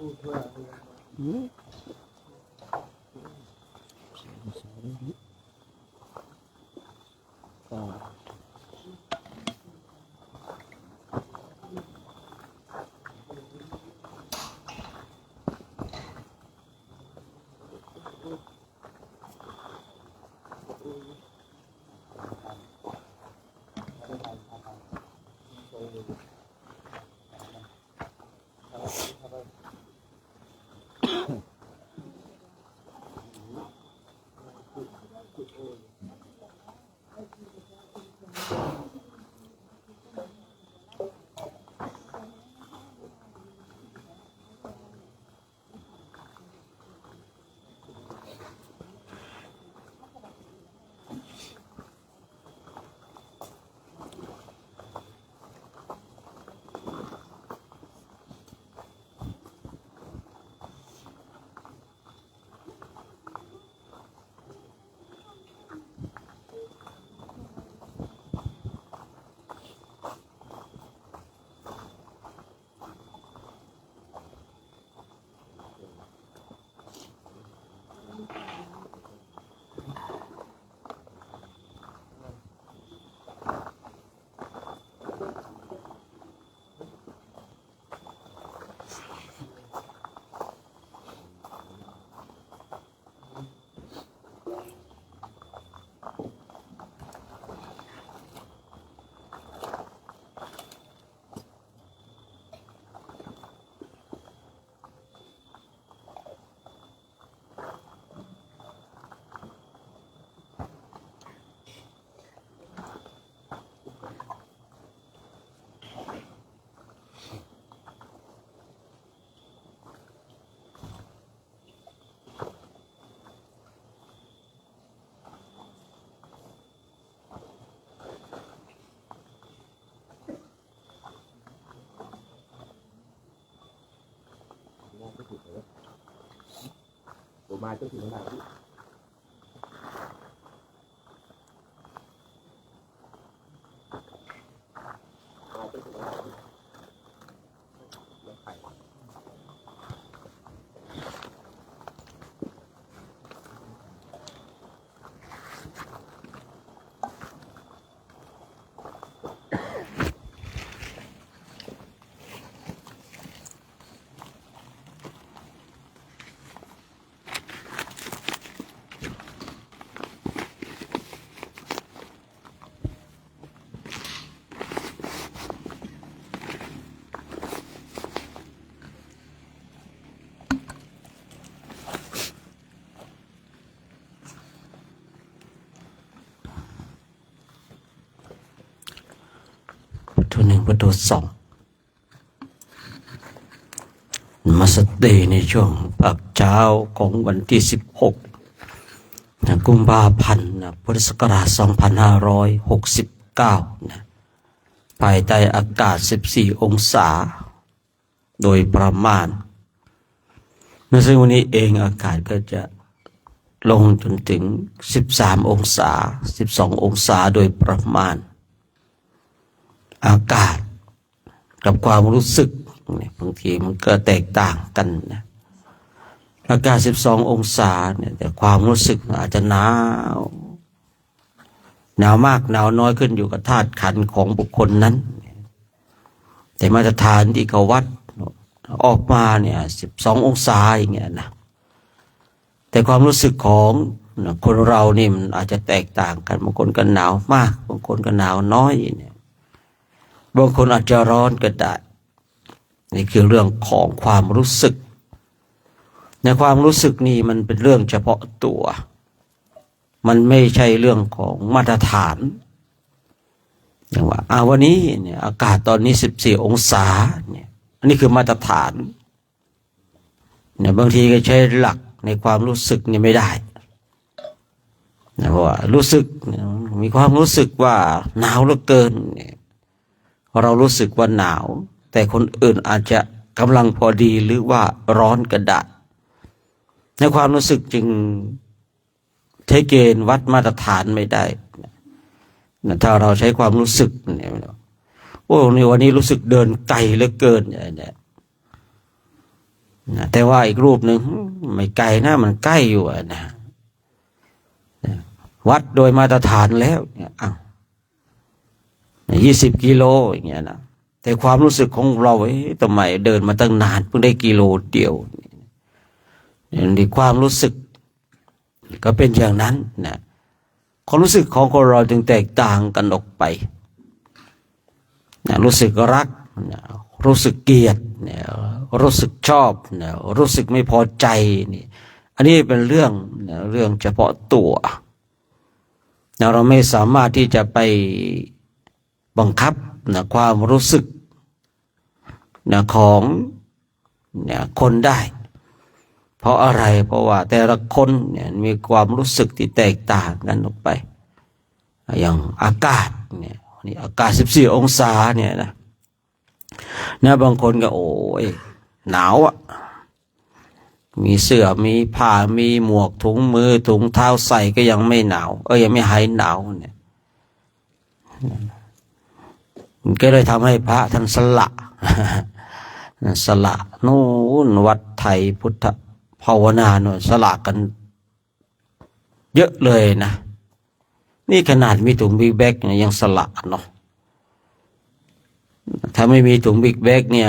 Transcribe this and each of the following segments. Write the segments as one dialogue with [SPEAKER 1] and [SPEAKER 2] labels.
[SPEAKER 1] ตัวไม้ต้องถึงขนาดนี้
[SPEAKER 2] ตัวหนึ่งประตูสองมาสเตย์ในช่วงปักเช้าของวันที่16กุมภาพันธ์พุทธศักราช2569ภายใต้อากาศ14องศาโดยประมาณซึ่งวันนี้เองอากาศก็จะลงจนถึง13องศา12องศาโดยประมาณอากาศกับความรู้สึกบางทีมันก็แตกต่างกันนะอากาศ12องศาเนี่ยแต่ความรู้สึกอาจจะหนาวมากหนาวน้อยขึ้นอยู่กับธาตุขันธ์ของบุคคลนั้นแต่มาตรฐานที่เขาวัดออกมาเนี่ย12องศาอย่างเงี้ยนะแต่ความรู้สึกของคนเรานี่มันอาจจะแตกต่างกันบางคนก็หนาวมากบางคนก็หนาวน้อยเนี่ยบางคนอาจจะร้อนก็ได้นี่คือเรื่องของความรู้สึกในความรู้สึกนี่มันเป็นเรื่องเฉพาะตัวมันไม่ใช่เรื่องของมาตรฐานอย่างว่าวันนี้เนี่ยอากาศตอนนี้14องศาเนี่ยอันนี้คือมาตรฐานเนี่ยบางทีก็ใช้หลักในความรู้สึกนี่ไม่ได้นะเพราะว่ารู้สึกมีความรู้สึกว่าหนาวเหลือเกินเนี่ยเรารู้สึกว่าหนาวแต่คนอื่นอาจจะกำลังพอดีหรือว่าร้อนก็ได้ในความรู้สึกจึงใช้เกณฑ์วัดมาตรฐานไม่ได้ถ้าเราใช้ความรู้สึกเนี่ยโอ้ในวันนี้รู้สึกเดินไกลเหลือเกินเนี่ย นะแต่ว่าอีกรูปหนึ่งไม่ไกลนะมันใกล้อยู่นะวัดโดยมาตรฐานแล้วเนี่ย20 กิโลอย่างเงี้ยนะแต่ความรู้สึกของเราทำไมเดินมาตั้งนานเพิ่งได้กิโลเดียวนี่ความรู้สึกก็เป็นอย่างนั้นนะความรู้สึกของคนเราจึงแตกต่างกันออกไปนะรู้สึกรักนะรู้สึกเกลียดนะรู้สึกชอบนะรู้สึกไม่พอใจนี่อันนี้เป็นเรื่องนะเรื่องเฉพาะตัวนะเราไม่สามารถที่จะไปบังคับนะความรู้สึกนะของนะคนได้เพราะอะไรเพราะว่าแต่ละคนเนี่ยมีความรู้สึกที่แตกต่างกันออกไปอย่างอากาศเนี่ยนี่อากาศ14 องศาเนี่ยนะบางคนก็โอ้ยหนาวอ่ะมีเสื้อมีผ้ามีหมวกถุงมือถุงเท้าใส่ก็ยังไม่หนาวยังไม่หายหนาวเนี่ยก็เลยทำให้พระท่านสละนู่นวัดไทยพุทธภาวนาโน่นสละกันเยอะเลยนะนี่ขนาดมีถุงบิ๊กแบกเนี่ยยังสละเนาะถ้าไม่มีถุงบิ๊กแบกเนี่ย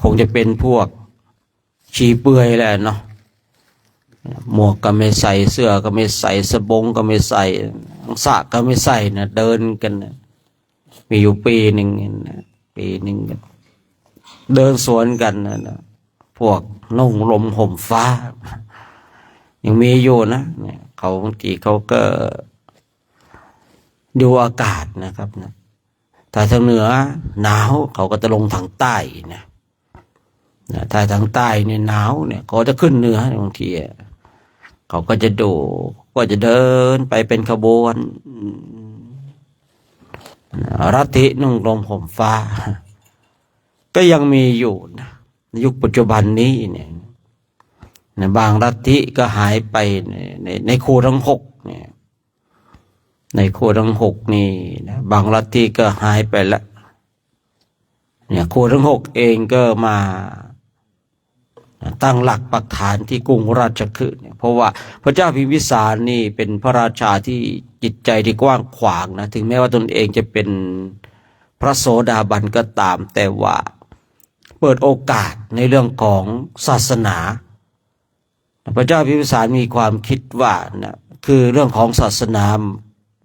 [SPEAKER 2] คงจะเป็นพวกชีเปลือยแหละเนาะหมวกก็ไม่ใส่เสื้อก็ไม่ใส่สบงก็ไม่ใส่สะก็ไม่ใส่นะเดินกันนะมีอยู่ปีหนึ่งเดินสวนกันนะพวกนุ่งลมห่มฟ้ายังมีอยู่นะเขาบางทีเขาก็ดูอากาศนะครับนะถ้าทางเหนือหนาวเขาก็จะลงทางใต้นะถ้าทางใต้เนี่ยหนาวเนี่ยเขาจะขึ้นเหนือบางทีเขาก็จะดูก็จะเดินไปเป็นขบวนรัตถินุ่งลมห่มฟ้าก็ยังมีอยู่นะในยุคปัจจุบันนี้เนี่ยในบางรัตถิก็หายไปในครูทั้ง 6เนี่ยในครูทั้ง 6นี่นะบางลัทธิก็หายไปแล้วเนี่ยครูทั้ง 6เองก็มาตั้งหลักปักฐานที่กรุงราชคฤห์เนี่ยเพราะว่าพระเจ้าพิมพิสารนี่เป็นพระราชาที่จิตใจที่กว้างขวางนะถึงแม้ว่าตนเองจะเป็นพระโสดาบันก็ตามแต่ว่าเปิดโอกาสในเรื่องของศาสนาพระเจ้าพิมพิสารมีความคิดว่านะคือเรื่องของศาสนา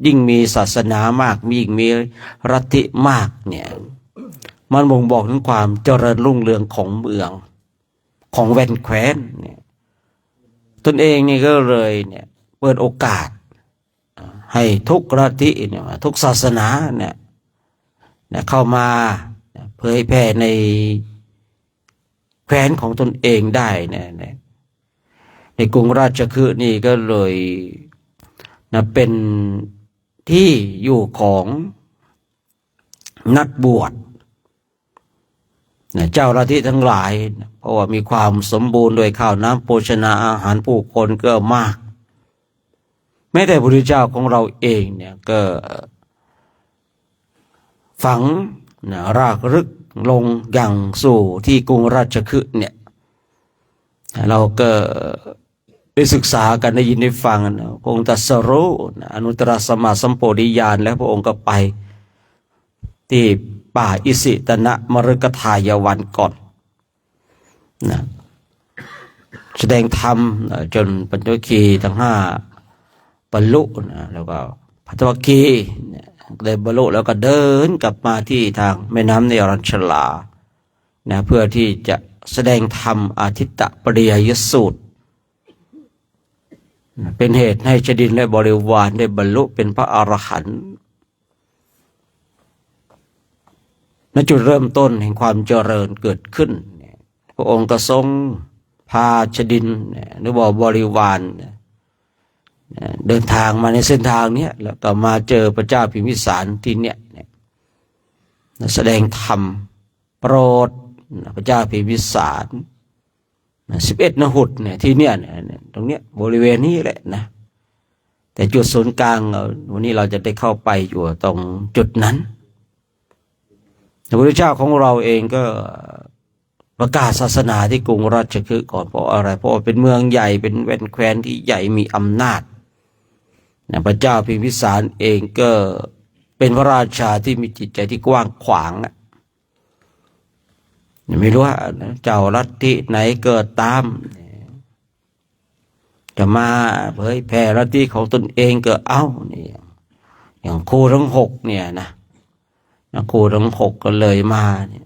[SPEAKER 2] ยิ่งมีศาสนามากยิ่งมีลัทธิมากเนี่ยมันบ่งบอกถึงความเจริญรุ่งเรืองของเมืองของแว่นแคว้นเนี่ยตนเองนี่ก็เลยเนี่ยเปิดโอกาสให้ทุกลัทธิเนี่ยทุกศาสนาเนี่ยเข้ามาเผยแผ่ในแคว้นของตนเองได้เนี่ยในกรุงราชคฤห์นี่ก็เลยเป็นที่อยู่ของนักบวชเจ้าลัทธิทั้งหลายเพราะว่ามีความสมบูรณ์โดยข้าวน้ำโภชนาอาหารผู้คนก็มากแม้แต่พระพุทธเจ้าของเราเองเนี่ยก็ฝังรากลึกลงอย่างสู่ที่กรุงราชคฤห์เนี่ยเราก็ได้ศึกษากันได้ยินได้ฟังพระองค์ตรัสรู้อนุตตรสัมมาสัมโพธิญาณแล้วพระองค์ก็ไปที่ป่าอิสิตนะมฤคทายวันก่อนนะแสดงธรรมจนปัญจวัคคีย์ทั้ง5บรรลุนะแล้วก็ภัตตวัคคีย์ได้บรรลุแล้วก็เดินกลับมาที่ทางแม่น้ำเนรัญชลานะเพื่อที่จะแสดงธรรมอาทิตตปริยยสูตรเป็นเหตุให้ชดินและบริวารได้บรรลุเป็นพระอรหันต์ณจุดเริ่มต้นแห่งความเจริญเกิดขึ้นพระองค์ก็ทรงพาชดินหรือว่าบริวารเดินทางมาในเส้นทางนี้แล้วก็มาเจอพระเจ้าพิมพิสารที่เนี่ยแสดงธรรมโปรดพระเจ้าพิมพิสาร11 นหุตเนี่ยที่เนี่ยตรงเนี้ยบริเวณนี้แหละนะแต่จุดศูนย์กลางวันนี้เราจะได้เข้าไปอยู่ตรงจุดนั้นพระพุทธเจ้าของเราเองก็ ประกาศศาสนาที่กรุงราชคฤห์ก่อนเพราะอะไรเพราะเป็นเมืองใหญ่เป็นแคว้นที่ใหญ่มีอำนาจพระเจ้าพิมพิสารเองก็เป็นพระราชาที่มีจิตใจที่กว้างขวางไม่รู้ว่าเจ้าลัทธิไหนเกิดตามจะมาเผยแผ่ลัทธิของตนเองก็เอานี่อย่างครูทั้งหกเนี่ยนะครูทั้งหกก็เลยมาเนี่ย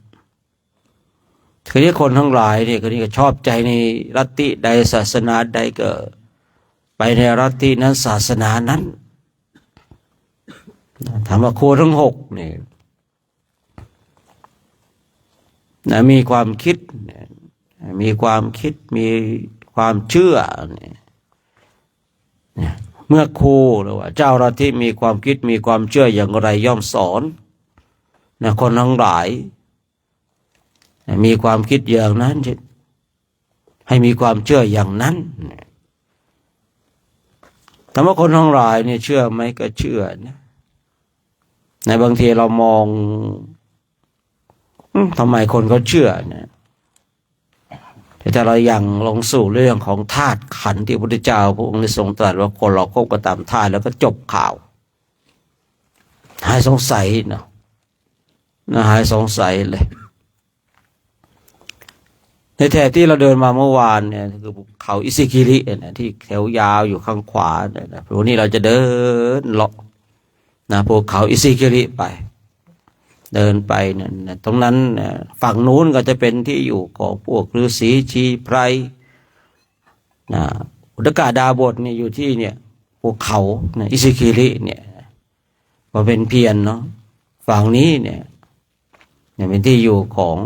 [SPEAKER 2] คือที่คนทั้งหลายเนี่ยคนนี้ก็ชอบใจในลัทธิใดศาสนาใดก็ไปในลัทธินั้นศาสนานั้นถามว่าครูทั้งหกเนี่ยมีความคิดมีความเชื่อเนี่ยเมื่อครูหรือว่าเจ้าลัทธิมีความคิดมีความเชื่ออย่างไรย่อมสอนคนทั้งหลายมีความคิดอย่างนั้นให้มีความเชื่ออย่างนั้นแต่ว่าคนทั้งหลายเนี่ยเชื่อไหมก็เชื่อนะในบางทีเรามองทำไมคนเขาเชื่อนะแต่เรายังลงสู่เรื่องของธาตุขันธ์ที่พระพุทธเจ้าพระองค์ได้ทรงตรัสว่าคนเราคบกันตามธาตุแล้วก็จบข่าวหายสงสัยเนาะหายสงสัยเลยในแถบที่เราเดินมาเมื่อวานเนี่ยคือภูเขาอิซิคิริเนี่ยที่แถวยาวอยู่ข้างขวาเนี่ยนะวันนี้เราจะเดินเลาะภูเขาอิซิคิริไปเดินไปเนี่ยตรงนั้นฝั่งนู้นก็จะเป็นที่อยู่ของพวกฤาษีชีไพรอุทกดาบทเนี่ยอยู่ที่เนี่ยภูเขาอิซิคิริเนี่ยพอเป็นเพียรเนาะฝั่งนี้เนี่ยเป็นที่อยู่ของ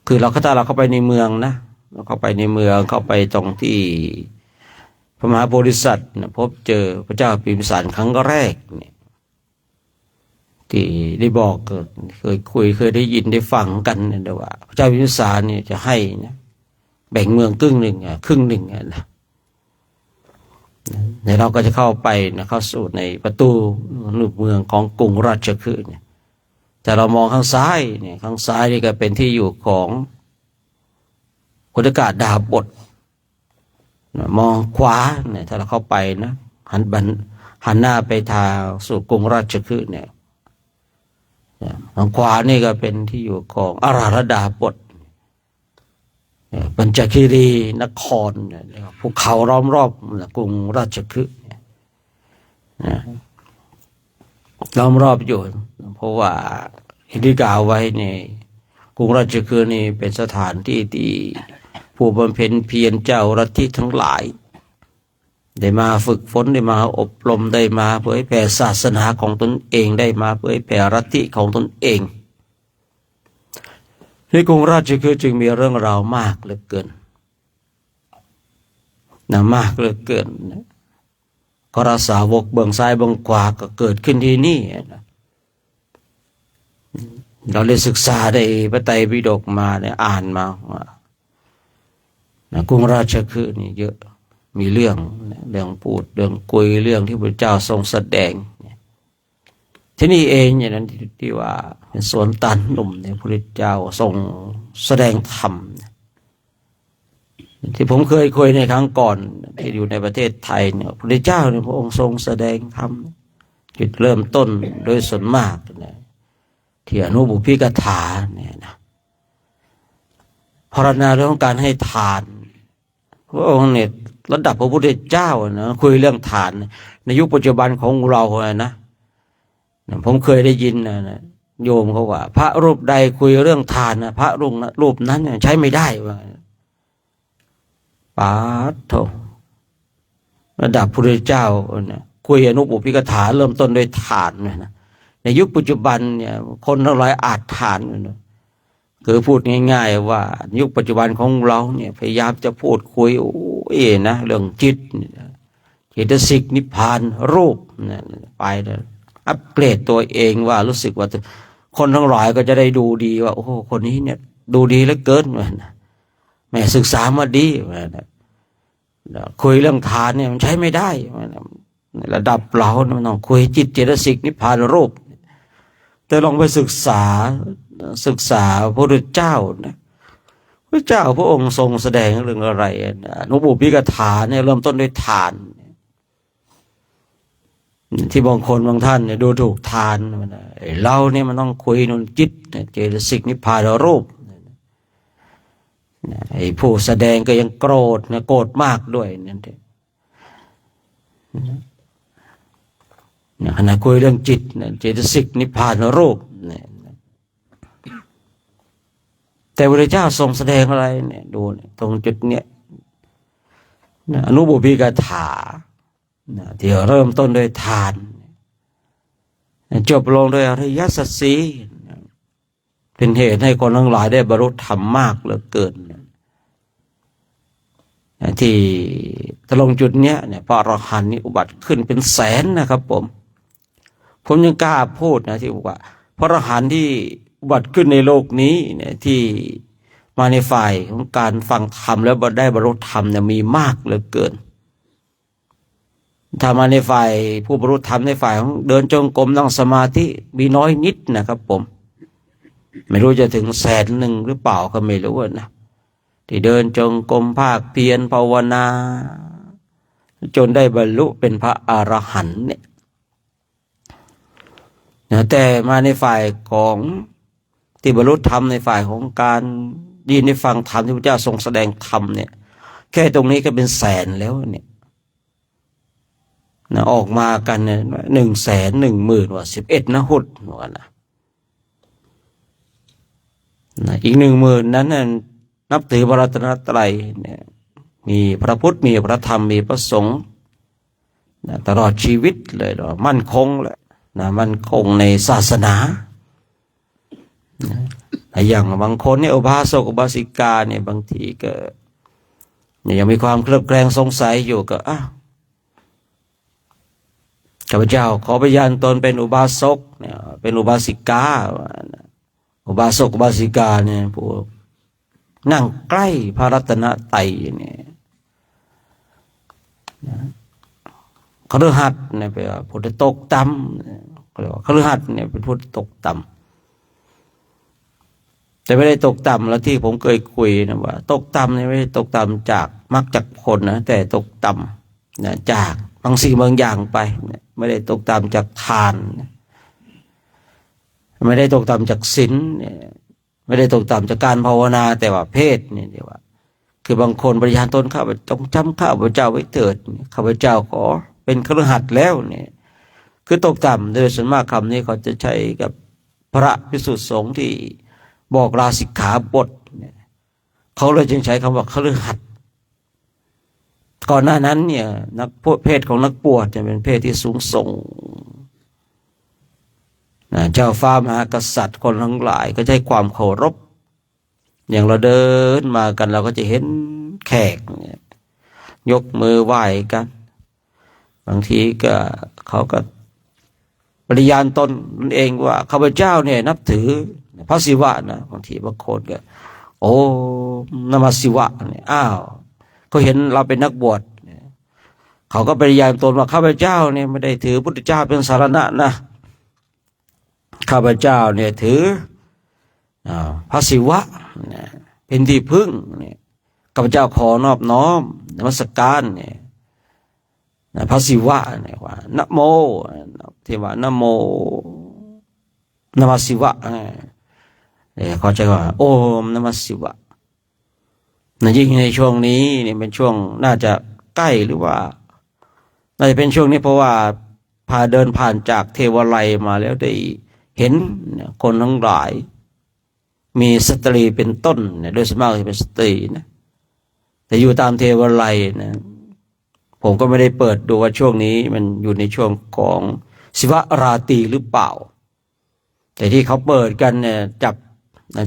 [SPEAKER 2] คือเราถ้าเราเข้าไปในเมืองนะเราเข้าไปในเมืองเข้าไปตรงที่พระมหาโพธิสัตว์พบเจอพระเจ้าพิมพิสารครั้งแรกเนี่ยที่ได้บอกเคยได้ยินได้ฟังกันนะว่าพระเจ้าพิมพิสารเนี่ยจะให้นะแบ่งเมืองครึ่งหนึ่งนะในเราก็จะเข้าไปนะเข้าสู่ในประตูเมืองของกรุงราชคฤห์เนี่ยแต่เรามองข้างซ้ายเนี่ยข้างซ้ายนี่ก็เป็นที่อยู่ของอุทกดาบทมองขวาเนี่ยถ้าเราเข้าไปนะหันหน้าไปทางสู่กรุงราชคฤห์เนี่ยทางขวานี่ก็เป็นที่อยู่ของอาราธดาบทปัญจคีรีนครภูเขาล้อมรอบกรุงราชคฤห์ล้อมรอบอยู่เพราะว่าที่กล่าวไว้ในกรุงราชคฤห์นี่เป็นสถานที่ที่ผู้บำเพ็ญเพียรเจ้าลัทธิทั้งหลายได้มาฝึกฝนได้มาอบรมได้มาเผยแผ่ศาสนาของตนเองได้มาเผยแผ่ลัทธิของตนเองในกรุงราชคฤห์จึงมีเรื่องราวมากเหลือเกินมากเหลือเกินกรสาวกเบื้องซ้ายเบื้องขวาก็เกิดขึ้นที่นี่เราได้ศึกษาได้พระไตรปิฎกมาได้อ่านมาว่ากรุงราชคฤห์นี่เยอะมีเรื่องพูดเรื่องคุยเรื่องที่พระเจ้าทรงแสดงที่นี่เองอย่างนั้นที่ว่าเป็นสวนตันหนุ่มเนี่ยพระเจ้าทรงแสดงธรรมที่ผมเคยคุยในครั้งก่อนที่อยู่ในประเทศไทยเนี่ยพระเจ้าเนี่ยพระองค์ทรงแสดงธรรมจุดเริ่มต้นโดยส่วนมากเนี่ยที่อนุบุพิกถาเนี่ยนะพรรณนาเรื่องการให้ทานพระองค์เนี่ยระดับพระพุทธเจ้านะคุยเรื่องทานในยุคปัจจุบันของเรานะผมเคยได้ยินนะโยมเขาว่าพระรูปใดคุยเรื่องทานนะพระรูปนั้นใช้ไม่ได้ว่าปาโถระดับพระพุทธเจ้าเนี่ยคุยอนุบุพิกถาเริ่มต้นด้วยทานนะในยุคปัจจุบันเนี่ยคนทั้งหลายอาจทานนะคือพูดง่ายๆว่ายุคปัจจุบันของเราเนี่ยพยายามจะพูดคุยนะเรื่องจิตเจตสิกนิพพานรูปไปเลยอัปเกรดตัวเองว่ารู้สึกว่าคนทั้งหลายก็จะได้ดูดีว่าโอ้คนนี้เนี่ยดูดีเหลือเกินแม่ศึกษามาดีคุยเรื่องทานเนี่ยมันใช้ไม่ได้ระดับเราเนี่ยต้องคุยจิตเจตสิกนิพพานรูปแต่ลองไปศึกษา ศึกษาพระพุทธเจ้านะพระเจ้าพระองค์ทรงแสดงเรื่องอะไรนะอนุบุพพิกถาเนี่ยเริ่มต้นด้วยทานที่บางคนบางท่านเนี่ยดูถูกทานเราเนี่ยมันต้องคุยนนจิตเจตสิกนิพพานรูปไอ้ผู้แสดงก็ยังโกรธนะโกรธมากด้วยนั่นเองขณะคุยเรื่องจิตเจตสิกนิพพานรูปแต่พระเจ้าทรงแสดงอะไรเนี่ยดูตรงจุดเนี้ยอนุบุพพิกถาที่เริ่มต้นด้วยทานจบลงด้วยอริยสัจสี่เป็นเหตุให้คนทั้งหลายได้บรรลุธรรมมากเหลือเกินที่ตรงจุดเนี้ยเนี่ยพระอรหันต์นี่อุบัติขึ้นเป็นแสนนะครับผมยังกล้าพูดนะที่บอกว่าพระอรหันต์ที่อุบัติขึ้นในโลกนี้เนี่ยที่มาในฝ่ายของการฟังธรรมแล้วได้บรรลุธรรมเนี่ยมีมากเหลือเกินถ้ามาในฝ่ายผู้บรรลุธรรมในฝ่ายของเดินจงกรมนั่งสมาธิมีน้อยนิดนะครับไม่รู้จะถึงแสนหนึ่งหรือเปล่าก็ไม่รู้นะที่เดินจงกรมภาคเพียรภาวนาจนได้บรรลุเป็นพระอรหันต์เนี่ยแต่มาในฝ่ายของที่บรรลุธรรมในฝ่ายของการยินได้ฟังธรรมที่พระเจ้าทรงแสดงธรรมเนี่ยแค่ตรงนี้ก็เป็นแสนแล้วเนี่ยออกมากันเนี่ย110,000ว่า11นะหุดว่านะอีก10,000นั้นนับถือพระรัตนตรัยเนี่ยมีพระพุทธมีพระธรรมมีพระสงฆ์ตลอดชีวิตเลยมั่นคงเลยมั่นคงในศาสนาอย่างบางคนเนี่ยอุบาสกอุบาสิกาเนี่ยบางทีก็ยังมีความเคลือบแคลงสงสัยอยู่ก็ข้าพเจ้าขอพยานตนเป็นอุบาสกเนี่ยเป็นอุบาสิกาอุบาสกอุบาสิกาเนี่ยพวกนั่งใกล้พระรัตนตรัยเนี่ยคฤหัสถ์เนี่ยเป็นผู้ที่ตกต่ำก็เรียกว่าคฤหัสถ์เนี่ยเป็นผู้ที่ตกต่ำแต่ไม่ได้ตกต่ำแล้วที่ผมเคยคุยนะว่าตกต่ำเนี่ยไม่ได้ตกต่ำจากมรรคจากผลนะแต่ตกต่ำนะจากบางสิ่งบางอย่างไปไม่ได้ตกต่ำจากทานไม่ได้ตกต่ำจากศีลไม่ได้ตกต่ำจากการภาวนาแต่ว่าเพศนี่เดียวว่าคือบางคนปฏิญาณตนข้าพเจ้าต้องจำข้าพเจ้าไว้เถิดข้าพเจ้าขอเป็นคฤหัสถ์แล้วเนี่ยคือตกต่ำโดยส่วนมากคำนี้เขาจะใช้กับพระภิกษุสงฆ์ที่บอกลาสิกขาบทเขาเลยจึงใช้คำว่าคฤหัสถ์ก่อนหน้านั้นเนี่ยนักเพศของนักบวชจะเป็นเพศที่สูงส่งเจ้าฟ้ามหากษัตริย์คนทั้งหลายก็ใช้ความเคารพอย่างเราเดินมากันเราก็จะเห็นแขกยกมือไหว้กันบางทีก็เขาก็ปฏิญาณตนเองว่าข้าพเจ้าเนี่ยนับถือพระศิวะนะบางทีบางคนก็โอ้นมัสศิวะเนี่ยเขาเห็นเราเป็นนักบวชเขาก็ปฏิญาณตนว่าข้าพเจ้าเนี่ยไม่ได้ถือพุทธเจ้าเป็นสารณะนะข้าพเจ้าเนี่ยถือพระศิวะเป็นที่พึ่งเนี่ยข้าพเจ้าขอนอบน้อมนมัสการเนี่ยพระศิวะเนี่ยว่านะโมที่ว่านะโมนมัสศิวะเขาใจว่าโอมนมัสศิวะยิ่งในช่วงนี้เนี่ยเป็นช่วงน่าจะใกล้หรือว่าน่าจะเป็นช่วงนี้เพราะว่าเดินผ่านจากเทวไลยมาแล้วได้เห็นคนทั้งหลายมีสตรีเป็นต้นเนี่ยโดยส่วนมากจะเป็นสตรีนะแต่อยู่ตามเทวไลยนะผมก็ไม่ได้เปิดดูว่าช่วงนี้มันอยู่ในช่วงของศิวราตรีหรือเปล่าแต่ที่เขาเปิดกันเนี่ย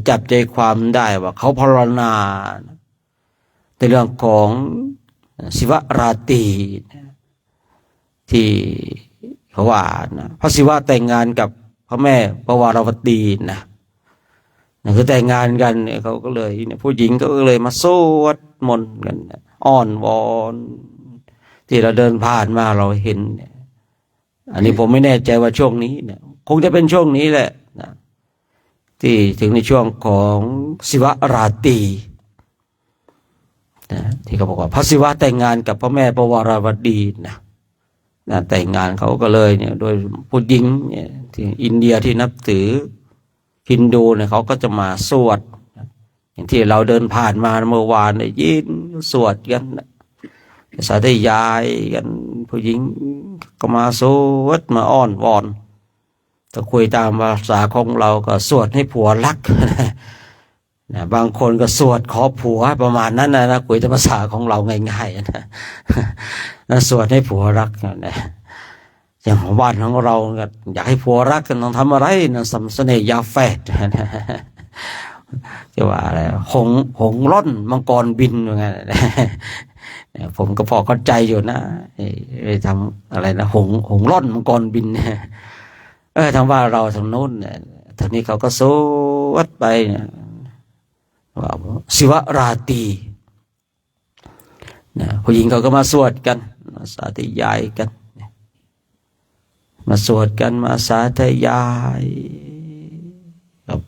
[SPEAKER 2] จับใจความได้ว่าเขาภาวนาในเรื่องของศิวราตรีที่เขาว่านะพระศิวะแต่งงานกับพระแม่ปวารวตีนะคือแต่งงานกันเนี่ยเขาก็เลยเนี่ยผู้หญิงก็เลยมาสวดมนต์กันอ้อนวอนที่เราเดินผ่านมาเราเห็นเนี่ยอันนี้ผมไม่แน่ใจว่าช่วงนี้เนี่ยคงจะเป็นช่วงนี้แหละนะ ที่ถึงในช่วงของศิวราตรีนะที่เขาบอกว่าพระศิวะแต่งงานกับพระแม่ปวารวดีนะแต่งงานเขาก็เลยเนี่ยโดยผู้หญิงเนี่ยที่อินเดียที่นับถือฮินดูเนี่ยเขาก็จะมาสวดอย่างที่เราเดินผ่านมาเมื่อวานเนี่ยยินสวดกันสาธยายกันผู้หญิงก็มาสวดมาอ้อนวอนถ้าคุยตามภาษาของเราก็สวดให้ผัวรักนะบางคนก็สวดขอผัวประมาณนั้นนะคุยตามภาษาของเราง่ายๆนะสวดให้ผัวรักนะอย่างของบ้านของเราอยากให้ผัวรักกันต้องทำอะไรนะสัมเสน่ห์ยาแฝดจะว่าอะไรหงร่อนมังกรบินอย่างเงี้ยผมก็พอเข้าใจอยู่นะทำอะไรนะหงร่อนมังกรบินทางว่าเราทางโน้นเนี่ยทางนี้เขาก็สวดไปเนี่ยว่าศิวราตรีนะผู้หญิงเขาก็มาสวดกันสาธยายกันมาสวดกันมาสาธยาย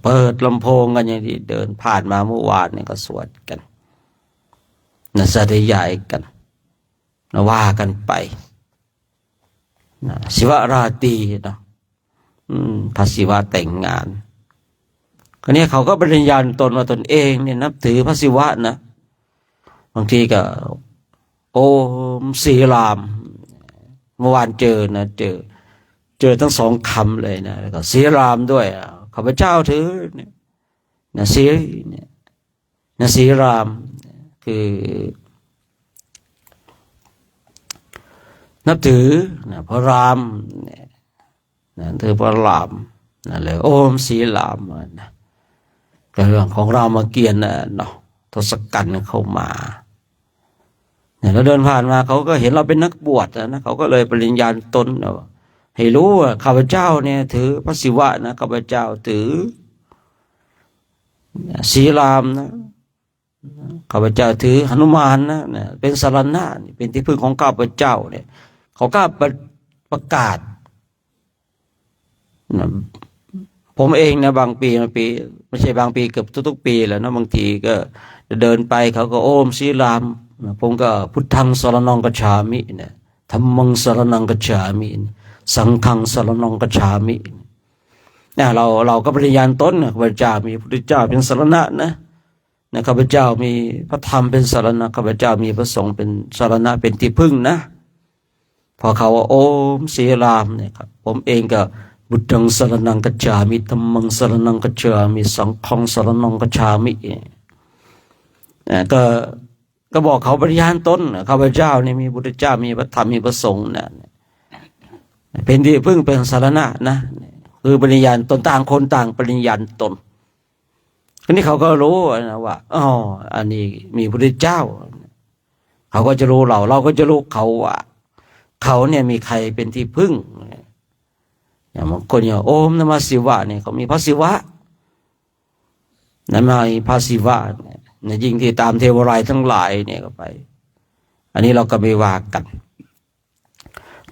[SPEAKER 2] เปิดลำโพงกันอย่างที่เดินผ่านมาเมื่อวานเนี่ยก็สวดกันนะสาธยายกันนะว่ากันไปนะศิวราตรีเนาะพระศิวะแต่งงานก็เนี่ยเขาก็ปริญญาณตนว่าตนเองเนี่ยนับถือพระศิวะนะบางทีก็โอมศีรามเมื่อวานเจอนะเจอทั้งสองคำเลยนะแล้วก็ศีรามด้วยข้าพเจ้าถือเนี่ยนะศีรามคือนับถือนะพระรามนะถือพระรามนั่นเลยโอมศีรามนะก็เรื่องของรามเกียรติ์นะเนาะทศกัณฐ์เข้ามาเนี่ยเราเดินผ่านมาเขาก็เห็นเราเป็นนักบวชนะเขาก็เลยปริญญาณตนให้รู้ว่าข้าพเจ้าเนี่ยถือพระศิวะนะข้าพเจ้าถือศีรามนะข้าพเจ้าถือหนุมานนะเป็นสรณะเป็นที่พึ่งของข้าพเจ้าเนี่ยเขาก็ประกาศนะผมเองนะบางปีไม่ใช่บางปีเกือบทุกๆปีแหละนะบางทีก็เดินไปเขาก็โอมศีรามผมก็พุทธังสรณังกัจฉามิเนี่ยธัมมังสรณังกัจฉามิสังฆังสรณังกัจฉามิเนี่ยเราก็ปริญญาณตนข้าพเจ้ามีพระพุทธเจ้าเป็นสรณะนะข้าพเจ้ามีพระธรรมเป็นสรณะข้าพเจ้ามีพระสงฆ์เป็นสรณะเป็นที่พึ่งนะพอเขาว่าโอมศีรามเนี่ยครับผมเองก็บุตรังสรณังกัจฉามิธัมมังสรณังกัจฉามิสังฆังสรณังกัจฉามิก็บอกเขาปริญญาณตนข้าพเจ้านี่มีพุทธเจ้ามีพระธรรมมีพระสงฆ์นะเป็นที่พึ่งเป็นสรณะนะคือปริญญาณตนต่างคนต่างปริญญาณตนทีนี้เขาก็รู้นะว่าอ๋ออันนี้มีพระพุทธเจ้าเขาก็จะรู้เราก็จะรู้เขาว่าเขาเนี่ยมีใครเป็นที่พึ่งอย่างบางคนอย่างโอมนามศิวะเนี่ยเขามีพระศิวะนั่นมาพระศิวะเนี่ยยิ่งที่ตามเทวไรทั้งหลายเนี่ยก็ไปอันนี้เราก็ไม่ว่ากัน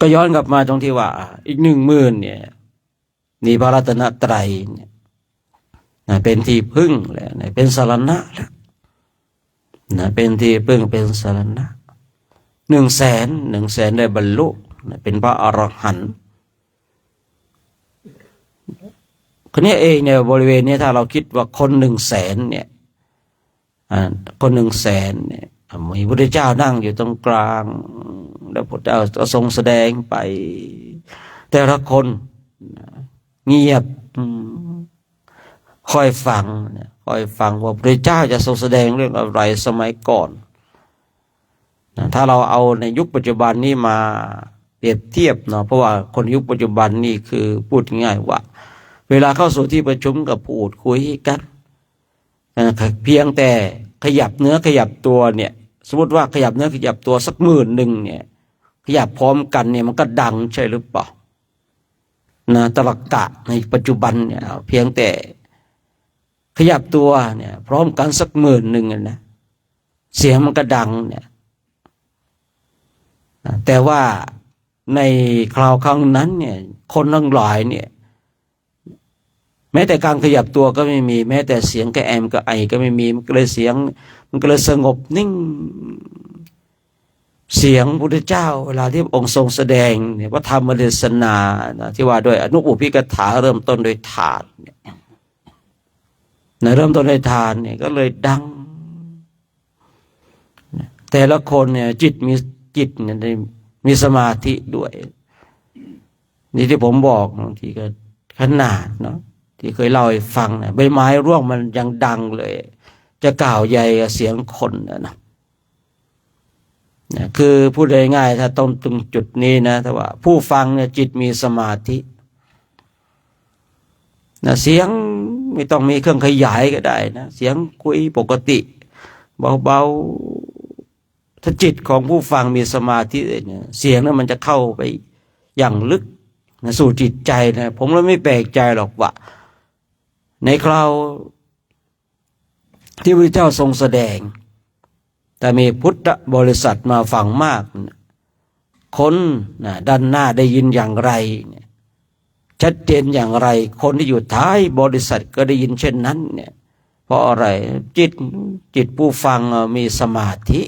[SPEAKER 2] ก็ย้อนกลับมาตรงที่ว่าอีก10,000เนี่ยนี่พระรัตนตรัยเนี่ยเป็นที่พึ่งแล้วเป็นสรณะแล้วเป็นที่พึ่งเป็นสรณะ100,000ได้บรรลุเป็นพระอรหันต์คนนี้เองเนี่ยบริเวณนี้ถ้าเราคิดว่าคน100,000เนี่ยคน100,000เนี่ยมีพระพุทธเจ้านั่งอยู่ตรงกลางแล้วพระเจ้าก็ทรงแสดงไปแต่ละคนเงียบคอยฟังว่าพระเจ้าจะทรงแสดงเรื่องอะไรสมัยก่อนถ้าเราเอาในยุคปัจจุบันนี้มาเปรียบเทียบเนาะเพราะว่าคนยุคปัจจุบันนี่คือพูดง่ายว่าเวลาเข้าสู่ที่ประชุมกับพูดคุยกันเพียงแต่ขยับเนื้อขยับตัวเนี่ยสมมติว่าขยับเนื้อขยับตัวสัก10,000เนี่ยขยับพร้อมกันเนี่ยมันก็ดังใช่หรือเปล่านะตรรกะในปัจจุบันเนี่ยเพียงแต่ขยับตัวเนี่ยพร้อมกันสัก10,000นะเสียงมันก็ดังเนี่ยแต่ว่าในคราวครั้งนั้นเนี่ยคนทั้งหลายเนี่ย แม้แต่การขยับตัวก็ไม่มีแม้แต่เสียงกระแอมกระไอก็ไม่มีมันก็เลยเสียงมันก็เลยสงบนิ่งเสียงพุทธเจ้าเวลาที่องค์ทรงแสดงเนี่ยพระธรรมเทศนาที่ว่าด้วยอนุปุพพิกถาเริ่มต้นโดยทานเนี่ยเริ่มต้นโดยทานเนี่ยก็เลยดังแต่ละคนเนี่ยจิตเนี่ยมีสมาธิด้วยนี่ที่ผมบอกบางทีก็ขนาดเนาะที่เคยเล่าให้ฟังเนี่ยใบไม้ร่วงมันยังดังเลยจะกล่าวใหญ่กับเสียงคนนะคือพูดง่ายๆถ้าต้องตรงจุดนี้นะถ้าว่าผู้ฟังเนี่ยจิตมีสมาธินะเสียงไม่ต้องมีเครื่องขยายก็ได้นะเสียงคุยปกติเบาๆถ้าจิตของผู้ฟังมีสมาธิเนี่ยเสียงนั้นมันจะเข้าไปอย่างลึกนะสู่จิตใจนะผมเลยไม่แปลกใจหรอกว่าในคราวที่พระเจ้าทรงแสดงแต่มีพุทธบริษัทมาฟังมากคนด้านหน้าได้ยินอย่างไรชัดเจนอย่างไรคนที่อยู่ท้ายบริษัทก็ได้ยินเช่นนั้นเนี่ยเพราะอะไรจิตผู้ฟังมีสมาธิ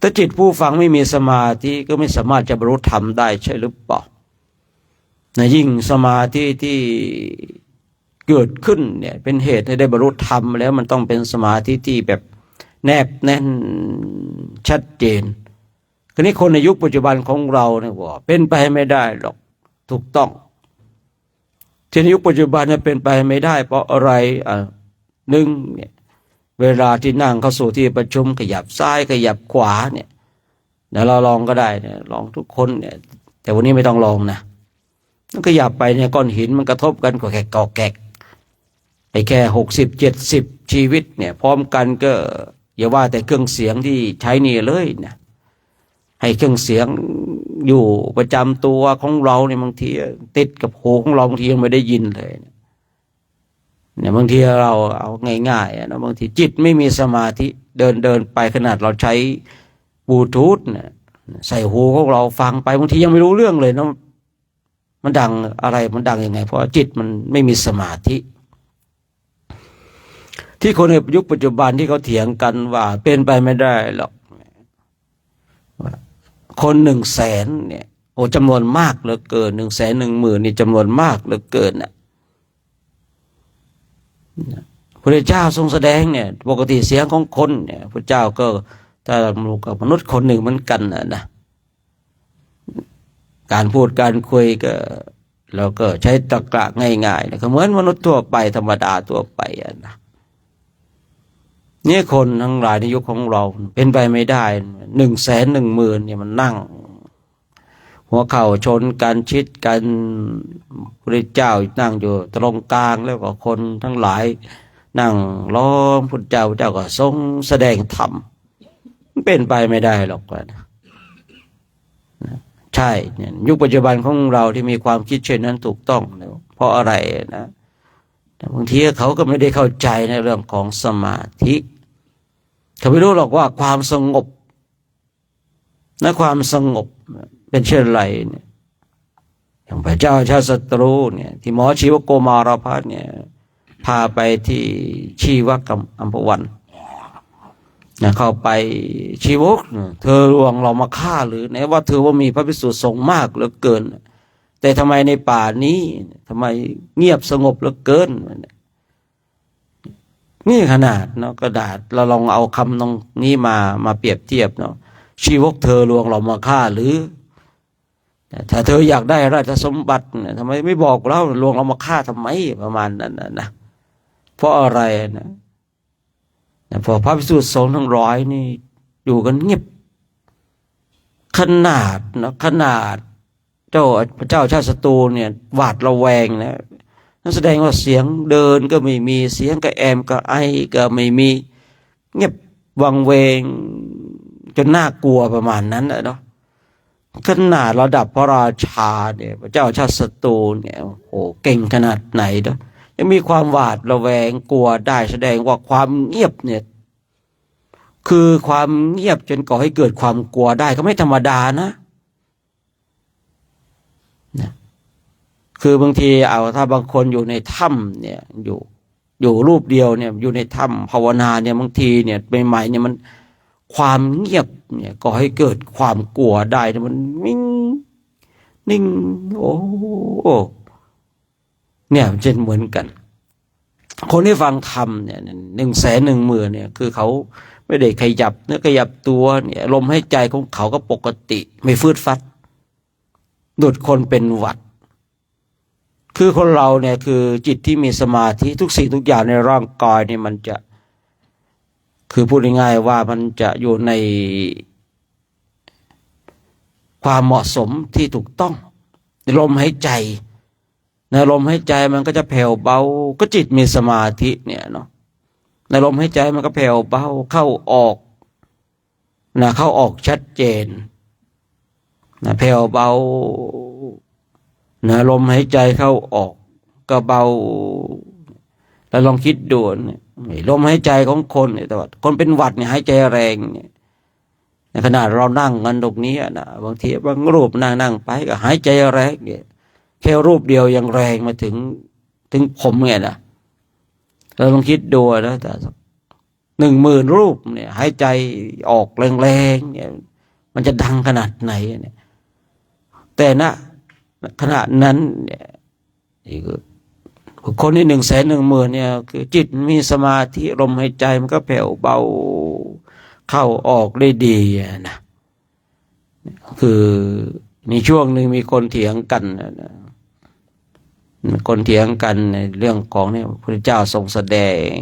[SPEAKER 2] ถ้าจิตผู้ฟังไม่มีสมาธิก็ไม่สามารถจะบรรลุธรรมได้ใช่หรือเปล่ายิ่งสมาธิที่เกิดขึ้นเนี่ยเป็นเหตุให้ได้บรรลุธรรมแล้วมันต้องเป็นสมาธิที่แบบแนบแน่นชัดเจนคราวนี้คนในยุคปัจจุบันของเราเนี่ยว่าเป็นไปไม่ได้หรอกถูกต้องที่ในยุคปัจจุบันเนี่ยเป็นไปไม่ได้เพราะอะไรหนึ่งเนี่ยเวลาที่นั่งเข้าสู่ที่ประชุมขยับซ้ายขยับขวาเนี่ยเดี๋ยวเราลองก็ได้เนี่ยลองทุกคนเนี่ยแต่วันนี้ไม่ต้องลองนะขยับไปเนี่ยก้อนหินมันกระทบกันก็แกะไอ้แค่60-70ชีวิตเนี่ยพร้อมกันก็อย่าว่าแต่เครื่องเสียงที่ใช้นี่เลยนะให้เครื่องเสียงอยู่ประจำตัวของเราเนี่ยบางทีติดกับหูของเราบางทียังไม่ได้ยินเลยเนี่ยบางทีเราเอาง่ายๆนะบางทีจิตไม่มีสมาธิเดินไปขนาดเราใช้บลูทูธเนี่ยใส่หูของเราฟังไปบางทียังไม่รู้เรื่องเลยนะมันดังอะไรมันดังยังไงเพราะจิตมันไม่มีสมาธิที่คนในยุคปัจจุบันที่เขาเถียงกันว่าเป็นไปไม่ได้หรอกคน100,000เนี่ยโอ้จำนวนมากเหลือเกิน110,000นี่จำนวนมากเหลือเกินนะพระเจ้าทรงแสดงเนี่ยปกติเสียงของคนเนี่ยพระเจ้าก็ถ้ากับมนุษย์คนหนึ่งเหมือนกันนะการพูดการคุยก็เราก็ใช้ตรรกะง่ายๆนะเหมือนมนุษย์ทั่วไปธรรมดาทั่วไปนะนี่คนทั้งหลายในยุคของเราเป็นไปไม่ได้110,000เนี่ยมันนั่งหัวเข่าชนกันชิดกันพระเจ้านั่งอยู่ตรงกลางแล้วก็คนทั้งหลายนั่งล้อมพระเจ้าก็ทรงแสดงธรรมเป็นไปไม่ได้หรอกนะใช่เนี่ยยุคปัจจุบันของเราที่มีความคิดเช่นนั้นถูกต้องเพราะอะไรนะแต่บางทีเขาก็ไม่ได้เข้าใจในเรื่องของสมาธิเขาไม่รู้หรอกว่าความสงบและความสงบเป็นเช่นไรเนี่ยอย่างพระเจ้าชาติศัตรูเนี่ยที่หมอชีวโกมารพัฒน์เนี่ยพาไปที่ชีวกอัมพวันเข้าไปชีวกเธอลวงเรามาฆ่าหรือไหนว่าเธอว่ามีพระภิกษุสงฆ์มากเหลือเกินแต่ทำไมในป่านี้ทำไมเงียบสงบเหลือเกินนี่ขนาดเนาะกระดาษเราลองเอาคำตรงนี้มาเปรียบเทียบเนาะชีวกเธอลวงเรามาฆ่าหรือถ้าเธออยากได้ราชสมบัติทำไมไม่บอกเราลวงเรามาฆ่าทำไมประมาณนั้นนะเพราะอะไรนะพอพระภิกษุสงฆ์ทั้งร้อยนี่อยู่กันเงียบขนาดพระเจ้าชาติศัตรูเนี่ยหวาดระแวงนะนั่นแสดงว่าเสียงเดินก็ไม่มีเสียงกระแอมกระไอก็ไม่มีเงียบวังเวงจนน่ากลัวประมาณนั้นเนาะขนาดระดับพระราชาเนี่ยพระเจ้าชาติศัตรูเนี่ยโอ้เก่งขนาดไหนเนาะยังมีความหวาดระแวงกลัวได้แสดงว่าความเงียบเนี่ยคือความเงียบจนก่อให้เกิดความกลัวได้ก็ไม่ธรรมดานะ คือบางทีถ้าบางคนอยู่ในถ้ำเนี่ยอยู่รูปเดียวเนี่ยอยู่ในถ้ำภาวนาเนี่ยบางทีเนี่ยใหม่ๆเนี่ยมันความเงียบเนี่ยก็ให้เกิดความกลัวได้มันนิ่งโอ้เนี่ยมันจะเหมือนกันคนที่ฟังธรรมเนี่ย110,000เนี่ยคือเขาไม่ได้ขยับเนื้อขยับตัวเนี่ยลมหายใจของเขาก็ปกติไม่ฟืดฟัดดุจคนเป็นหวัดคือคนเราเนี่ยคือจิตที่มีสมาธิทุกสิ่งทุกอย่างในร่างกายเนี่ยมันจะคือพูดง่ายๆว่ามันจะอยู่ในความเหมาะสมที่ถูกต้องลมหายใจในลมหายใจมันก็จะแผ่วเบาก็จิตมีสมาธิเนี่ยเนาะในลมหายใจมันก็แผ่วเบาเข้าออกนะเข้าออกชัดเจนนะแผ่วเบานะลมหายใจเข้าออกก็เบาแล้วลองคิดดูเนี่ยลมหายใจของคนเนี่ยแต่ว่าคนเป็นหวัดเนี่ยหายใจแรงเนี่ยในขณะเรานั่งกันตรงนี้นะบางทีบางรูปนั่งไปก็หายใจแรงเนี่ยแค่รูปเดียวยังแรงมาถึงผมเนี่ยนะเราลองคิดดูนะแต่10,000 รูปเนี่ยหายใจออกแรงๆเนี่ยมันจะดังขนาดไหนเนี่ยแต่ขณะนั้นเนี่ยคนที่110,000เนี่ยคือจิตมีสมาธิลมหายใจมันก็แผ่วเบาเข้าออกได้ดีนะคือในช่วงหนึ่งมีคนเถียงกันนะคนเถียงกันในเรื่องของเนี่ยพระเจ้าทรงแสดง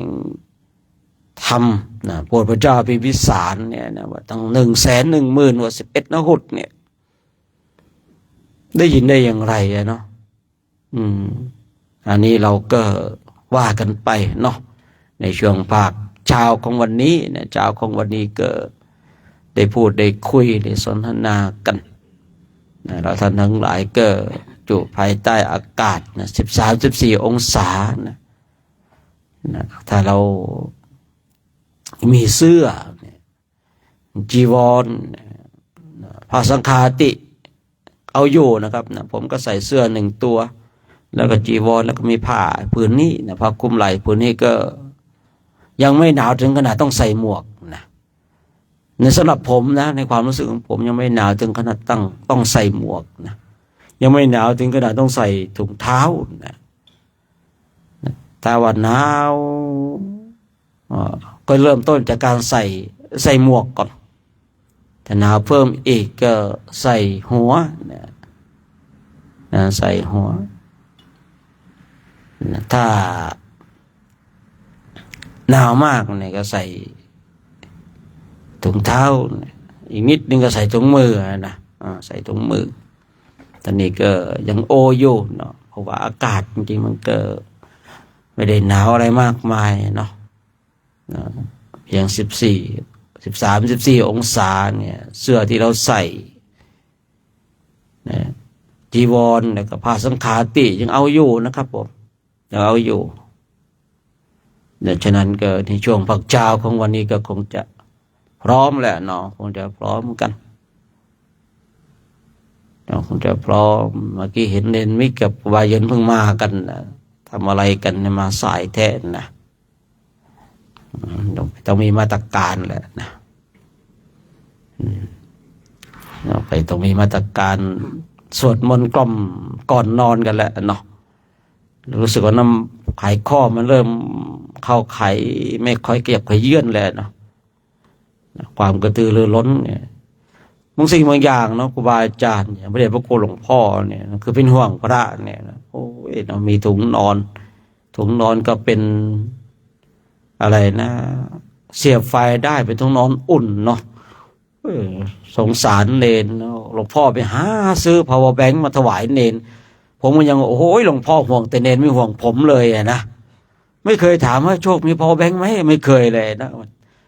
[SPEAKER 2] ธรรมนะโปรดพระเจ้าพิมพิสารเนี่ยนะว่าตั้ง110,000ว่า11 นหุตเนี่ยได้ยินได้อย่างไรเนาะอันนี้เราก็ว่ากันไปเนาะในช่วงภาคเช้าของวันนี้เนี่ยเช้าของวันนี้ก็ได้พูดได้คุยได้สนทนากันนะเราท่านทั้งหลายก็อยู่ภายใต้อากาศนะ13-14 องศานะถ้าเรามีเสื้อจีวรผ้าสังฆาติเอาอยู่นะครับนะผมก็ใส่เสื้อ1 ตัวแล้วก็จีวรแล้วก็มีผ้าผืนนี้นะผ้าคลุมไหล่ผืนนี้ก็ยังไม่หนาวถึงขนาดต้องใส่หมวกนะในสำหรับผมนะในความรู้สึกของผมยังไม่หนาวถึงขนาดต้องใส่หมวกนะยังไม่หนาวถึงขนาดต้องใส่ถุงเท้านะถ้าว่าหนาวก็เริ่มต้นจากการใส่หมวกก่อนถ้าหนาวเพิ่มอีกก็ใส่หัวนะใส่หัวถ้าหนาวมากเนี่ยก็ใส่ถุงเท้าอีกนิดนึงก็ใส่ถุงมือนะใส่ถุงมือตอนนี้ก็ยังโออยู่เนาะเพราะว่าอากาศจริงๆมันก็ไม่ได้หนาวอะไรมากมายเนาะเพียง13-14 องศาเนี่ยเสื้อที่เราใส่นะจีวรแล้วก็ผ้าสังฆาติยังเอาอยู่นะครับผมยังเอาอยู่ดังนั้นก็ในช่วงภาคเช้าของวันนี้ก็คงจะพร้อมแหละเนาะคงจะพร้อมกันคงจะพร้อมเมื่อกี้เห็นเนนมิกกับวายันเพิ่งมากันนะทำอะไรกันมาสายแท้นะต้องมีมาตรการแหละนะไปต้องมีมาตรการสวดมนต์กล่อมก่อนนอนกันแหละเนาะรู้สึกว่าน้ำไขข้อมันเริ่มเข้าไขไม่ค่อยเก็บขยื่นแล้วเนาะความกระตือรือร้นเนี่ยบางสิ่งบางอย่างเนาะครูบาอาจารย์พระเดชพระคุณหลวงพ่อเนี่ยคือเป็นห่วงพระเนี่ยโอ้ยเรามีถุงนอนก็เป็นอะไรนะเสียบไฟได้เป็นถุงนอนอุ่นเนาะสงสารเนนหลวงพ่อไปหาซื้อ power bank มาถวายเนนผมก็ยังโอ้โหหลวงพ่อห่วงแต่เนนไม่ห่วงผมเลยนะไม่เคยถามว่าโชคมี power bank ไหมไม่เคยเลยนะ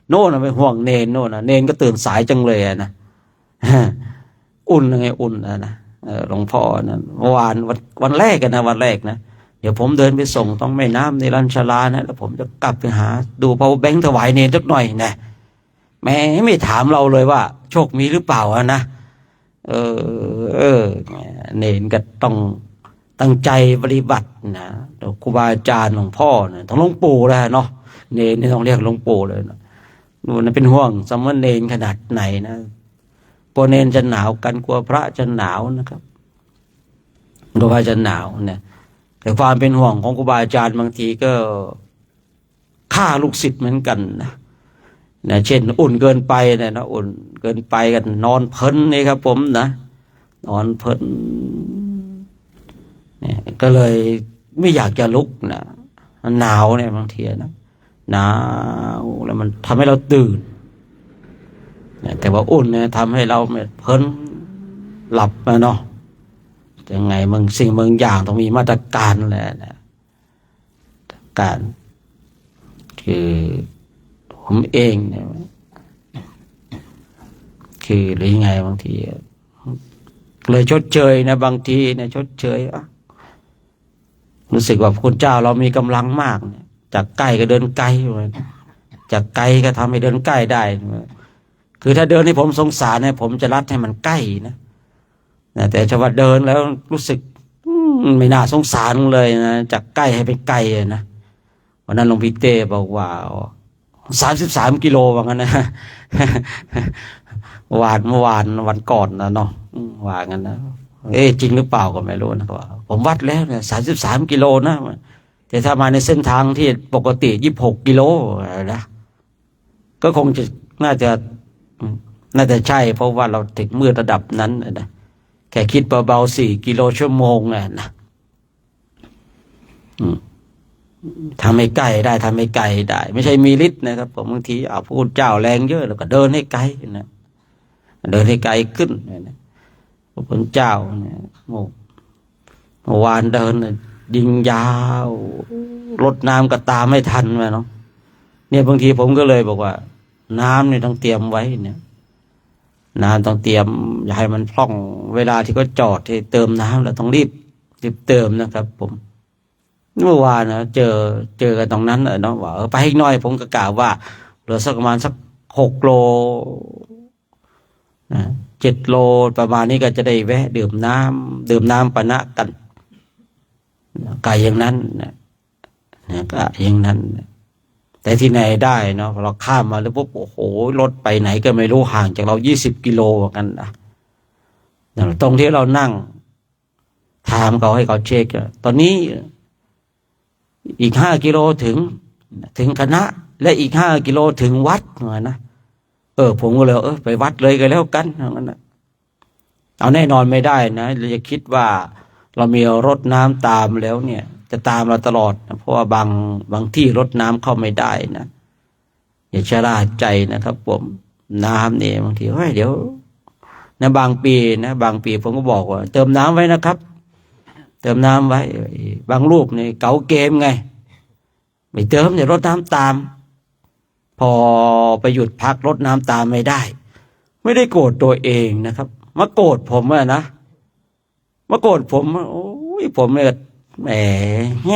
[SPEAKER 2] โน่นไปห่วงเนนโน่นเนนก็ตื่นสายจังเลยนะอุ่นไงอุ่นนะหลวงพ่อนะวันแรกกันนะวันแรกนะเดี๋ยวผมเดินไปส่งต้องแม่น้ำในรัญชลานะแล้วผมจะกลับไปหาดู power bank ถวายเนนสักหน่อยนะแม่ไม่ถามเราเลยว่าโชคมีหรือเปล่านะเนนก็ต้อง ตั้งใจปฏิบัตินะครูบาอาจารย์หลวงพ่อเนี่ยต้องหลวงปู่แล้วเนาะเนรนี่ต้องเรียกหลวงปู่เลยนะนู่นเป็นห่วงสามเณรขนาดไหนนะกลัวเนรจะหนาวกันกลัวพระจะหนาวนะครับกลัวพระจะหนาวเนี่ยแต่ความเป็นห่วงของครูบาอาจารย์บางทีก็ฆ่าลูกศิษย์เหมือนกันนะเช่นอุ่นเกินไปนะอุ่นเกินไปกันนอนเพลินนี่ครับผมนะนอนเพลินเนี่ยก็เลยไม่อยากจะลุกนะหนาวเนี่ยบางทีนะหนาวแล้วมันทำให้เราตื่นแต่ว่าอุ่นเนี่ยทำให้เราเพลินหลับนะเนาะยังไงมึงสิ่งมึงอย่างต้องมีมาตรการแหละนะการคือผมเองเนี่ยคือหรือยังไงบางทีเลยชดเชยนะบางทีเนี่ยชดเชยรู้สึกว่าพระคุณเจ้าเรามีกำลังมากเนี่ยจากใกล้ก็เดินไกลจากไกลก็ทำให้เดินใกล้ได้คือถ้าเดินให้ผมสงสารเนี่ยผมจะรัดให้มันใกล้นะแต่ถ้าว่าเดินแล้วรู้สึกไม่น่าสงสารเลยนะจากใกล้ให้ไปไกลนะวันนั้นหลวงพี่เต้บอกว่า33 กิโลว่างั้นนะเมื่อวานวันก่อนนะเนาะว่างั้นนะจริงหรือเปล่าก็ไม่รู้นะว่าผมวัดแล้วเนี่ย33 กิโลนะแต่ถ้ามาในเส้นทางที่ปกติ26 กิโลนะก็คงจะน่าจะใช่เพราะว่าเราถึงมือระดับนั้นนะแค่คิดเบาๆ4 กิโลชั่วโมงนะทำให้ใกล้ได้ทำให้ไกลได้ไม่ใช่มีฤทธิ์นะครับผมบางทีพระพุทธเจ้าแรงเยอะแล้วก็เดินให้ไกลนะเดินให้ไกลขึ้นนะพระพุทธเจ้าเนี่ยเมื่อวานเดินยิงยาวรดน้ำก็ตามไม่ทันมาเนาะเนี่ยบางทีผมก็เลยบอกว่าน้ำเนี่ยต้องเตรียมไว้เนี่ยน้ำต้องเตรียมอย่าให้มันพร่องเวลาที่เขาจอดที่เติมน้ำเราต้องรีบเติมนะครับผมเมื่อวานนะเจอกันตรงนั้นเนาะว่าไปให้น้อยผมก็กล่าวว่าเหลือสักประมาณสัก6 โลนะ7 โลประมาณนี้ก็จะได้แวะดื่มน้ำปะนะกันไก่อย่างนั้นนะก็อย่างนั้นแต่ที่ไหนได้เนาะเราข้ามมาแล้วปุ๊บโอ้โหรถไปไหนก็ไม่รู้ห่างจากเรา20 กิโลกันนะตรงที่เรานั่งถามเขาให้เขาเช็คตอนนี้อีก5 กิโลถึงคณะและอีก5 กิโลถึงวัดนะผมก็เลยไปวัดเลยก็แล้วกันงั้นนะเอาแน่นอนไม่ได้นะเราจะคิดว่าเรามีรถน้ำตามแล้วเนี่ยจะตามเราตลอดนะเพราะว่าบางที่รถน้ำเข้าไม่ได้นะอย่าชะล่าใจนะครับผมน้ำเนี่ยบางทีเดี๋ยวนะบางปีผมก็บอกว่าเติมน้ำไว้นะครับเติมน้ำไว้บางรูปเนี่ยเก๋าเกมไงไม่เติมเดี๋ยวรถน้ำตามพอไปหยุดพักรถน้ำตามไม่ได้โกรธตัวเองนะครับมาโกรธผมนะมาโกรธผมโอ้ยผมเนี่ยแหม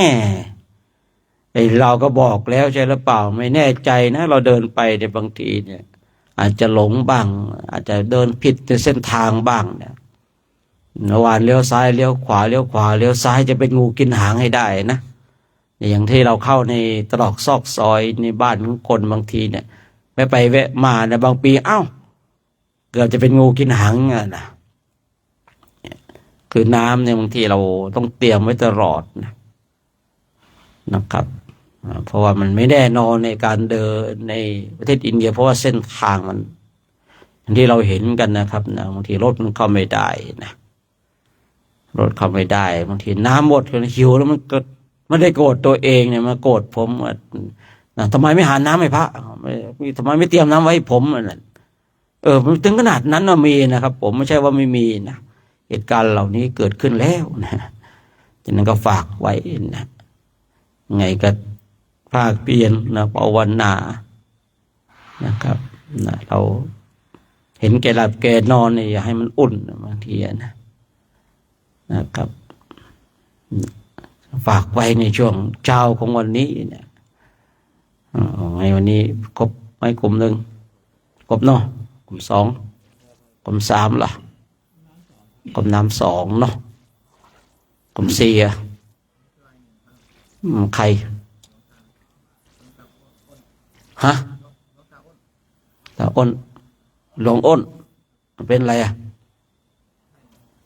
[SPEAKER 2] เราก็บอกแล้วใช่หรือเปล่าไม่แน่ใจนะเราเดินไปในบางทีเนี่ยอาจจะหลงบ้างอาจจะเดินผิดในเส้นทางบ้างเนี่ยระหว่างเลี้ยวซ้ายเลี้ยวขวาเลี้ยวซ้ายจะเป็นงูกินหางให้ได้นะอย่างที่เราเข้าในตรอกซอกซอยในบ้านของคนบางทีเนี่ยไม่ไปแวะมาในบางปีเกือบจะเป็นงูกินหางนะคือน้ำเนี่ยบางทีเราต้องเตรียมไว้ตลอดนะครับเพราะว่ามันไม่แน่นอนในการเดินในประเทศอินเดียเพราะว่าเส้นทางมันที่เราเห็นกันนะครับนะบางทีรถมันเข้าไม่ได้นะรถเข้าไม่ได้บางทีน้ำหมดกันหิวแล้วมันก็ไม่ได้โกรธตัวเองเนี่ยมาโกรธผมทำไมไม่หาน้ำให้พระทำไมไม่เตรียมน้ำไว้ให้ผมนั่นมันถึงขนาดนั้นมีนะครับผมไม่ใช่ว่าไม่มีนะเหตุการณ์เหล่านี้เกิดขึ้นแล้วนะฉะนั้นก็ฝากไว้นะไงก็ภาคเพียรนะภาวนานะครับนะเราเห็นแก่หลับแก่นอนเนี่ยอย่าให้มันอุ่นบางทีนะครับฝากไว้ในช่วงเช้าของวันนี้เนี่ยในวันนี้ครบไหมกลุ่ม 1ครบเนาะกลุ่ม 2กลุ่ม 3ล่ะกลุ่มน้ำ 2เนาะ กลุ่มสี่อ่ะใครฮะตาอ้นหลวงอ้นเป็นอะไรอ่ะ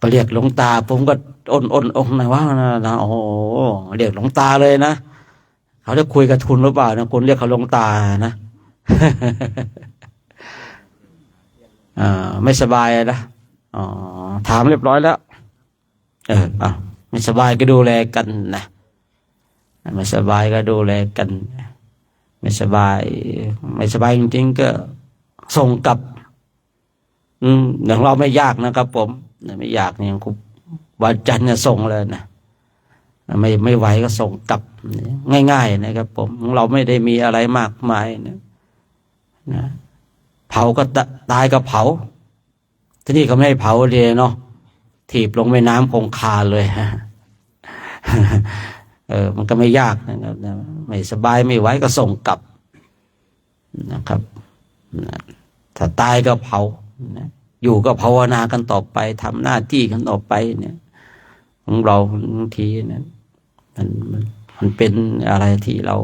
[SPEAKER 2] ก็เรียกหลวงตาผมก็อ้นองค์ไหนวะนะโอ้โหเรียกหลวงตาเลยนะเขาจะคุยกับทุนหรือเปล่านะคุณเรียกเขาหลวงตานะ ไม่สบายนะอ๋อถามเรียบร้อยแล้วไม่สบายก็ดูแลกันนะไม่สบายก็ดูแลกันไม่สบายจริงๆก็ส่งกลับอย่างเราไม่ยากนะครับผมไม่ยากเนี่ยครูบาจันเนี่ยส่งเลยนะไม่ไหวก็ส่งกลับง่ายๆนะครับผมเราไม่ได้มีอะไรมากมายนะเผาก็ตายก็เผาที่นี่เขาไม่ให้เผาเลยเนาะถีบลงแม่น้ำคงคาเลยฮะมันก็ไม่ยากนะครับไม่สบายไม่ไหวก็ส่งกลับนะครับถ้าตายก็เผาอยู่ก็ภาวนากันต่อไปทำหน้าที่กันต่อไปเนี่ยของเราบางทีเนี่ยมันเป็นอะไรที่เรา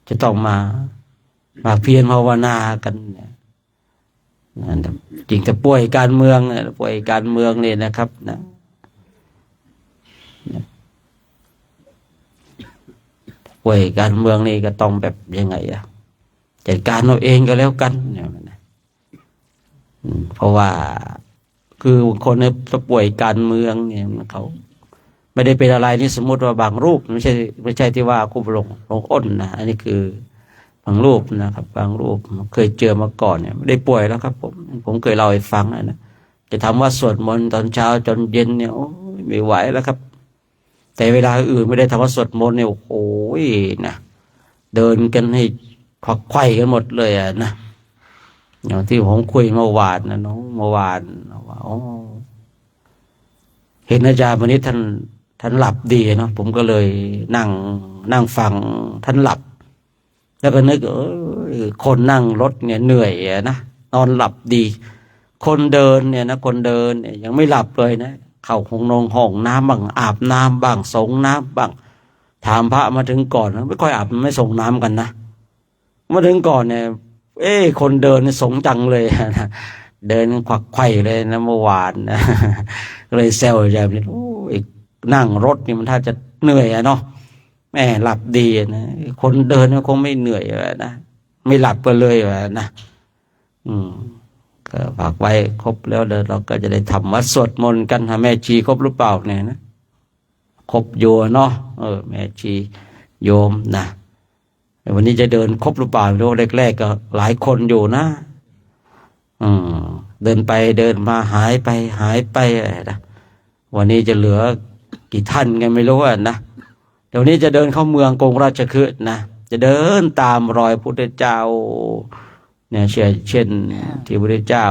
[SPEAKER 2] จะต้องมาเพียรภาวนากันเนี่ยจริงแต่ป่วยการเมืองเนี่ยนะครับนะป่วยการเมืองนี่ก็ต้องแบบยังไงอะจัดการเราเองก็แล้วกันเนี่ยเพราะว่าคือคนในป่วยการเมืองเนี่ยเขาไม่ได้เป็นอะไรนี่สมมติว่าบางรูปไม่ใช่ที่ว่าครูหลวงอ้นนะอันนี้คือบางรูปนะครับบางรูปเคยเจอมาก่อนเนี่ยไม่ได้ป่วยแล้วครับผมเคยเล่าให้ฟังนะจะทำว่าสวดมนต์ตอนเช้าจนเย็นเนี่ยโอ้ยไม่ไหวแล้วครับแต่เวลาอื่นไม่ได้ทำว่าสวดมนต์เนี่ยโอ้โหนะเดินกันให้ควักไขว่กันหมดเลยอ่ะนะอย่างที่ผมคุยเมื่อวานนะน้องเมื่อวานว่าเห็นอาจารย์วันนี้ท่านหลับดีเนาะผมก็เลยนั่งฟังท่านหลับแล้วก็นึกคนนั่งรถเนี่ยเหนื่อยนะนอนหลับดี คนเดินเนี่ยนะคนเดินเนี่ยยังไม่หลับเลยนะเข้าห้องน้ำบ้างอาบน้ำบ้างสงน้ำบ้างถามพระมาถึงก่อนนะไม่ค่อยอาบไม่ส่งน้ำกันนะมาถึงก่อนเนี่ยคนเดินเนี่ยสงจังเลยนะเดินควักไขว่เลยนะเมื่อวานนะก็เลยแซวใจเลยโอ้ยนั่งรถนี่มันถ้าจะเหนื่อยอะเนาะแม่หลับดีนะคนเดินก็คงไม่เหนื่อยนะไม่หลับก็เลยนะก็ฝากไว้ครบแล้วเดี๋ยวเราก็จะได้ทำวัดสวดมนต์กันแม่ชีครบหรือเปล่าเนี่ยนะครบโยเนาะแม่ชีโยมนะวันนี้จะเดินครบหรือเปล่าโลแรกๆก็หลายคนอยู่นะเดินไปเดินมาหายไปนะวันนี้จะเหลือกี่ท่านกันไม่รู้นะเดี๋ยวนี้จะเดินเข้าเมืองกรุงราชคฤห์นะจะเดินตามรอยพุทธเจ้าเนี่ยเช่นที่พระพุทธเจ้า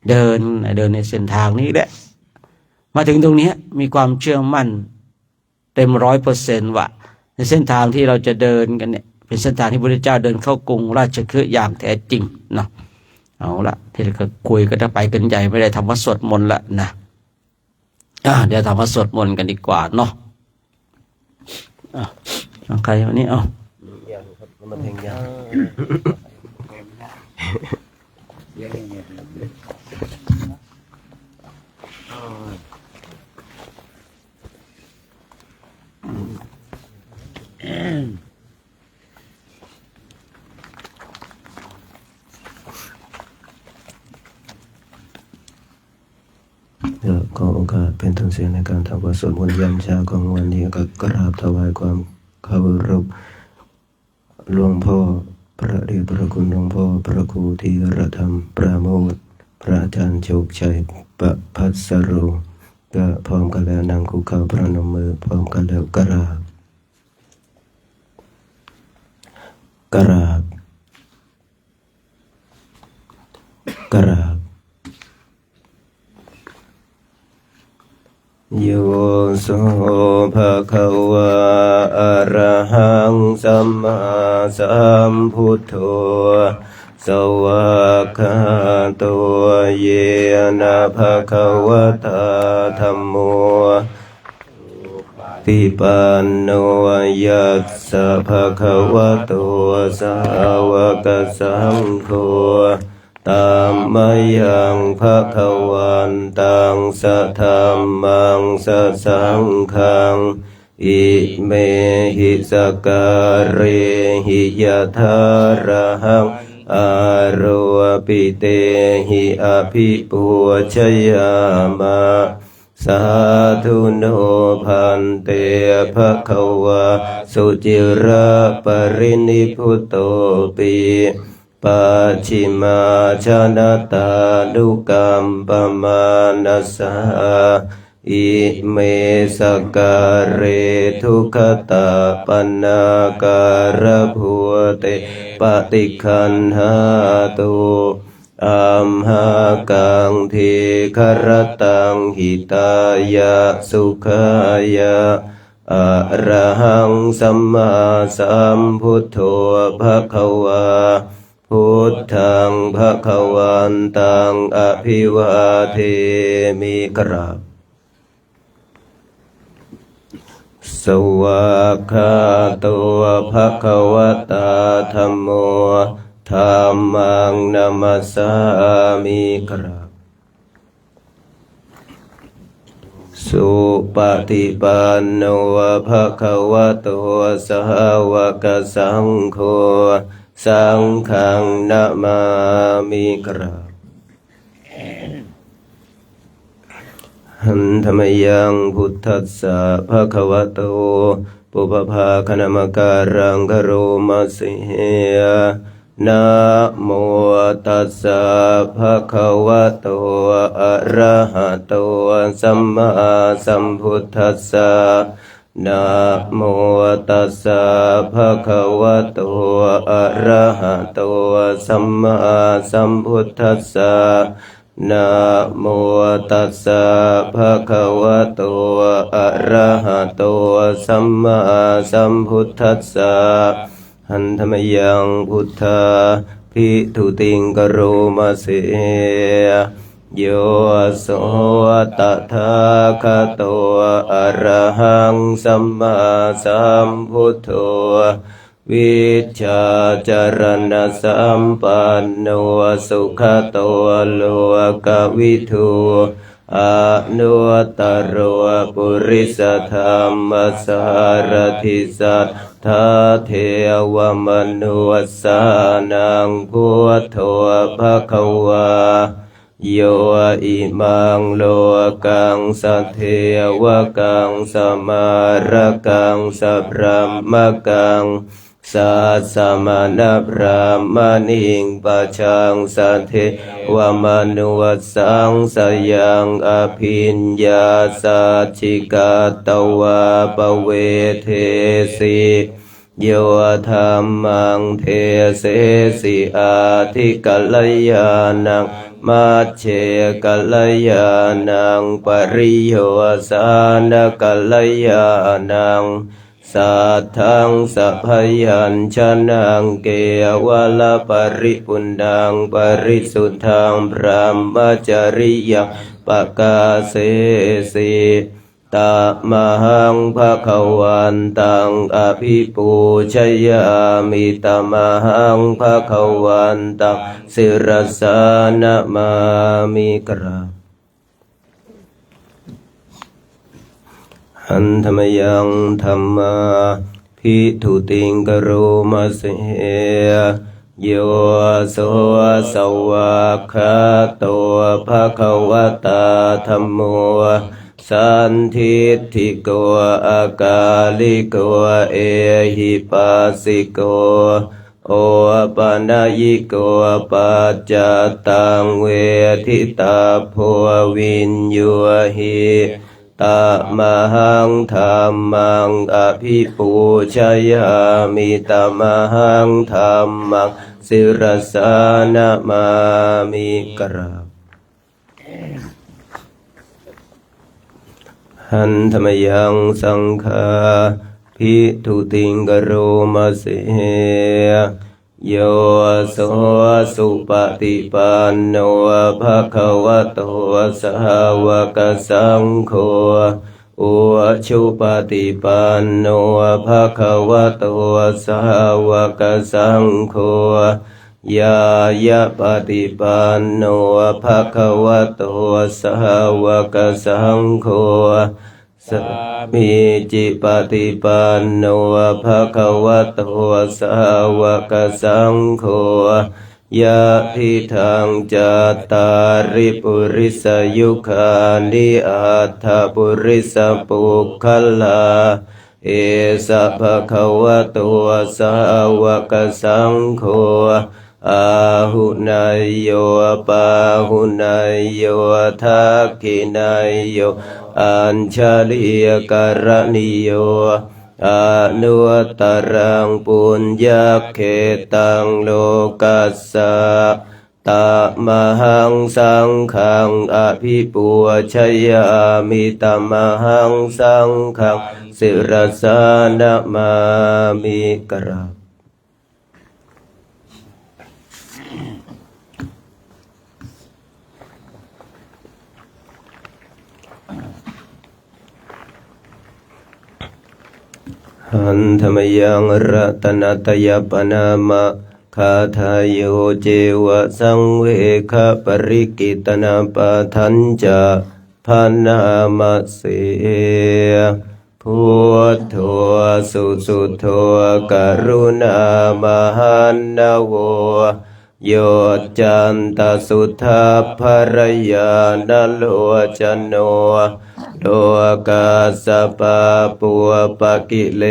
[SPEAKER 2] เดินในเส้นทางนี้แหละมาถึงตรงนี้มีความเชื่อมั่นเต็ม100%ว่าในเส้นทางที่เราจะเดินกันเนี่ยเป็นเส้นทางที่พระพุทธเจ้าเดินเข้ากรุงราชคฤห์อย่างแท้จริงเนาะเอาละที่เราคุยก็จะไปกันใหญ่ไม่ได้ทำวัดสวดมนต์ละนะเดี๋ยวทำวัดสวดมนต์กันดีกว่าเนาะใครวันนี้
[SPEAKER 1] มันเพลงยาวขอโอกาสเป็นต้นเสียงในการทำวัดสวดมนต์ยามเช้าของวันนี้ก็กราบถวายความเคารพหลวงพ่อพระเดชพระคุณหลวงพ่อพระครูธีรธรรมปราโมทย์พระอาจารย์โชคชัยประภัสโรก็พร้อมกันแล้วนั่งคุกเข่าพระนมมือพร้อมกันแล้วกราบโยโสภะคะวะอะระหังสัมมาสัมพุทโธสวากขาโตเยนะภะคะวะตาธัมโม ติปันโนยัสสะภะคะวะโตสาวกสังโฆตัมมยังภะคะวันตังสัทธัมมังสัสสังฆังอิเมหิสการเรหิยะทาระหังอาโรปิเตหิอภิปูชยามะสาธุโนพันเตภะคะวะสุจิระปรินิพพุตโตปิปัจฉิมาชนะตานุกัมปมานัสสะอิเมสการเรทุกขตาปันนาการะภูเตปฏิคันหาตุอัมหากังทีครตังหิตายะสุขายะอะระหังสัมมาสัมพุทโธภะคะวาพุทธังภะคะวันตังอภิวาเทมิกราบสวากขาโตภะคะวะตาธัมโมธัมมังนัมสสามิกราบสุปฏิปันโนภะคะวะโตสาวกสังโฆสังฆังนะมามิกราบหันธรรมยังพุทธัสสะภะคะวะโตปุพพาคณมการังกโรมาสินะโมตัสสะภะคะวะโตอะระหะโตสัมมาสัมพุทธัสสะนะโมตัสสะภะคะวะโตอะระหะโตสัมมาสัมพุทธัสสะนะโมตัสสะภะคะวะโตอะระหะโตสัมมาสัมพุทธัสสะหันธรรมยังพุทธาภิทุติงกโรมาเสโยโสตถาคโตอะระหังสัมมาสัมพุทโธวิชชาจารณะสัมปันโนสุขโตโลกวิทูอนุตตรปุริสธรรมสารถิสัทธาเทวมนุสสานังพุทโธภคะวาโยอิมังโลกังสัทเทวกังสมารกังสัพพะมกังสัสสะมณพรามณิงปัจจังสัทเทวมนุวัสสังสยังอภิญญาสัจฉิกาตวาปเวเทสิโยธรรมังเทเสสิอาทิกัลยานังมัจเฉกัลยานังปริโยสานกัลยานังสัทธังสัพพยัญชนะเกวะละปริปุณังปริสุทธังพระมจริยังปกาเสสิตมหังภะคะวันตังอภิปูชยามิตมหังภะคะวันตังศิรสานะมามิกราบหันธรรมยังธัมมาภิทุติงกโรมาเสโยโสสวากขาโตภะคะวะตาธัมโมสันทิฏฐิโกอากาลิโกเอหิปัสสิโกโอปนัยิโกปัจจตังเวทิตาโพวินโยหิตมหังธัมมังอภิปูชยามิตมหังธัมมังศิรสานะมามิกราบหันธรรมยังสังฆาภิทุติงกโรมาเสโยโสสุปฏิปันโนภะคะวะโตสาวกสังโฆ อุชุปฏิปันโนภะคะวะโตสาวกสังโฆยายะปฏิปันโนภะคะวะโตสาวกสังโฆสมิจิปฏิปันโนภะคะวะโตสาวกสังโฆยะทิทังจัตตาริปุริสยุคานิอัตถปุริสปุคคลาเอสะภะคะวะโตสาวกสังโฆอาหุนายโยปาหุนายโยทักขินายโยอัญชลียกรณิโยอนุตตรังปุญญเขตังโลกัสสะตมหังสังฆังอภิปูชยามิตมหังสังฆังสิรสานะมามิกราบหันธรรมยังรัตนตยปนามะคาทายโยเจวะสังเวคปริกิตนาปทัญจาพนามาเสพุทโธสุสุโธกรุณามหันนาโวโยจันตสุทธาภรยานโลจโนโลกาสปะปัวปะกิเล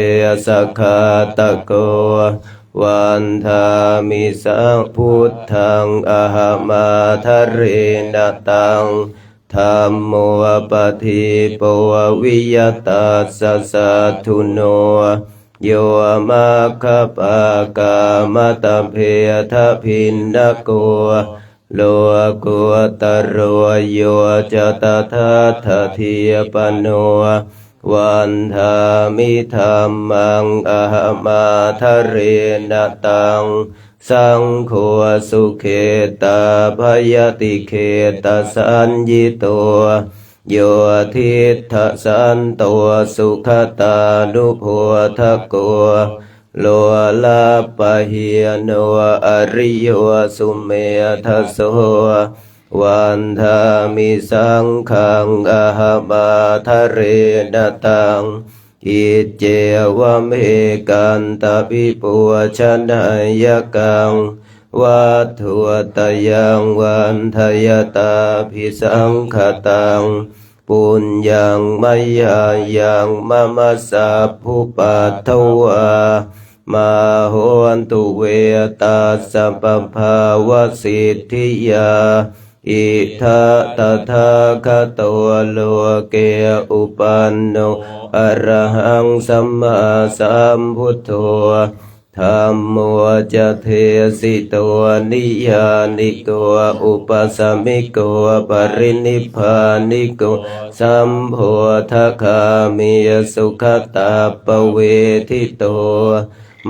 [SPEAKER 1] สขาตะโกวันธามิสังพุทธังอะหะมาทะเรนตังธัมโมปะทิปววิยตัสสะสัทธุโนโยมาคปะกามตะเพทะพินนโกโลกุตโรโยจตถาทะเทียปโนวันธามิธัมมังอะหะมาทะเรนตังสังโฆสุเขตาภยติเขตสัญญิโตโยทิฏฐสันโตสุขตานุโพธโกโลลาปะหิยโนอริโยสุเมทัสโสวันธามิสังฆังอะหะมาทะเรนตังอิเจวะเมกันตปิปุชนะยกังวัตถุตยังวันทยตาภิสังขตังปุญญังมยายังมะมัสสะภุปัตถวามโหนตุเวตัสสะปะภาวะสิทธิยาอิทัตถาคโตโลเกอุปันโนอะระหังสัมมาสัมพุทโธธัมโมจะเทสิโตนิยานิโกอุปสัมมิโกปรินิพพานิโกสัมโพธคามิสุขตาปเวทิโต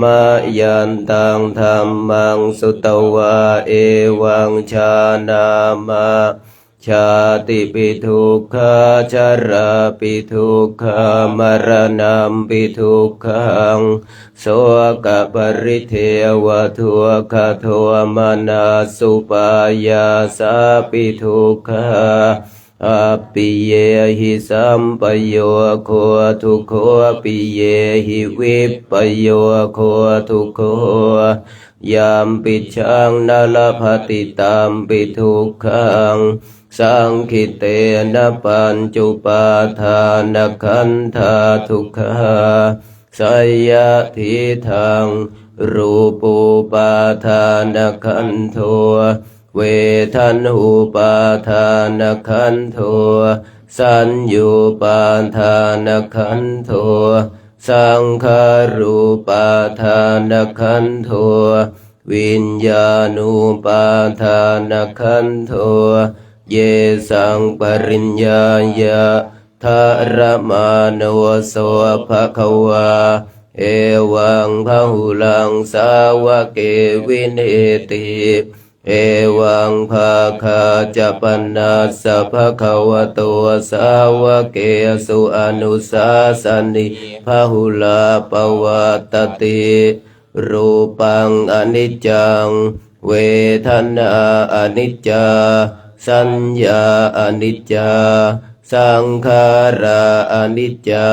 [SPEAKER 1] มายันตังธัมมังสุตวาเอวังชานามะชาติปิทุกขาชราปิทุกขามรณะปิทุกขังโสกปริเทวทุกขโทมานาสุปายาสาปิทุกขาอปิเยหิสัมปโยโคทุกโขปิเยหิวิปปโยโคทุกโขยามปิชังนาลภติตามปิทุกขังสังคิเตนะปัญจุปาทานขันธาทุกขาสยทิทังรูปูปาทานขันโทเวทันหูปาทานขันโทสัญญูปาทานขันโทสังขารูปาทานขันโทวิญญาณูปาทานขันโทเยสังปริญญายะทารมาโนโสภะคะวาเอวังพหุลังสาวะเกวินเอติ เอวังภาคาจะปนัสสะภะคะวะโตสาวะเกสุอนุสาสนิพหุลาปวัตตติรูปังอนิจจังเวทนาอนิจจาสัญญาอนิจจาสังขาราอนิจจา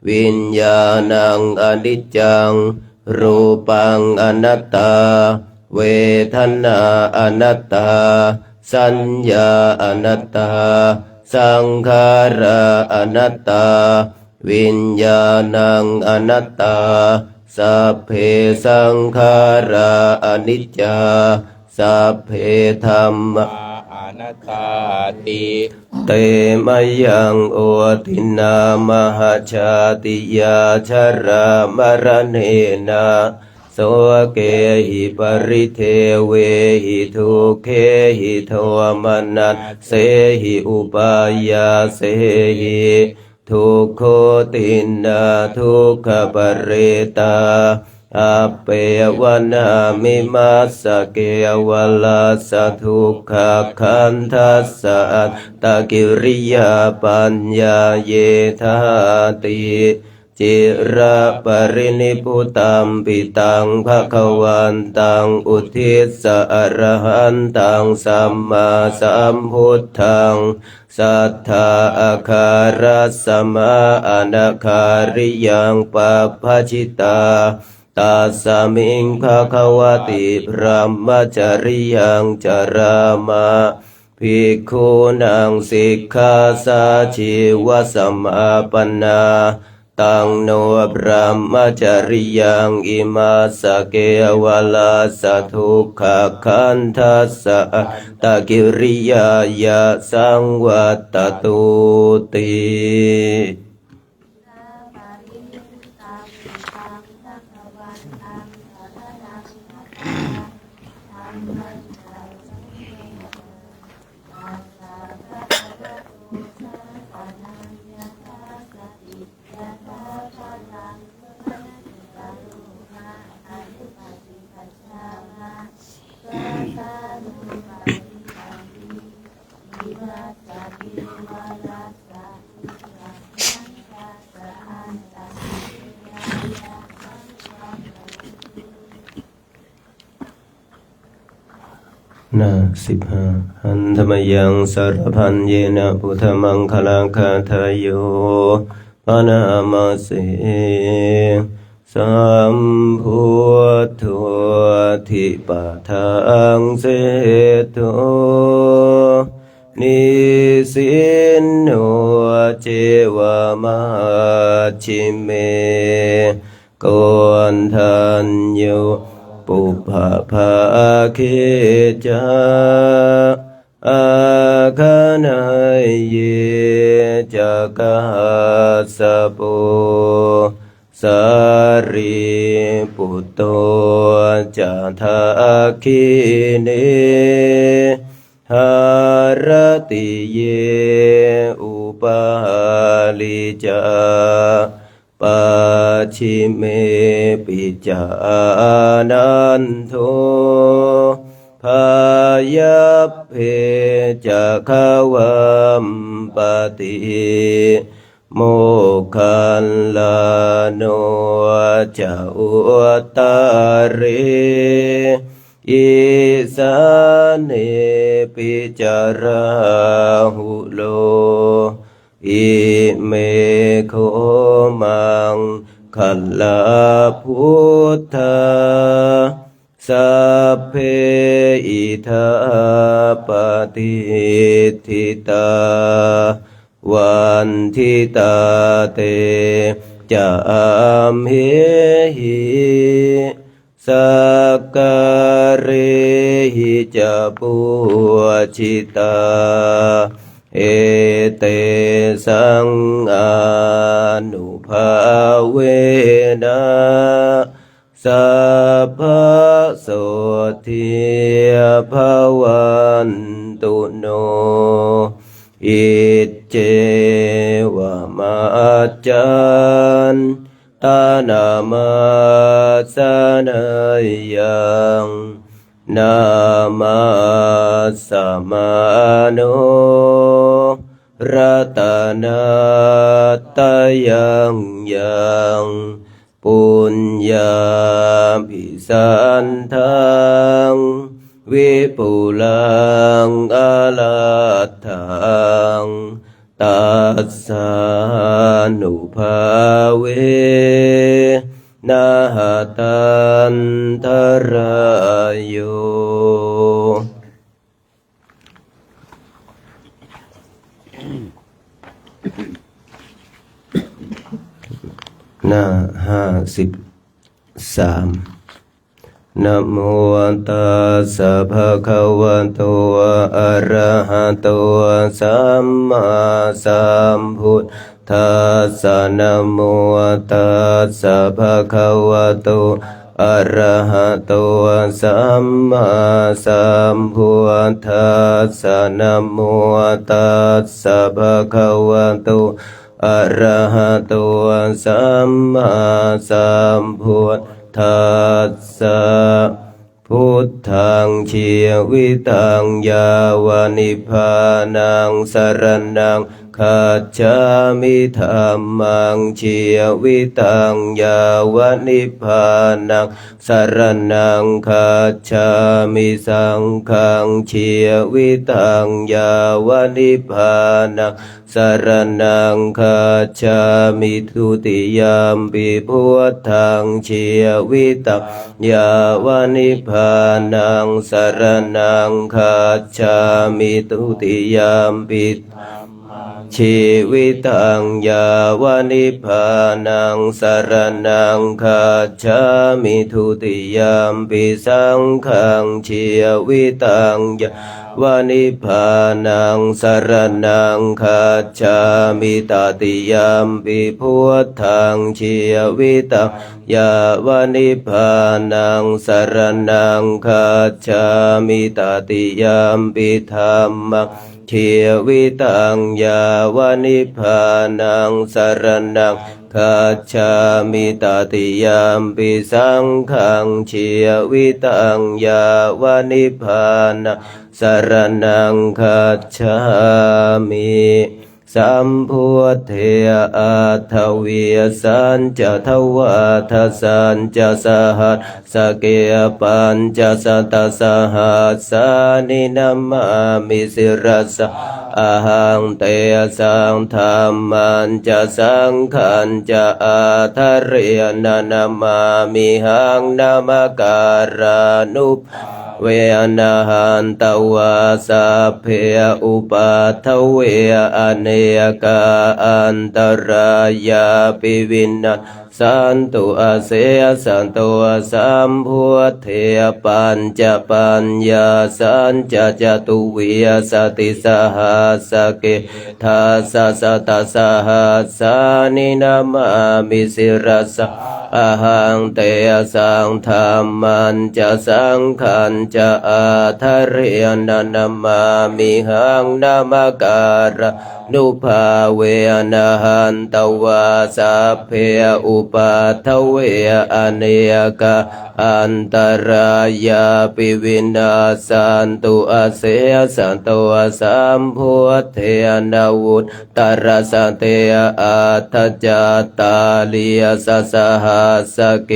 [SPEAKER 1] วิญญาณังอนิจจังรูปังอนัตตาเวทนาอนัตตาสัญญาอนัตตาสังขาราอนัตตาวิญญาณังอนัตตาสัพเพสังขาราอนิจจาสัพเพธัมมาอนัตตาติเตมยังโอตินามหาชาติยาชรามรณเนนะโสเกหิปริเทเวหิทุเคหิโทมนัสเสหิอุปายาเสหิทุกโคตินาทุกขปเรตาอัปเปวนามิมัสสะเกวลาสะทุกขคันทัสสะตะกิริยาปัญญาเยธาติจิระปรินิพพุตัมปิตังภคะวันตังอุทิสสะอรหันตังสัมมาสัมพุทธังสัทธาอาคารัสสมาอนาคาริยังปัปภชิตาตัสสมิงภะคะวะติพระมจริยังจารามะภิกขุนังสิกขาสาชีวสมาปันนาตังโนพระมจริยังอิมาสเกวลาสทุกขคันทัสสะตะกิริยายะสังวัตตุตินา15หันธมยังสารพันเยนะพุทธมังคลังคาทายโยปนามาเสสัมพุทโธทิปะทังเสโตนิสินโนเจวะมหาชิเมโกนทัญโยปุพพะภาเคจาอาคานายเยจักหัสสะโปสารีปุตโตจันทคิเนหารติเยอุปาลิจาปัจฉิเมปิจานันโทภายเพจะขวัมปติโมคคัลลาโนจะอุตตาเรอิสาเนปิจาราหุโลอิเมโคมังคัลลาพุทธาสัพเพอิทัปปฏิทิตาวันทิตาเตจะอัมเหหิสักการเรหิจะปุชิตาเอเตสังอานุภาเวนะสัพพะโสทิภวันตุโนอิเจวะมัจจันตานามาสนายังนา มาสัมมาโนรัตนาตยังยังปุญญาภิสันทังวิปุลังอรหัตถังตัสสะนุภาเวนะหตันตรายโยหน้า53นะโมตัสสะภะคะวะโตอะระหะโตสัมมาสัมพุทธัสสะนะโมตัสสะภะคะวะโตอะระหะโตสัมมาสัมพุทธัสสะนะโมตัสสะภะคะวะโตอะระหะโตสัมมาสัมพุทธัสสะพุทธังชีวิตังยาวานิพพานังสรณังคัจฉามิธัมมังชีวิตังยาวานิพพานังสรณังคัจฉามิสังฆังชีวิตังยาวานิพพานังสรณังคัจฉามิทุติยามปิพุทธังชีวิตังยาวานิพพานังสรณังคัจฉามิทุติยามปิชีวิตังยาวานิพพานังสรณังคัจฉามิทุติยามปิสังฆังชีวิตังยาวานิพพานังสรณังคัจฉามิตติยามปิพุทธังชีวิตังยาวานิพพานังสรณังคัจฉามิตติยามปิธัมมังชีวิตังยาวานิพพานังสรณังคัจฉามิตติยามปิสังฆังชีวิตังยาวานิพพานังสรณังคัจฉามิสัมพุทเทอาทวิยสันจะทวาทสันจะสหัสสเกปัญจะสัตตสหัสสานินามามิสิรสะอาหังเตสังธรรมันจะสังขันจะอาทะเรนะนามามิหังนามการานุเวนะหันตวาสัพเพอุปัฏฐเวอเนกาอันตรายาปิวินัสสันตุอาเสสันตุสัมพุทเทปัญจปัญญาสันจะจตุวิยสติสหัสสเกทัสสะสัตตสหัสสานินามามิสิรสะอาหังเตสังธรรมันจะสังขันจะอาทะเรนะนามามิหังนามการะนุภาเวนะหันตวาสัพเพอุปัฏฐเวอเนกาอันตรายาปิวินาสันตุอาเสสันตุสัมพุทเทนาวุตตรสันเตอัตถจัตตาลิยสัสหัสสเก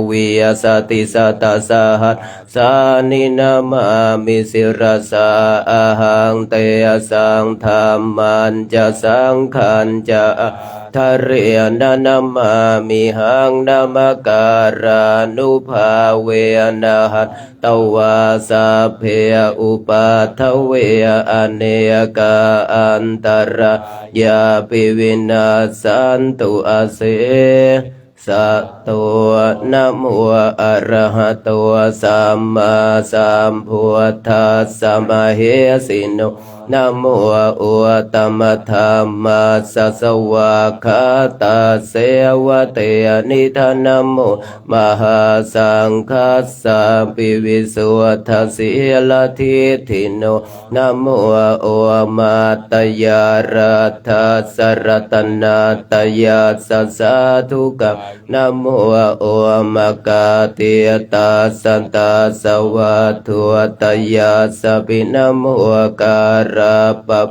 [SPEAKER 1] วิยสติสัตตสหัสสานินามามิสิรสาอาหังเตสังธรรมันจะสังขันจะทะเรนะนามามิหังนามการานุภาเวนะหัตตวาสัพเพอุปัฏฐเวอเนกาอันตรายาปิวินาสันตุอาเสสัตโตนะโมอะระหะโตสัมมาสัมพุทธัสสะมะเหสิโน นะโมอุตตมธรรมัสสะสวะคาตาเสวะเตนิธานะโมมหาสังฆัสสะปิวิสุทธัสสิลทิทิโนนะโมโอมาตยารัตถัสสะรัตนาตยาสัสสะทุกะนะโมโอมกาติตาสันตาสวัตถุตยาสปินะโมการะปะ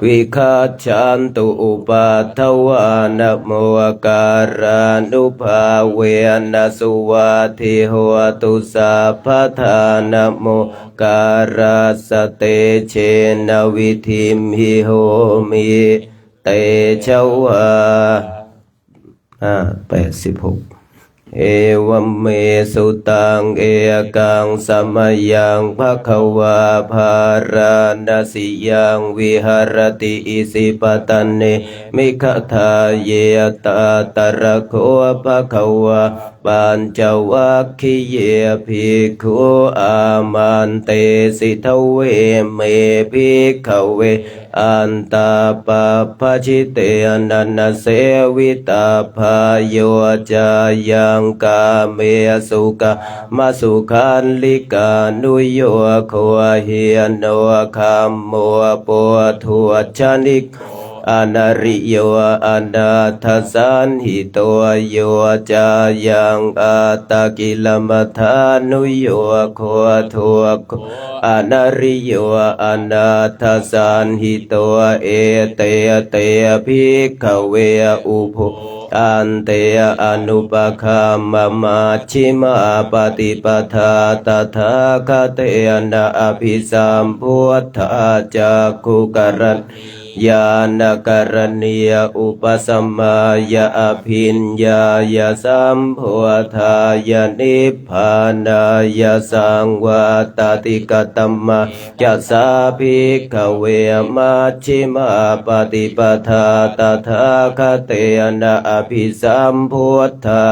[SPEAKER 1] วิคัจฉันตุอุปัฏฐวานะโมการานุภาเวนะสุวัตถิโหตุสัพพทานะโมการาสเตเชนะวิธิมหิโหมิเตชะวะ86เอวัมเมสุตังเอกังสัมมายังภควาภาราณสิยังวิหารติอิสิปตันเนมิขทาเยตาตระโคภควาปัญจวัคคีเยภิกขุอามันเตสิทเวเมภิกขเวอันตาปะภะชิเตอนันเสวิตาภายโยจายังกาเมสุกะมาสุขันลิกานุโยโคเหียโนคัมโมปุถุชนิกอนาริโยอนาทสันหิโตโยจายังอาตากิลมัทานุโยโคทุกอนาริโยอนาทสันหิโตเอเตเตภิกขเวอุปุอันเตอนุปคัมมมาชิมาปฏิปทาตถาคเตนะอภิสัมพุทธาจักขุกรันญาณการณียอุปสัมมายาอภิญญายาสัมโพธายานิพพานายาสังวาตติกตัมมาจัสสาภิกขเวมัชฌิมาปฏิปทาตถาคเตนะอภิสัมพุทธา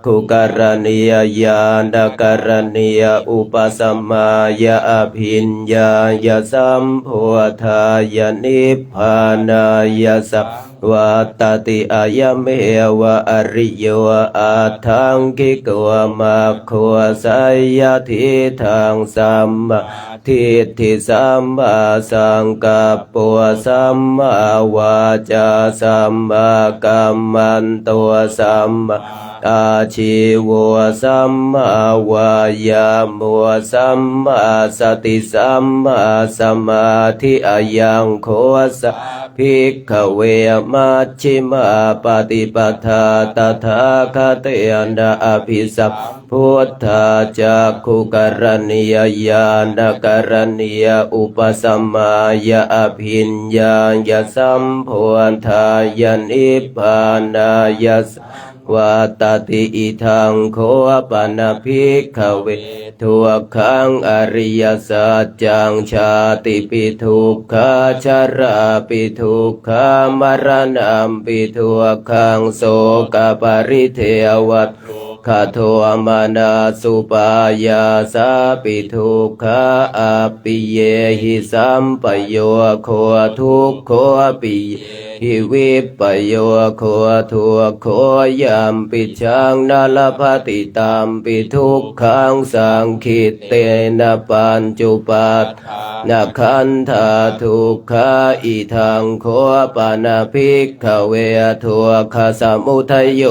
[SPEAKER 1] คุกรณียญาณการณียอุปสัมมายาอภิญญายาสัมโพธายานิพพานายาสัวัตติอายเมวะอริโยอาทังกิกวะมัคโคสัยยะทิทังสัมมาทิฏฐิสัมมาสังกัปปะสัมมาวาจาสัมมากัมมันโตสัมมาอาชีวะสัมมาวายามะสัมมาสติสัมมาสมาธิอายังโคสะภิกขเวมัชฌิมาปฏิปทาตถาคเตนะอภิสัพพุทธาจักขุกรณียญาณการณียอุปสัมมายาอภิญญายาสัมโพธายานิพพานายาวัตติอิทังโคปนะภิกขเวทุกขังอริยสัจจังชาติปิทุกขาชาราปิทุกขามรณะปิทุกขังโสกปริเทวัตขะโทมานาสุปายาสาปิทุกขาอปิเยหิสัมปโยโคทุกโคปิหิวิปโยโคทุกโคยามปิชังนาลภติตามปิทุกขังสังคิตเตนะปัญจุปัฏนะขันธาทุกขาอิทังโคปนะภิกขเวทุกขสมุทัยโย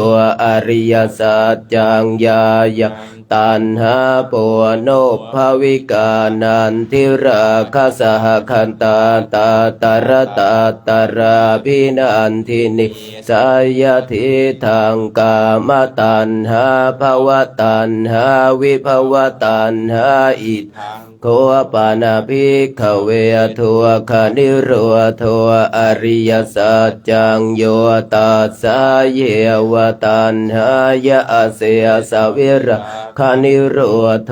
[SPEAKER 1] อริยสัจจังญาญาตัณหาโปโนภวิกานันทิราคสหคันตาตาตระตาตราภินันทินิสายทิทังกามตัณหาภวตัณหาวิภวตัณหาอิทโคปานาภิกขเวทุกขนิโรธอริยสัจจังโยตัสสะเยวตัณหายะเสสะวิราคานิโรธ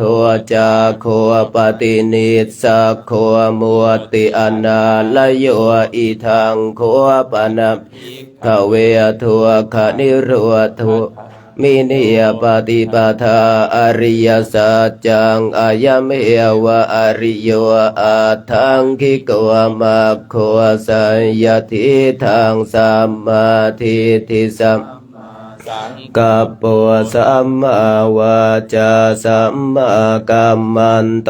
[SPEAKER 1] จาโคปฏินิสสะโคมุติอนาลโยอิทังโคปนะภิกขเวทุกขนิโรธ มินิยปฏิปทาอริยสัจจังอายเมวะอริโยอาทังคิกวะมัคโคสัยยทิทังสัมมาทิฏฐิสัมกัปปะสัมมาวาจาสัมมากัมมันโต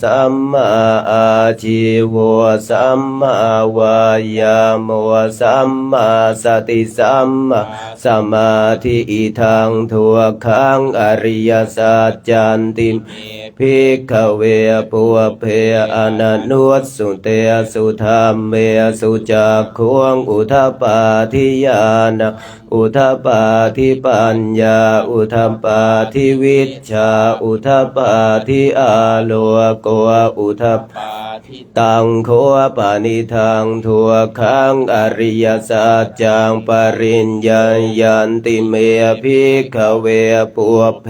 [SPEAKER 1] สัมมาอาชีวะสัมมาวายามะสัมมาสติสัมมาสมาธิทังทุกขังอริยสัจจันติภิกขเวปุเพอนันนุสสุเตสุธรรมเมสุจักขุงอุทปปาทิญาณอุทปปาทิปัญญาอุทปปาทิวิชชาอุทปปาทิอาโลโกอุทปปาทิตังโคปานิทังทุกขังอริยสัจจังปริญญายันติเมภิกขเวปุเพ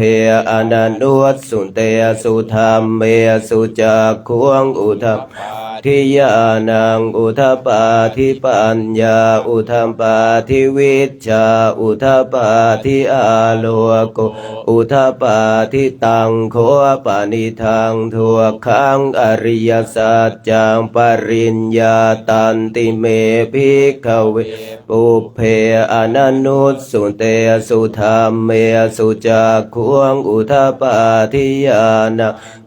[SPEAKER 1] อนันนุสสุเตสุธรรมเมสุจักขุงอุทปปาทิญาณังอุทปปาทิปัญญาอุทปปาทิวิชชาอุทปปาทิอาโลโกอุทปปาทิตังโคปานิทังทุกขังอริยสัจจังปริญญาตันติเมภิกขเวปุเพอนันนุสสุเตสุธรรมเมสุจักขุงอุทปปาทิญาณ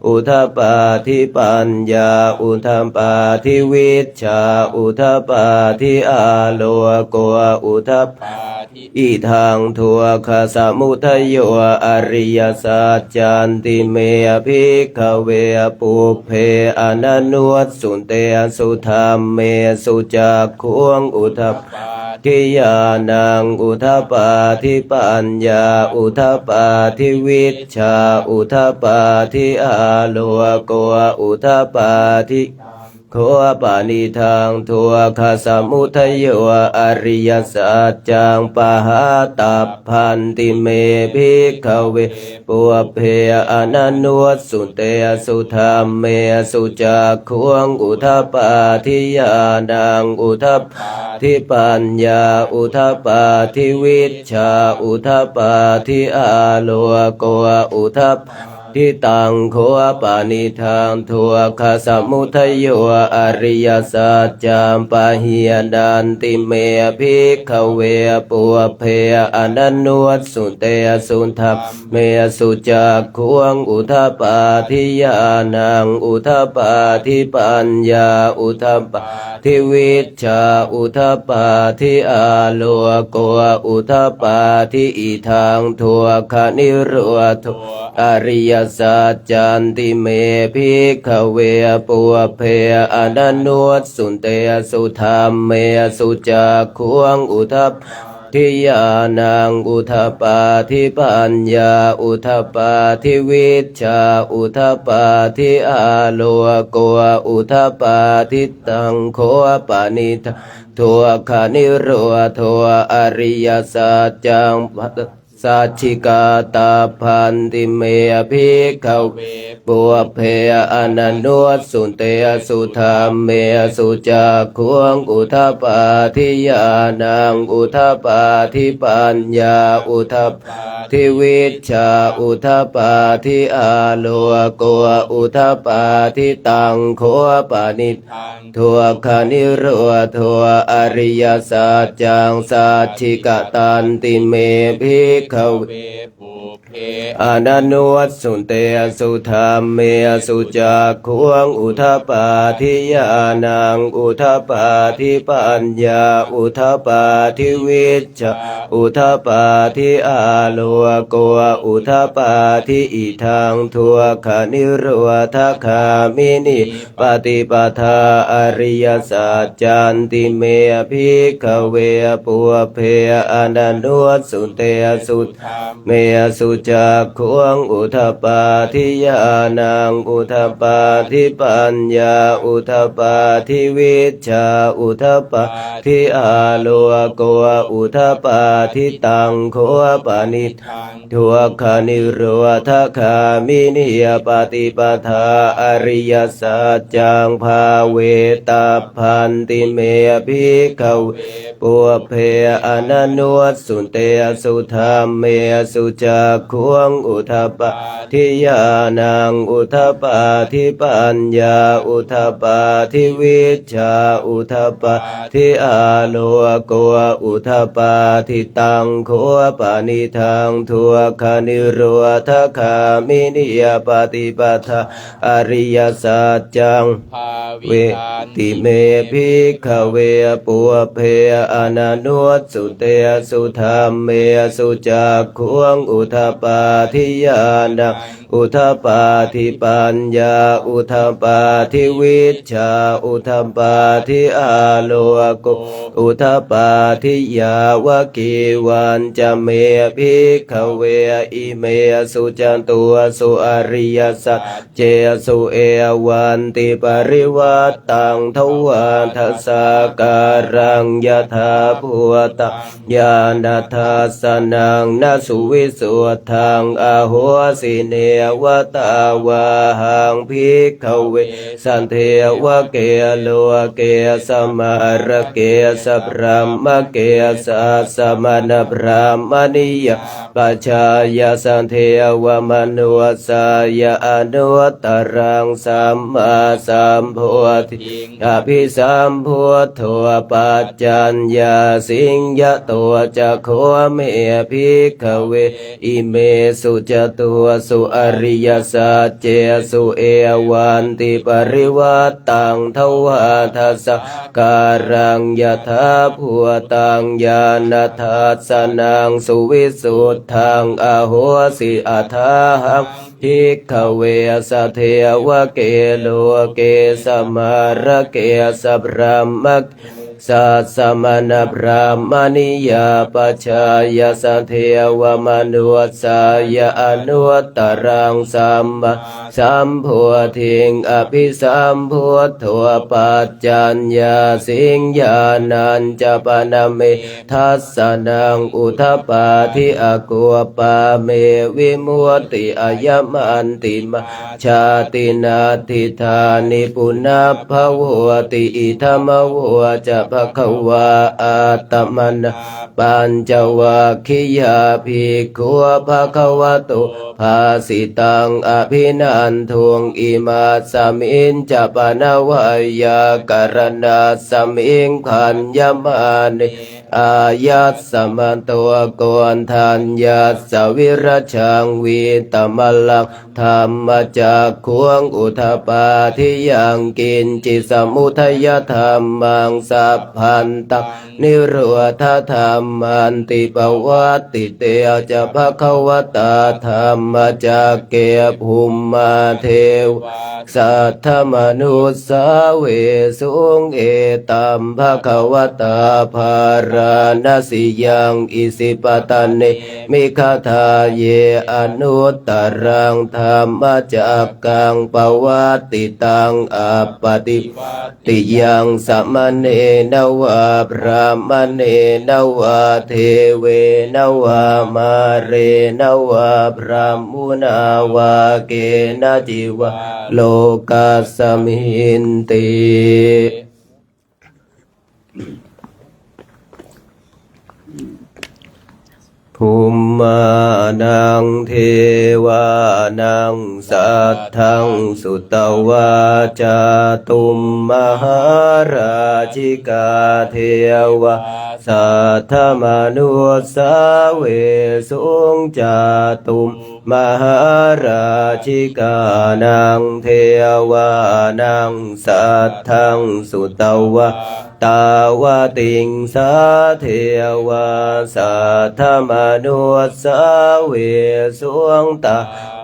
[SPEAKER 1] อุทปปาทิปัญญาอุทปปาทิวิชชาอุทปปาทิอาโลโกอุทปปาอิทังทุกขสมุทัยโยอริยสัจจันติเมภิกขเวปุเพอนันนุสสุเตสุธรรมเมสุจักขุงอุทปปาทิญาณังอุทปปาทิปัญญาอุทปปาทิวิชชาอุทปปาทิอาโลโกอุทปปาทิโคปานิทังทุกขสมุทัยโยอริยสัจจังปหาตัพพันติเมภิกขเวปุเพอนันนุสสุเตสุธรรมเมสุจักขุงอุทปปาทิญาณังอุทปปาทิปัญญาอุทปปาทิวิชชาอุทปปาทิอาโลโกอุทปปาทิตังโคปานิทังทุกขสมุทัยโยอริยสัจจังปะหิยนันติเมภิกขเวปุเพอนันนุสสุเตสุธรรมเมสุจักขุงอุทปปาทิญาณังอุทปปาทิปัญญาอุทปปาทิวิชชาอุทปปาทิอาโลโกอุทปปาทิอิทังทุกขนิโรธอริยสัจจันติเมภิกขเวปุเพอนันนุสสุเตสุธรรมเมสุจักขุงอุทปปาทิญาณังอุทปปาทิปัญญาอุทปปาทิวิชชาอุทปปาทิอาโลโกอุทปปาทิตังโคปานิทังทุกขนิโรธอริยสัจจังสัจฉิกาตาพันติเมภิกขเวปุเพอนันนุสสุเตสุธรรมเมสุจักขุงอุทปปาทิญาณังอุทปปาทิปัญญาอุทปปาทิวิชชาอุทปปาทิอาโลโกอุทปปาทิตังโคปานิทังทุกขนิโรธอริยสัจจังสัจฉิกตันติเมภิกขเวปุเพอนันนุสสุเตสุธรรมเมสุจักขุงอุทปปาทิญาณังอุทปปาทิปัญญาอุทปปาทิวิชชาอุทปปาทิอาโลโกอุทปปาทิอิทังทุกขนิโรธคามินิปฏิปทาอริยสัจจันติเมภิกขเวปุเพอนันนุสสุเตสุธรรมเมสุ จักขวงอุทปาทิญาณังอุทปาทิปัญญาอุทปาทิวิชชาอุทปาทิอาโลโกอุทปาทิตังโคปานิทุกขานิโรธคามินิยปฏิปทาอริยสัจจังภาเวตาพันติเมภิกขเวปุพเพอนันโนสุเตสุธรรมเมสุจักขวงอุทปาทิญาณังอุทปาทิปัญญาอุทปาทิวิชชาอุทปาทิอาโลโกอุทปาทิตังโคปานิทังทุกขานิโรธคามินิยปฏิปทาอริยสัจจังเวติเมภิกขเวปุพเพอนันโนสุเตสุธรรมเมสุจักขวงอุทปาทิญาณังอุทปาทิปัญญาอุทปาทิวิชชาอุทปาทิอาโลโกอุทปาทิยาวกีวันจะเมภิกขเวอิเมสุจันตุสุอริยสัจเจสุเอวันติปริวัตตังทวันทัสสะการังยถาภูตะญาณทัสสนังนสุวิสุทธังอโหสิเนวตาวาหังภิกขเวสันเทวะเกโลเกสมาระเกสพรหมเกสัสมณพรหมนิยปัจจายสันเทวมนุสายอนุตตรังสัมมาสัมโพธิอภิสัมพุทโธปัจจัญญาสิงยะตัวจะโคเมภิกขเวอิเมสุจตุสุอริยสัจเจสุเอวันติปริวัตตังทวาทัสสะการังยถาภูตังญาณทัสสนังสุวิสุทธังอโหสิอัฏฐาหังภิกขเวสเทวะเกโลเกสมาระเกสพรหมสัสสมณพราหมณิยาปัจจายสันเทวมนุสายอนุตตรังสัมมาสัมโพธิงอภิสัมพุทโธปัจจัญญาสิงญาณัญจปนเมทัสสนังอุทปาทิอกุปาเมวิมุตติอายมันติมาชาตินาทิธานิปุณภวติอิธรรมวจะภควาอาตมนะปัญจวัคคียาภิกขุภควโตภาสิตังอภินันทุงอิมาสมิงจปนวายากรณาสมิงขันยมานิอายัสสมันตัวโกนทัญญาสวิรชังวีตมลังธรรมจักขวงอุทปาทิยังกินจิสมุทัยธรรมังสัพพันตังนิโรธธรรมันติปวัตติเตจะภควตาธรรมจักเกภูมิมาเทวสัทธมนุสาเวสุงเอตัมภควตาภารณสิยังอิสิปตันเนมิคทาเยอนุตตรังธรรมจักกังปวัตติตังอัปปติติยังสัมมเนนวะพระมเนนวะเทเวนวะมาเรนวะพระมุนาวะเกนะจิวะโลกัสสมินติภูมานังเทวานังสัทธังสุตวาจาตุมมหาราชิกาเทวาสัทธมนุสาเวสุงจาตุมมหาราชิกานังเทวานังสัทธังสุตวาต ตาวติงสาเทวาสัทธมนุสาเวสุงตา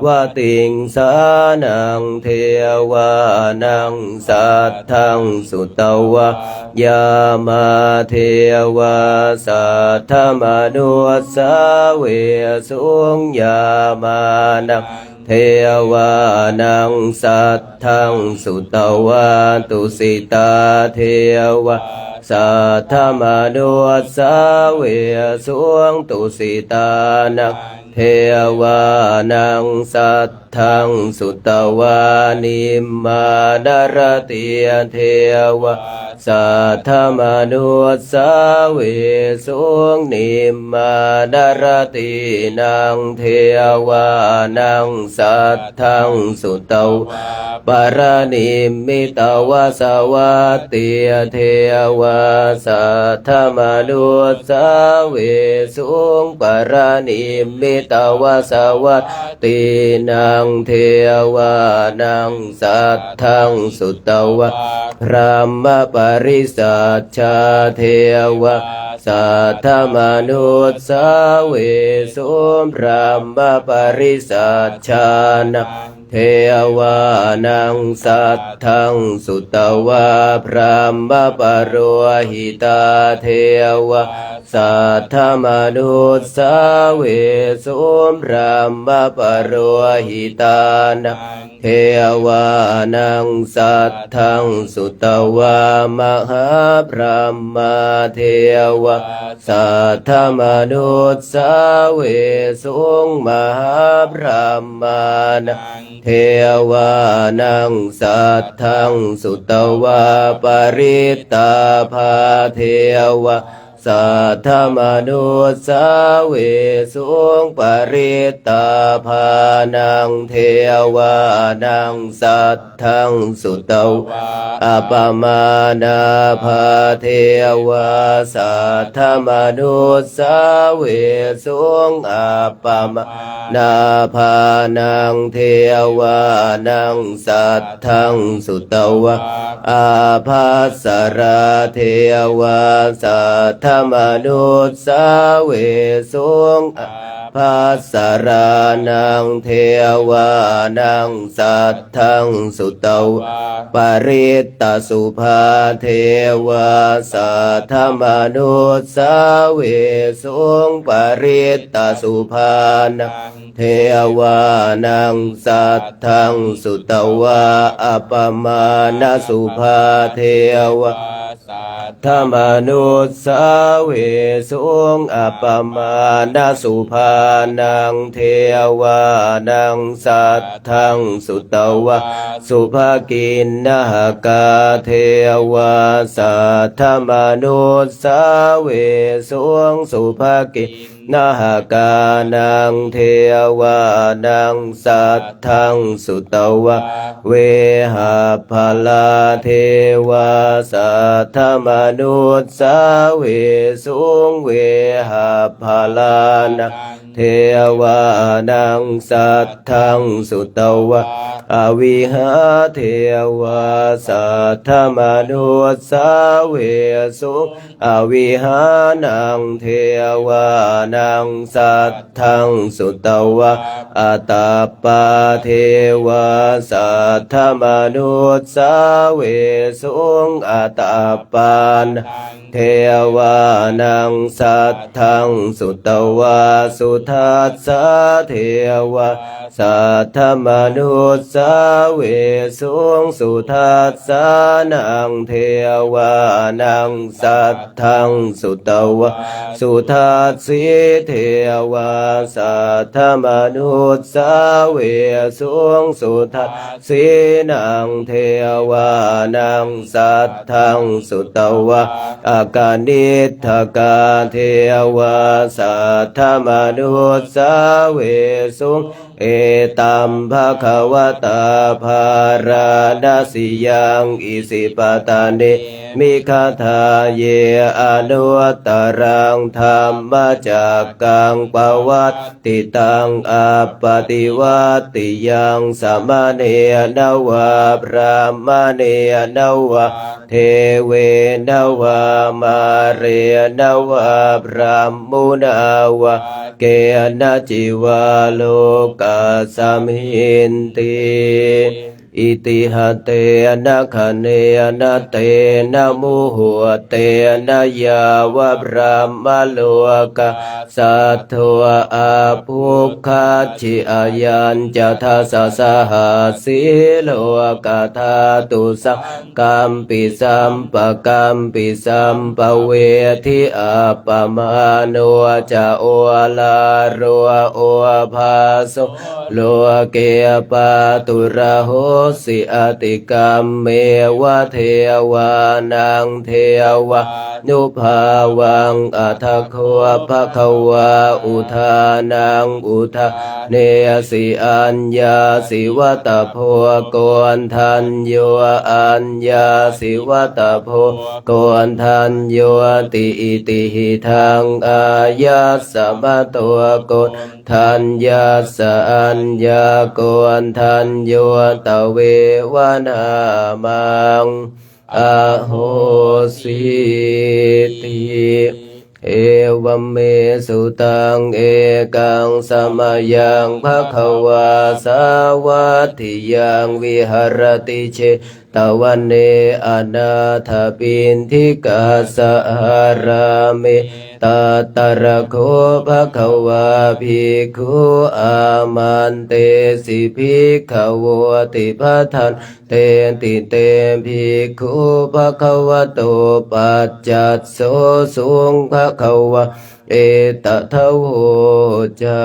[SPEAKER 1] วติงสานังเทวานังสัทธังสุตวายามาเทวาสัทธมนุสาเวสุงยามานังเทวานังสัทธังสุตวาตุสิตาเทวาสัทธมนุสาเวสุงตุสิตานังเทวานังสัทธังสุตวานิมมานารติเทวาสัทธมนุสาเวสุงนิมมานารตินังเทวานังสัทธังสุตวาปรณิมมิตวาสวัตติเทวาสัทธมนุสาเวสุงปรณิมมิตวาสวัตตินังเทวานังสัทธังสุตวาพระมปริสัชชาเทวาสัทธมนุสาเวสุงพระมปริสัชชานังเทวานังสัทธังสุตวาพระมปโรหิตาเทวาสัทธมนุสาเวสุงพระมปโรหิตานังเทวานังสัทธังสุตวามหาพรหมเทวาสัทธมนุสาเวสุงมหาพรหมานังเทวานังสัทธังสุตวาปริตตาภาเทวาสัทธมนุสาเวสุงปริตตาภานังเทวานังสัทธังสุตวาอัปปมานาภาเทวาสัทธมนุสาเวสุงอัปปมานาภานังเทวานังสัทธังสุตวาอาภัสสราเทวาสัทธมนุสาเวสุงภัสสรานังเทวานังสัทธังสุตวาปริตตสุภาเทวาสัทธมนุสาเวสุงปริตตสุภานังเทวานังสัทธังสุตวาอัปปมาณสุภาเทวาสัทธมนุสาเวสุงอัปปมาณสุภานังเทวานังสัทธังสุตวาสุภกินนาคาเทวาสัทธมนุสาเวสุงสุภกินาคานังเทวานังสัทธังสุตวาเวหาภลาเทวาสัทธมนุสาเวสุงเวหาภลานังเทวานังสัทธังสุตวาอวิหาเทวาสัทธมนุสาเวสุงอวิหานังเทวานังสัทธังสุตวาอัตตปาเทวาสัทธมนุสาเวสุงอัตตปานเทวานังสัทธังสุตวาสุทัสสะเทวาสัทธมนุสาเวสุงสุทัสสะนังเทวานังสัทธังสุตวาสุทัสสิเทวาสัทธมนุสาเวสุงสุทัสสินังเทวานังสัทธังสุตวาอากานิทธกาเทวาสัทธมนุสาเวสุงเอตัมภะคะวะตาภาราณสิยังอิสิปตานิมิคาทาเยอนุตตรังธรรมจักกังปวัตติตังอัปปติวัตติยังสมเนนวะพระมเนนวะ เทเวนวามาเรนวาพระมุนาวะเกนะจิวาโลกาสมินติอิติหัตเตนะคะเนนะเตนะมุหัวเตนะยาวะพระมโลกาสัทโทอาภุคาชิอายัญจะทัสสะหาสิโลกาธาตุสังกัมปิสัมปะกัมปิสัมปะเวทิอาปมาโนจะโอลาโรโอภาโสโลเกปะตุระโหสิอติกัมเมวะเทวานังเทวานุภาวังอัทโคภะคะวะอุทานังอุทาเนสิอัญญาสิวัตโพโกนทันโยอัญญาสิวัตโพโกนทันโยติอิติหิทังอายัสสะมะตัวโกนทัญญาสะอัญญาโกนทันโยตเววนามังอโหสิติเอวเมสุตังเอกังสมยังภควาสาวัตถิยังวิหรติเชตวันเนอนาถปินทิกาสารามิตตระโคภควาภิกขุอามันเตสิภิกขวติภัทธันเตติเตภิกขุภควโตปัจจัสโสสุงภควาเอตทะโวจา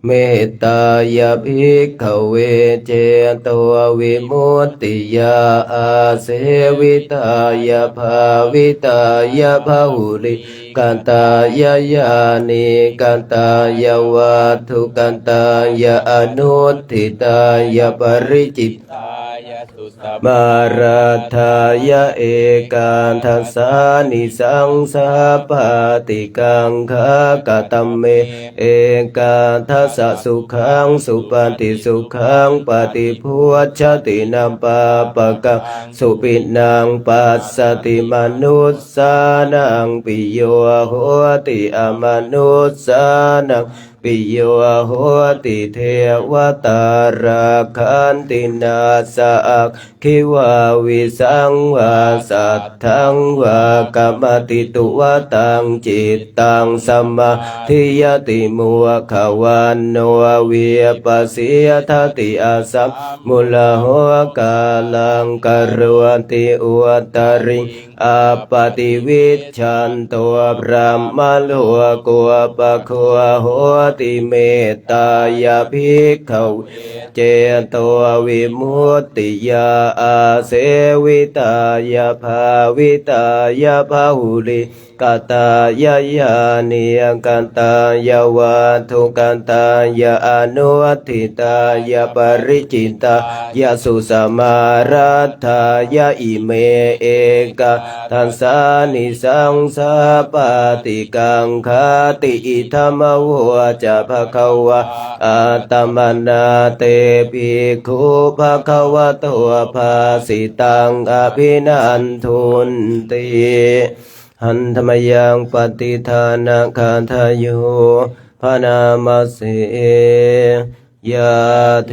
[SPEAKER 1] เมตตายาภิกขเวเจโตวิมุตติยาอาเสวิตายาภาวิตายาภาหุลิกันตายายานิกันตายาวัตถุกันตายาอนุทิตายาปริจิตมาราธายาเอกันทัสสานิสังสาปาติกังขากตัมเมเอกันทัสสะสุขังสุปฏิสุขังปฏิพุชชตินัมปาปะกังสุปินังปัสสติมนุสสานังปิโยโหติอมนุสสานังปิโยโหติเทวตาราคันตินาสะคิวาวิสังวาสัทธังวากรรมติตุวตังจิตตังสัมมาทิยติมุขวันโนวิปัสสิยทัติอาสัมมุลโหกาลังกรวนติอุตริอาปติวิชันตัวพระมโลกุปะโคโหติเมตตายาภิกขวเจโตวิมุตติยาอาเสวิตายาภาวิตายาภาหุลิกตายายานิกันตายาวัตถุกันตายาอนุทิตายาปริจิตายาสุสมารัตถายาอิเมเอกะทัสสานิสังสาปาติกังคติอิธรรมโวจะภควะอาตมนาเตภิกขุภควะโตภาสิตังอภินันทุนติหันธรรมยังปฏิทานาคาทายุพนามาเสยาเท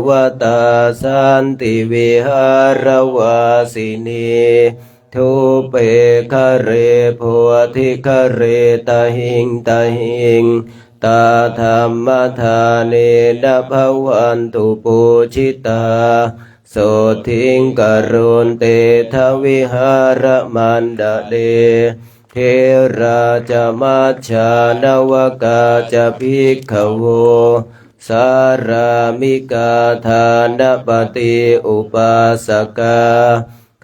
[SPEAKER 1] วตาสันติวิหารวาสินีทุเปคะเรโพธิคะเรตหิงตหิงตาธรรมทานเนนะภวันตุปูชิตาโสทิงกรุณเตทวิหารมันดาเดเทราจมัชฌานวกาจะภิกขโวสารามิกาทานปฏิอุปาสกา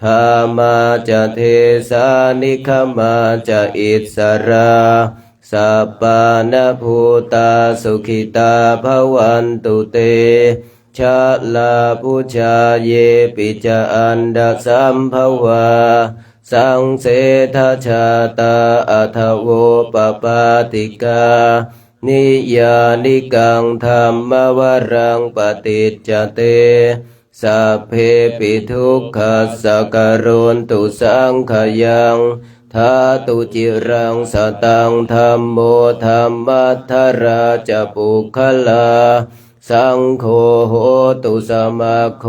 [SPEAKER 1] ขามาจะเทสานิขมาจะอิสราสัปปานภูตาสุขิตาภวันตุเตชะลาพุชาเยปิจาอันดาสัมภวาสังเสทชาตาอัทโวปปาติกานิยานิกังธรรมวรังปฏิจจเต สัพเพปิทุกขัสสะกโรนตุสังขยังทาตุจิรังสตังธัมโมธัมมัทธราจะปุคลาสังโฆโหตุสมาโค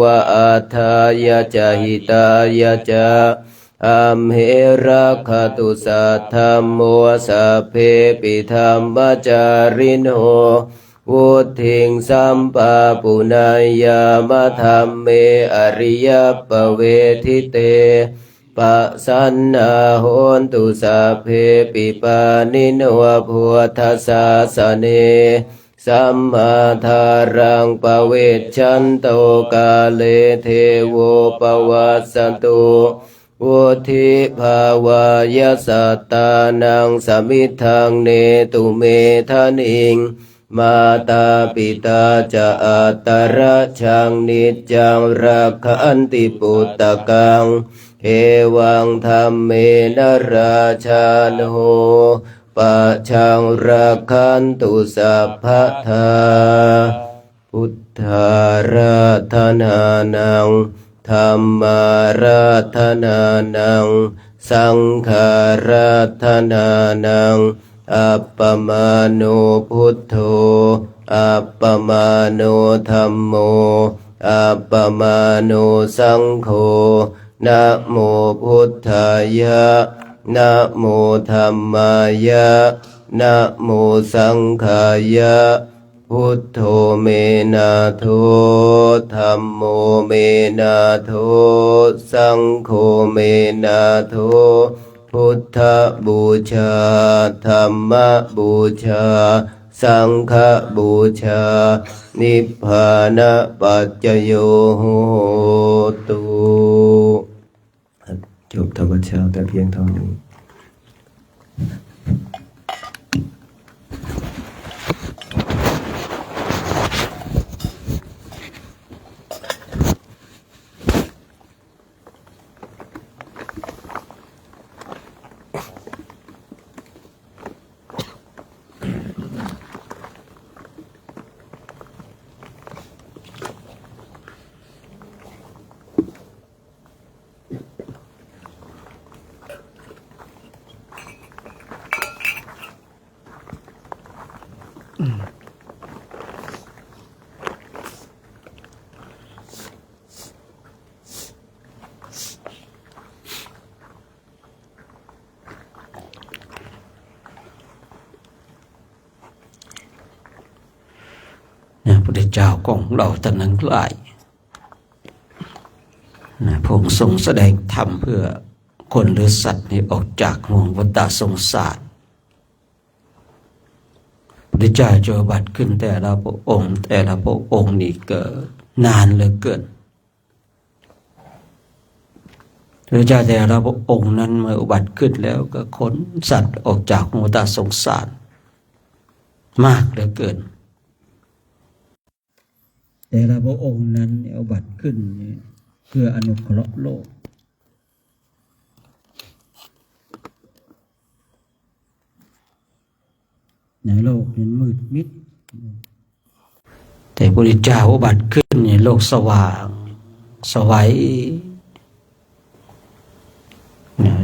[SPEAKER 1] วะอัฏฐายะจหิตายะจะอัมเหระคตุสัทธัมโมสัพเพปิธัมมจาริโนวุทิงสัมปะปุณายามะธัมเมอริยปเวทิเตปะสันนาโหนตุสัพเพปิปานิโนพุทธัสสะสะเนสัมมาทารังปเวชชันโตกาเลเทโวปวัสสันตุวุธิภาวายสัตตานังสมิทธังเนตุเมทะนิงมาตาปิตาจะอัตตระชังนิจจังรักขันติปุตตะกังเอวังธัมเมนราชาโนปัจฉังรักขันตุสัพพทาพุทธาราธนานังธัมมาราธนานังสังฆาราธนานังอัปปมาโนพุทโธอัปปมาโนธัมโมอัปปมาโนสังโฆนะโมพุทธายะนะโมธัมมายะนะโมสังฆายะพุทโธเมนะโธธัมโมเมนะโธสังโฆเมนะโธพุทธบูชาธัมมบูชาสังฆบูชานิพพานะปัจจโยโหตุจบธรรมชาติแต่เพียงเท่านี้พระเจ้าของเราท่านทั้งหลายพระองค์ทรงแสดงธรรมเพื่อคนหรือสัตว์ให้ออกจากห่วงวัฏสงสารพระเจ้าจะบัติขึ้นแต่ละพระองค์นี่เกิดนานเหลือเกินพระเจ้าแต่ละพระองค์นั้นเมื่ออุบัติขึ้นแล้วก็ขนสัตว์ออกจากห่วงวัฏสงสารมากเหลือเกินแต่ละพระองค์นั้นเอาบัตรขึ้นเพื่ออนุเคราะห์โลกในโลกนั้นมืดมิดแต่พระพุทธเจ้าเอาบัตรขึ้นเนี่ยโลกสว่างสวัย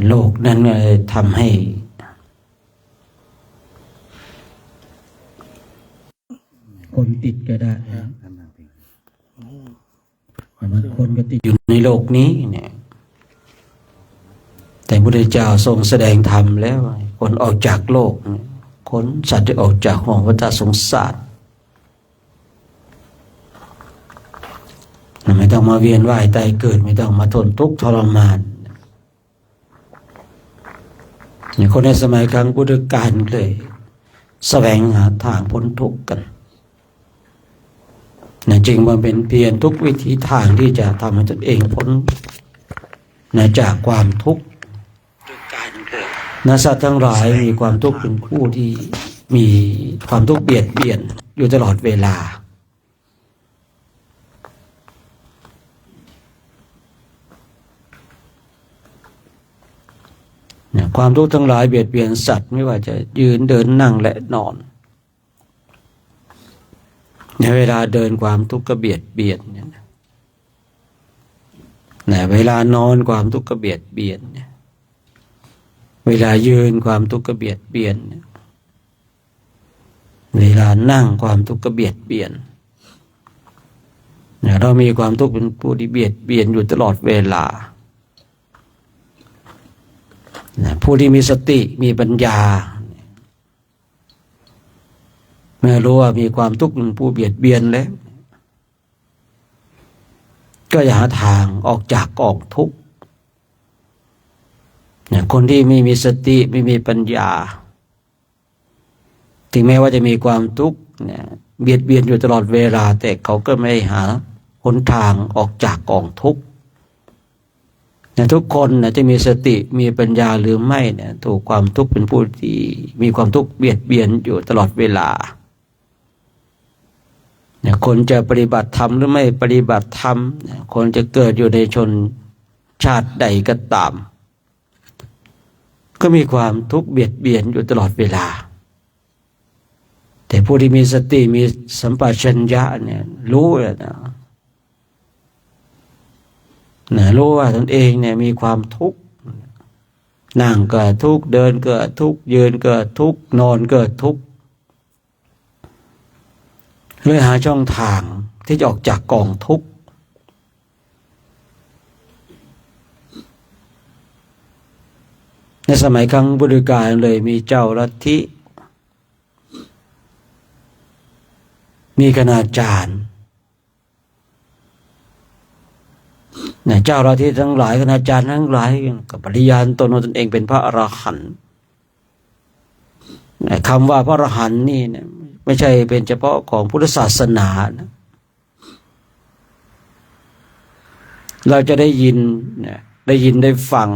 [SPEAKER 1] โลกนั้นเลยทำให้คนติดก็ได้บางคนก็ติดอยู่ในโลกนี้เนี่ยแต่พระพุทธเจ้าทรงแสดงธรรมแล้วคนออกจากโลกคนสัตว์ที่ออกจากห่วงวัฏสงสารไม่ต้องมาเวียนว่ายตายเกิดไม่ต้องมาทนทุกข์ทรมานอย่างคนในสมัยครั้งพุทธกาลเลยแสวงหาทางพ้นทุกข์กันจึงมาเป็นเพียรทุกวิธีทางที่จะทำให้ตนเองพ้นจากความทุกข์สัตว์ทั้งหลายมีความทุกข์เป็นผู้ที่มีความทุกข์เบียดเบียนอยู่ตลอดเวลาความทุกข์ทั้งหลายเบียดเบียนสัตว์ไม่ว่าจะยืนเดินนั่งและนอนในเวลาเดินความทุกข์ก็เบียดเบียน
[SPEAKER 2] เวลานอนความทุกข์ก็เบียดเบียนเวลายืนความทุกข์ก็เบียดเบียนเวลานั่งความทุกข์ก็เบียดเบียนเรามีความทุกข์เป็นผู้ที่เบียดเบียนอยู่ตลอดเวลาผู้ที่มีสติมีปัญญาเมื่อรู้ว่ามีความทุกข์เป็นผู้เบียดเบียนแล้วก็อย่าหาทางออกจากกองทุกข์คนที่ไม่มีสติไม่มีปัญญาถึงแม้ว่าจะมีความทุกข์เบียดเบียนอยู่ตลอดเวลาแต่เขาก็ไม่หาหนทางออกจากกองทุกข์ทุกคนจะมีสติมีปัญญาหรือไม่ถูกความทุกข์เป็นผู้ที่มีความทุกข์เบียดเบียนอยู่ตลอดเวลาคนจะปฏิบัติธรรมหรือไม่ปฏิบัติธรรมคนจะเกิดอยู่ในชนชาติใดก็ตามก็มีความทุกข์เบียดเบียนอยู่ตลอดเวลาแต่ผู้ที่มีสติมีสัมปชัญญะรู้แล้วรู้ว่าตนเองมีความทุกข์นั่งเกิดทุกข์เดินเกิดทุกข์ยืนเกิดทุกข์นอนเกิดทุกข์เลยหาช่องทางที่จะออกจากกองทุกข์ในสมัยครั้งพุทธกาลเลยมีเจ้าลัทธิมีคณาจารย์เจ้าลัทธิทั้งหลายคณาจารย์ทั้งหลายกับปริญาณตนเองเป็นพระอรหันต์คำว่าพระอรหันต์นี่ไม่ใช่เป็นเฉพาะของพุทธศาสนานะเราจะได้ยินได้ฟัง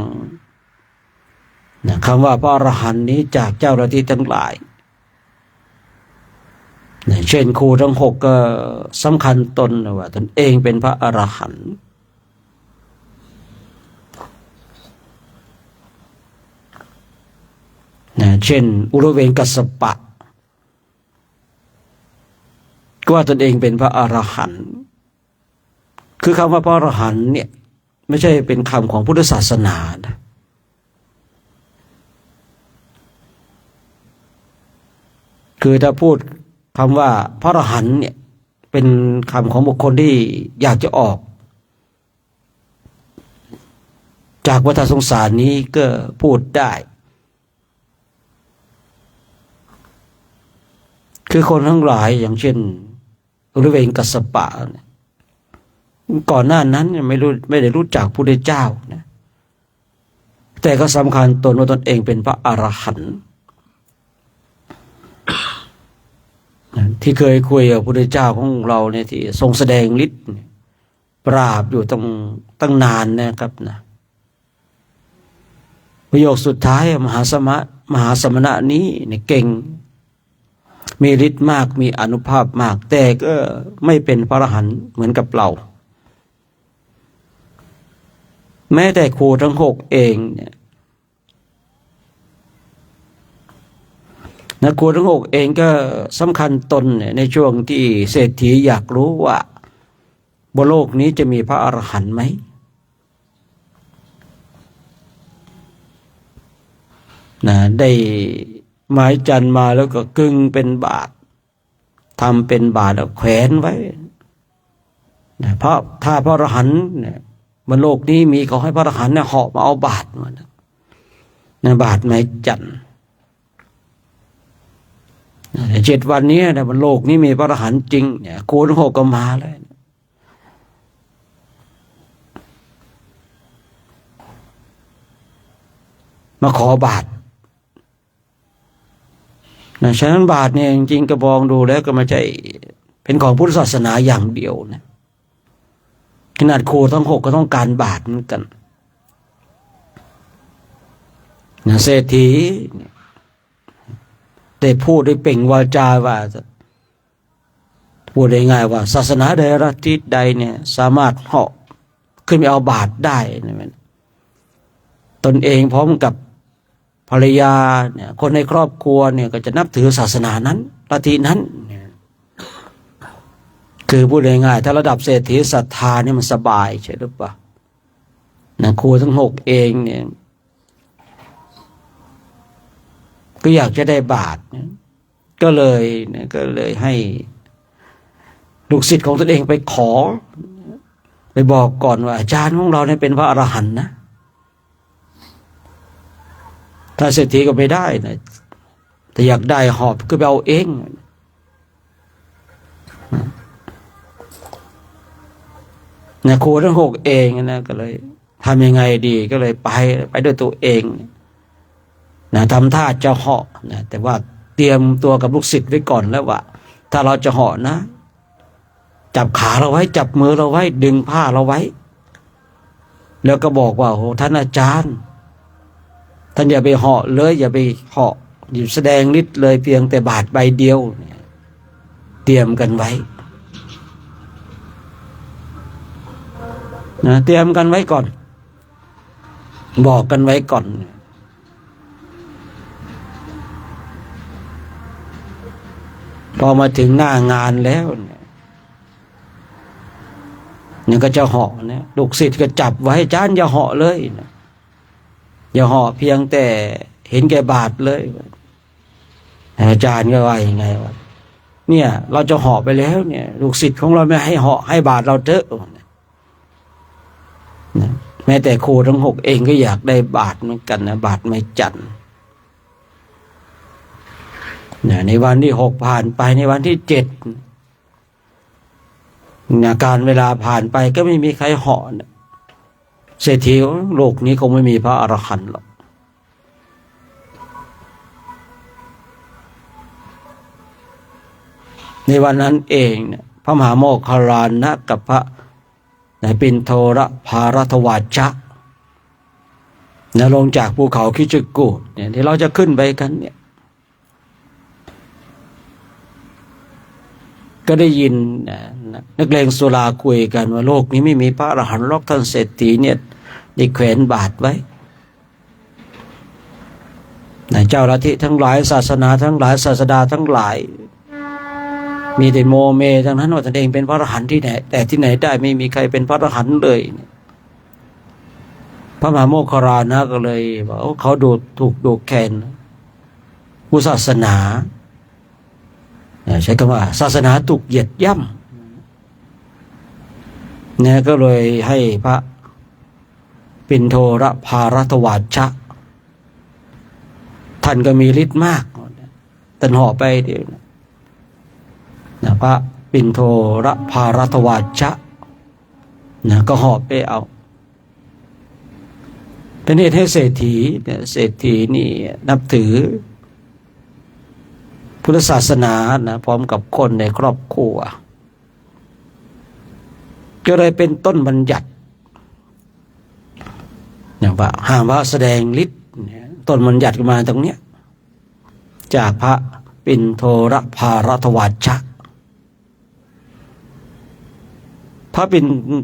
[SPEAKER 2] คำว่าพระอรหันต์นี้จากเจ้าลัทธิทั้งหลายเช่นครูทั้งหกก็สำคัญตนว่าตนเองเป็นพระอรหันต์เช่นอุรุเวนกัสสปะก็ว่าตนเองเป็นพระอรหันต์คือคำว่าพระอรหันต์เนี่ยไม่ใช่เป็นคำของพุทธศาสนานะคือถ้าพูดคำว่าพระอรหันต์เนี่ยเป็นคำของบุคคลที่อยากจะออกจากวัฏสงสารนี้ก็พูดได้คือคนทั้งหลายอย่างเช่นอุรุเวนกัสสปะก่อนหน้านั้นไม่ได้รู้จักพระพุทธเจ้านะแต่ก็สำคัญตนว่าตนเองเป็นพระอรหันต์ที่เคยคุยกับพระพุทธเจ้าของเราเนี่ยที่ทรงแสดงฤทธิ์ปราบอยู่ตั้งนานนะครับนะประโยคสุดท้ายมหาสมณะนี้เนี่ยเก่งมีฤทธิ์มากมีอานุภาพมากแต่ก็ไม่เป็นพระอรหันต์เหมือนกับเราแม้แต่ครูทั้งหกเองเนี่ยครูทั้งหกเองก็สำคัญตนในช่วงที่เศรษฐีอยากรู้ว่าบนโลกนี้จะมีพระอรหันต์ไหมได้ไม้จันมาแล้วก็กึ่งเป็นบาททำเป็นบาทแล้วแขวนไว้เพราะถ้าพระอรหันต์บนโลกนี้มีเขาให้พระอรหันต์เหาะมาเอาบาทมาบาทไม้จัน7 วันนี้บนโลกนี้มีพระอรหันต์จริงโกนหกก็มาเลยมาขอบาทฉะนั้นบาทเนี่ยจริงๆก็มองดูแล้วก็ไม่ใช่เป็นของพุทธศาสนาอย่างเดียวนะขนาดครูทั้งหกก็ต้องการบาทเหมือนกันเศรษฐีแต่พูดด้วยเปล่งวาจาว่าพูดได้ง่ายว่าศาสนาใดลัทธิใดเนี่ยสามารถเหาะขึ้นไปเอาบาทได้ตนเองพร้อมกับภรรยาเนี่ยคนในครอบครัวเนี่ยก็จะนับถือศาสนานั้นลัทธินั้นคือพูดง่ายๆถ้าระดับเศรษฐีศรัทธานี่มันสบายใช่หรือเปล่า นะครูทั้งหกเองเนี่ยก็อยากจะได้บาตรนะก็เลยให้ลูกศิษย์ของตนเองไปขอไปบอกก่อนว่าอาจารย์ของเราเนี่ยเป็นพระอรหันต์นะถ้าเศรษฐีก็ไม่ได้นะแต่อยากได้หอบก็ไปเอาเองนะครูทั้งหกเองนะก็เลยทำยังไงดีก็เลยไปด้วยตัวเองนะทำท่าจะเหาะนะแต่ว่าเตรียมตัวกับลูกศิษย์ไว้ก่อนแล้วว่าถ้าเราจะเหาะนะจับขาเราไว้จับมือเราไว้ดึงผ้าเราไว้แล้วก็บอกว่าโอ้ท่านอาจารย์ท่านอย่าไปเหาะเลยอย่าไปเหาะอย่าแสดงฤทธิ์เลยเพียงแต่บาทใบเดียวเตรียมกันไว้นะเตรียมกันไว้ก่อนบอกกันไว้ก่อนพอมาถึงหน้างานแล้วเนี่ยก็จะเหาะเนี่ยลูกศิษย์ก็จับไว้อาจารย์อย่าเหาะเลยนะอย่าเหาะเพียงแต่เห็นแก่บาทเลยอาจารย์ก็ว่ายังไงวะเนี่ยเราจะเหาะไปแล้วเนี่ยลูกศิษย์ของเราไม่ให้เหาะให้บาทเราเถอะนะแม้แต่ครูทั้งหกเองก็อยากได้บาทเหมือนกันนะบาทไม่จันทร์ในวันที่หกผ่านไปในวันที่เจ็ดการเวลาผ่านไปก็ไม่มีใครเหาะเศรษฐีโลกนี้คงไม่มีพระอรหันต์หรอกในวันนั้นเองเนี่ยพระมหาโมคคัลลานะกับพระปิณโทรภารทวาชะลงจากภูเขาคิจกูฏเนี่ยที่เราจะขึ้นไปกันเนี่ยก็ได้ยินนักเลงสุราคุยกันว่าโลกนี้ไม่มีพระอรหันต์หรอกท่านเศรษฐีเนี่ยได้แขวนบาทไว้เจ้าลัทธิทั้งหลายศาสนาทั้งหลายศาสดาทั้งหลายมีแต่โมเมทั้งนั้นว่าตนเองเป็นพระอรหันต์ที่ไหนแต่ที่ไหนได้ไม่มีใครเป็นพระอรหันต์เลยพระมหาโมคคัลลานะก็เลยบอกเขาถูกดูแคลนผู้ศาสนาใช้คำว่าศาสนาถูกเหยียดย่ำเนี่ยก็เลยให้พระปิณโทรภารทวาชะท่านก็มีฤทธิ์มากท่านห่อไปเดียวนะพระปิณโทรภารทวาชะนะก็ห่อไปเอาเป็นเหตุให้เศรษฐีเนี่ยเศรษฐีนี่นับถือพุทธศาสนานะพร้อมกับคนในครอบครัวก็เลยเป็นต้นบัญญัติอย่างว่าห้ามว่าแสดงฤทธิ์ต้นบัญญัติมาตรงเนี้ยจากพระปิณโทรภารทวาชะพระ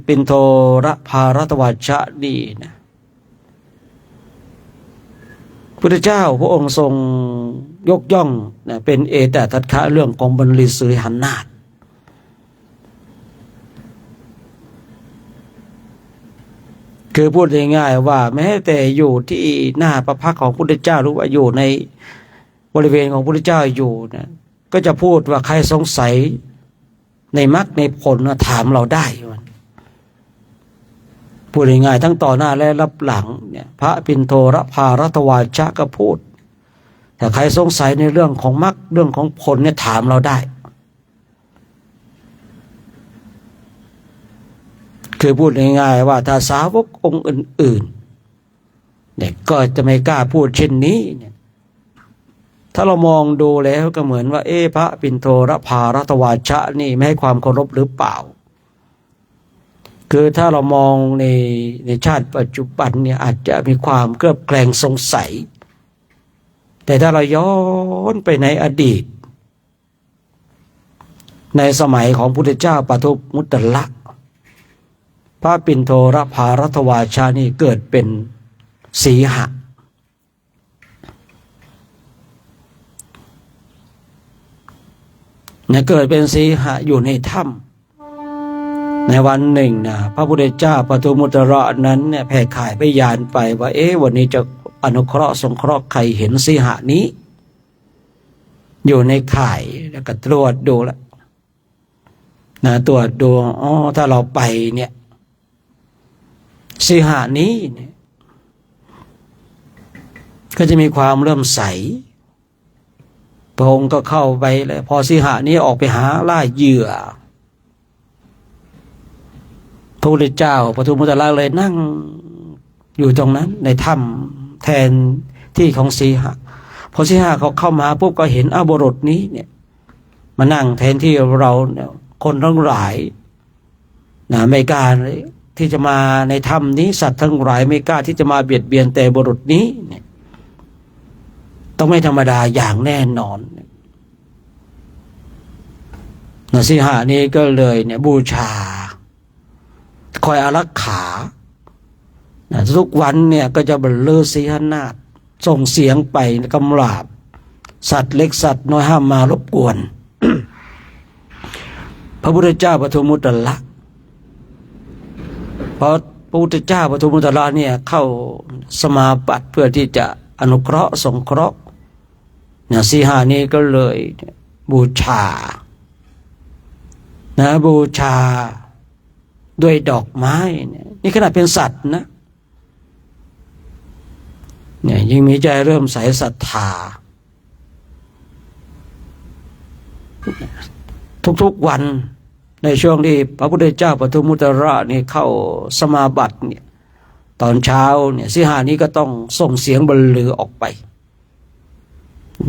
[SPEAKER 2] ปิณโทรภารทวาชะนี่นะพุทธเจ้าพระองค์ทรงยกย่องนะเป็นเอตทัคคะเรื่องของบรรลือสิริหนาถคือพูดง่ายๆว่าแม้แต่อยู่ที่หน้าพระพักตร์ของพุทธเจ้าหรือว่าอยู่ในบริเวณของพุทธเจ้าอยู่นะก็จะพูดว่าใครสงสัยในมรรคในผลถามเราได้พูดง่ายๆทั้งต่อหน้าและรับหลังเนี่ยพระปิณโทรภารทวาชะก็พูดถ้าใครสงสัยในเรื่องของมรรคเรื่องของผลเนี่ยถามเราได้คือพูดง่ายๆว่าถ้าสาวกองค์อื่นๆเนี่ยก็จะไม่กล้าพูดเช่นนี้เนี่ยถ้าเรามองดูแล้วก็เหมือนว่าพระปิณโทรภารทวาชะนี่ไม่ให้ความเคารพหรือเปล่าคือถ้าเรามองในชาติปัจจุบันเนี่ยอาจจะมีความเคลือบแคลงสงสัยแต่ถ้าเราย้อนไปในอดีตในสมัยของพุทธเจ้าปทุมมุตตละพระปิณโทรภารทวาชะนี่เกิดเป็นสีหะเนี่ยเกิดเป็นสีหะอยู่ในถ้ำ ในวันหนึ่งนะพระพุทธเจ้าปทุมมุตระนั้นเนี่ยแผ่ข่ายพยานไปว่าวันนี้จะอนุเคราะห์สงเคราะห์ใครเห็นสีหะนี้อยู่ในข่ายแล้วก็ตรวจดูแล้วนะตรวจดูถ้าเราไปเนี่ยสีหะนี้เนี่ยก็จะมีความเริ่อมใสพระองค์ก็เข้าไปเลยพอสีหะนี้ออกไปหาล่าเหยื่อพระพุทธเจ้าปทุมมุตระเลยนั่งอยู่ตรงนั้นในถ้ำแทนที่ของสีหะพอสีหะเขาเข้ามาปุ๊บก็เห็นบุรุษนี้เนี่ยมานั่งแทนที่เราเนี่ยคนทั้งหลายนะไม่กล้าที่จะมาในถ้ำนี้สัตว์ทั้งหลายไม่กล้าที่จะมาเบียดเบียนแต่บุรุษนี้เนี่ยต้องไม่ธรรมดาอย่างแน่นอนนะสีหะนี้ก็เลยเนี่ยบูชาคอยอารักขาทุกวันเนี่ยก็จะบรรลือสีหนาฏส่งเสียงไปกำราบสัตว์เล็กสัตว์น้อยห้ามมารบกวน พระพุทธเจ้าปทุมมุตระเพราะพระพุทธเจ้าปทุมมุตระเนี่ยเข้าสมาบัติเพื่อที่จะอนุเคราะห์สงเคราะห์สีหานี้ก็เลยบูชาบูชาด้วยดอกไม้นี่ขนาดเป็นสัตว์นะเนี่ยยิ่งมีใจเริ่มใสศรัทธาทุกๆวันในช่วงที่พระพุทธเจ้าปทุมมุตระนี่เข้าสมาบัติเนี่ยตอนเช้าเนี่ยสีหานี้ก็ต้องส่งเสียงบรรลือออกไป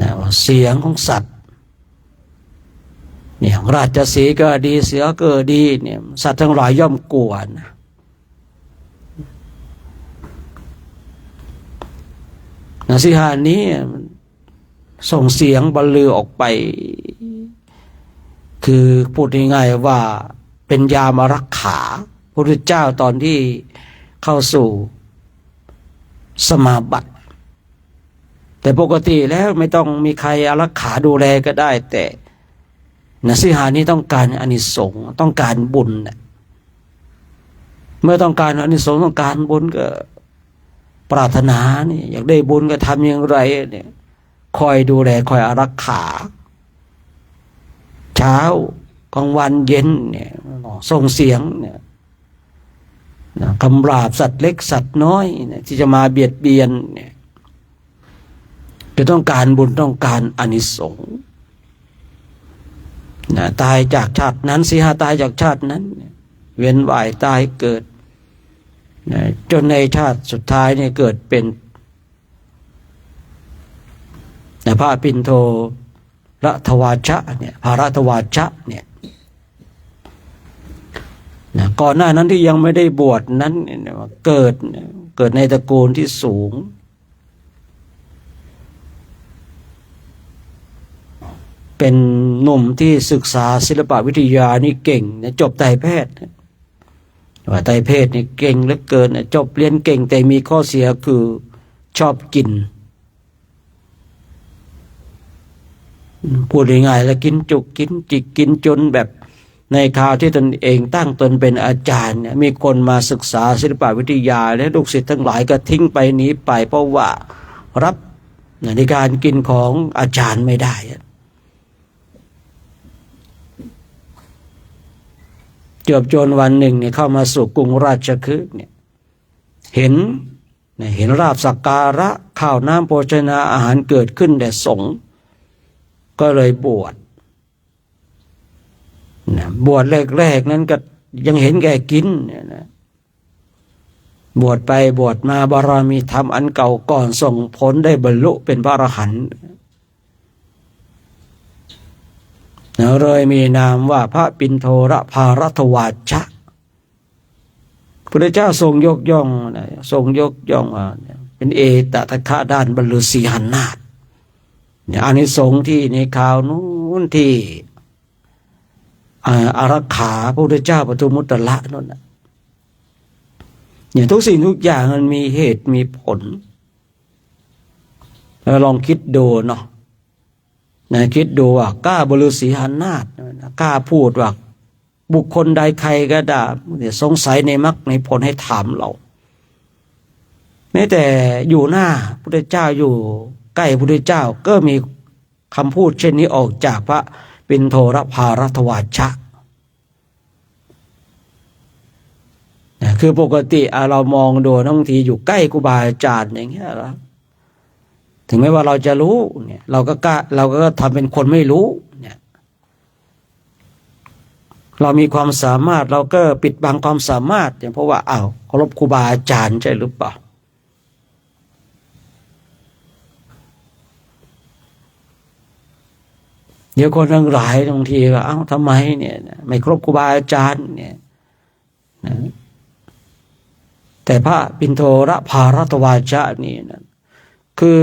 [SPEAKER 2] นะเสียงของสัตว์เนี่ยราชสีห์ก็ดีเสือก็ดีเนี่ยสัตว์ทั้งหลายย่อมกลัวนะสีหานี้ส่งเสียงบรรลือออกไปคือพูดง่ายๆว่าเป็นยามอารักขาพระพุทธเจ้าตอนที่เข้าสู่สมาบัติแต่ปกติแล้วไม่ต้องมีใครอารักขาดูแลก็ได้แต่สีหานี้ต้องการอานิสงส์ต้องการบุญเมื่อต้องการอานิสงส์ต้องการบุญก็ปรารถนาเนี่ยอยากได้บุญก็ทำอย่างไรเนี่ยคอยดูแลคอยอารักขาเช้ากลางวันเย็นเนี่ยส่งเสียงเนี่ยคำราบสัตว์เล็กสัตว์น้อยเนี่ยที่จะมาเบียดเบียนเนี่ยจะต้องการบุญต้องการอานิสงส์ตายจากชาตินั้นสีหาตายจากชาตินั้นเวียนว่ายตายเกิดจนในชาติสุดท้ายเนี่ยเกิดเป็นพระปิณโทรทวาชะเนี่ยพระรทวาชะเนี่ยก่อนหน้านั้นที่ยังไม่ได้บวชนั้นเกิดในตระกูลที่สูงเป็นหนุ่มที่ศึกษาศิลปวิทยานี่เก่งจบไตรแพทย์ว่าไตรแพทย์นี่เก่งเหลือเกินจบเรียนเก่งแต่มีข้อเสียคือชอบกินพูดง่ายๆแล้วกินจุกกินจิกกินจนแบบในคราวที่ตนเองตั้งตนเป็นอาจารย์เนี่ยมีคนมาศึกษาศิลปวิทยาและลูกศิษย์ทั้งหลายก็ทิ้งไปหนีไปเพราะว่ารับในการกินของอาจารย์ไม่ได้จนวันหนึ่งเนี่ยเข้ามาสู่กรุงราชคฤห์เนี่ยเห็นราบสักการะข้าวน้ำโภชนาอาหารเกิดขึ้นแด่สงฆ์ก็เลยบวชบวชแรกๆนั้นก็ยังเห็นแก่กินบวชไปบวชมาบารมีธรรมอันเก่าก่อนส่งผลได้บรรลุเป็นพระอรหันต์เลยมีนามว่าพระปิณโทรภารทวาชะพระเจ้าทรงยกย่องเป็นเอตทัคคะด้านบรรลุสีหนาฏอานิสงส์ที่ในคราวนู้นที่อารักขาพระพุทธเจ้าปทุมมุตระนั่นทุกสิ่งทุกอย่างมันมีเหตุมีผลแล้วลองคิดดูเนาะคิดดูว่ากล้าบรรลุสีหนาฏกล้าพูดว่า บุคคลใดใครก็ได้สงสัยในมรรคในผลให้ถามเราแม้แต่อยู่หน้าพุทธเจ้าอยู่ใกล้พุทธเจ้าก็มีคำพูดเช่นนี้ออกจากพระปิณโทรภารัตวาชะคือปกติเรามองดูบางทีอยู่ใกล้ครูบาอาจารย์อย่างเงี้ยแล้วถึงแม้ว่าเราจะรู้เนี่ยเราก็ทำเป็นคนไม่รู้เนี่ยเรามีความสามารถเราก็ปิดบังความสามารถเนี่ยเพราะว่าเคารพครูบาอาจารย์ใช่หรือเปล่าเดี๋ยวคนทั้งหลายบางทีก็ทำไมเนี่ยไม่ครบครูบาอาจารย์เนี่ยนะแต่พระปิณโทรภารัตวาชะนี่นะคือ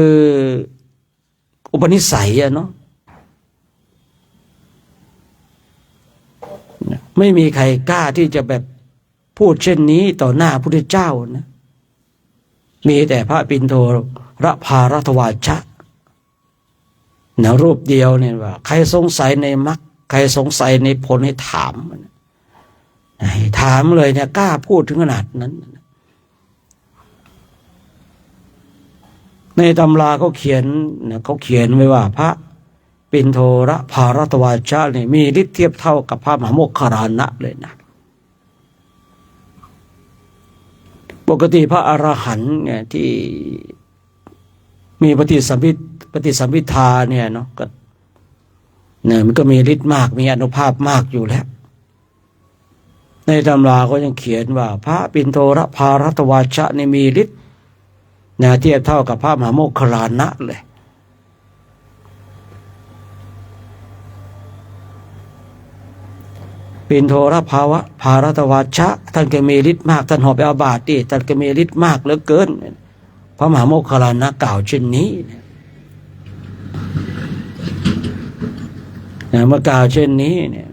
[SPEAKER 2] อุปนิสัยเนาะไม่มีใครกล้าที่จะแบบพูดเช่นนี้ต่อหน้าพระพุทธเจ้านะมีแต่พระปิณโทรภารัตวาชะนะรูปเดียวเนี่ยว่าใครสงสัยในมรรคใครสงสัยในผลให้ถามเลยเนี่ยกล้าพูดถึงขนาดนั้นในตำราเขาเขียนไว้ว่าพระปิณโทรภารัตวาชะเนี่ยมีฤทธิ์เทียบเท่ากับพระมหาโมคคารลานะเลยนะปกติพระอรหันต์เนี่ยที่มีปฏิสัมภิทาเนี่ยเนาะก็เนี่ยมันก็มีฤทธิ์มากมีอานุภาพมากอยู่แล้วในตำราก็ยังเขียนว่าพระปิณโทรภารัตวาชะเนี่ยมีฤทธิ์เทียบเท่ากับพระมหาโมคคารลานะเลยปิณโทรภารัตวาชะท่านก็มีฤทธิ์มากท่านหอบอาบาตดิท่านก็มีฤทธิ์มากเหลือเกินพระมหาโมคคารลานะกล่าวเช่นนี้เมื่อกล่าวเช่นนี้เนี่ย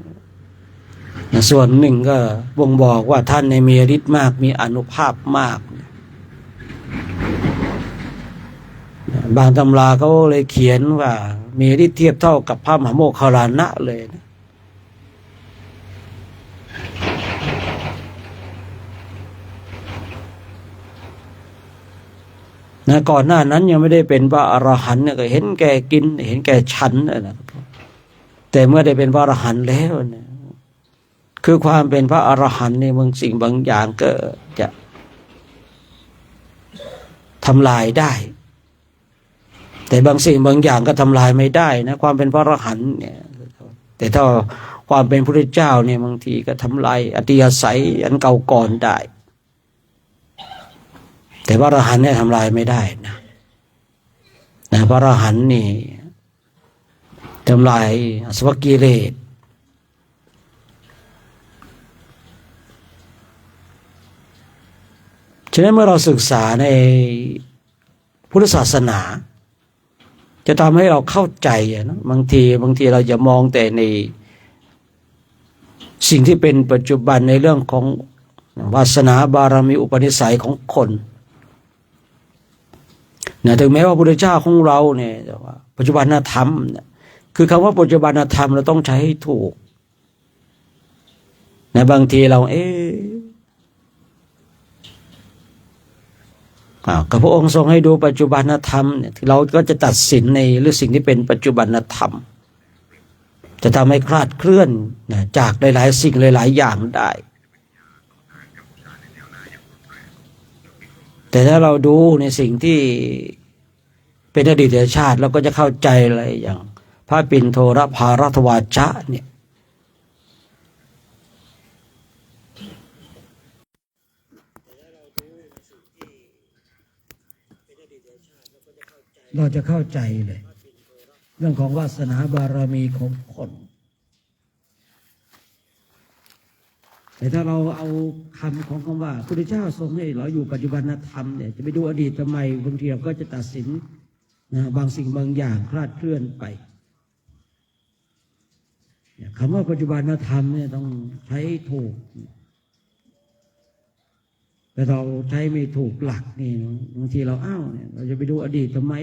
[SPEAKER 2] ส่วนหนึ่งก็บ่งบอกว่าท่านในมีฤทธิ์มากมีอานุภาพมากบางตำราเขาเลยเขียนว่ามีฤทธิ์เทียบเท่ากับพระมหาโมคคารลานะเลยนะก่อนหน้านั้นยังไม่ได้เป็นพระอรหันต์ก็เห็นแก่กินเห็นแก่ฉันนะแต่เมื่อได้เป็นพระอรหันต์แล้วเนี่ยคือความเป็นพระอรหันต์ในบางสิ่งบางอย่างก็จะทำลายได้แต่บางสิ่งบางอย่างก็ทำลายไม่ได้นะความเป็นพระอรหันต์เนี่ยแต่ถ้าความเป็นพระพุทธเจ้าเนี่ยบางทีก็ทำลายอธิยาศัยอันเก่าก่อนได้แต่พระอรหันต์เนี่ยทำลายไม่ได้นะพระอรหันต์นี่ทำลายอาสวะกิเลสฉะนั้นเมื่อเราศึกษาในพุทธศาสนาจะทำให้เราเข้าใจนะบางทีเราจะมองแต่ในสิ่งที่เป็นปัจจุบันในเรื่องของวาสนาบารมีอุปนิสัยของคนถึงแม้ว่าพระพุทธเจ้าของเราเนี่ยว่าปัจจุบันธรรมคือคำว่าปัจจุบันธรรมเราต้องใช้ให้ถูกบางทีเรากับพระองค์ทรงให้ดูปัจจุบันธรรมเนี่ยเราก็จะตัดสินในเรื่องสิ่งที่เป็นปัจจุบันธรรมจะทำให้คลาดเคลื่อนจากหลายๆสิ่งหลายๆอย่างได้แต่ถ้าเราดูในสิ่งที่เป็นอดีตชาติเราก็จะเข้าใจอะไรอย่างพระปิณโทรภารัตวาชะเนี่ยเราจะเข้าใจเลยเรื่องของวาสนาบารมีของคนแต่ถ้าเราเอาคำของคำว่าพระพุทธเจ้าทรงให้เราอยู่ปัจจุบันธรรมเนี่ยจะไปดูอดีตทำไมบางทีเราก็จะตัดสินบางสิ่งบางอย่างคลาดเคลื่อนไปคำว่าปัจจุบันธรรมเนี่ยต้องใช้ถูกแต่เราใช้ไม่ถูกหลักนี่บางทีเราเนี่ยเราจะไปดูอดีตทำไม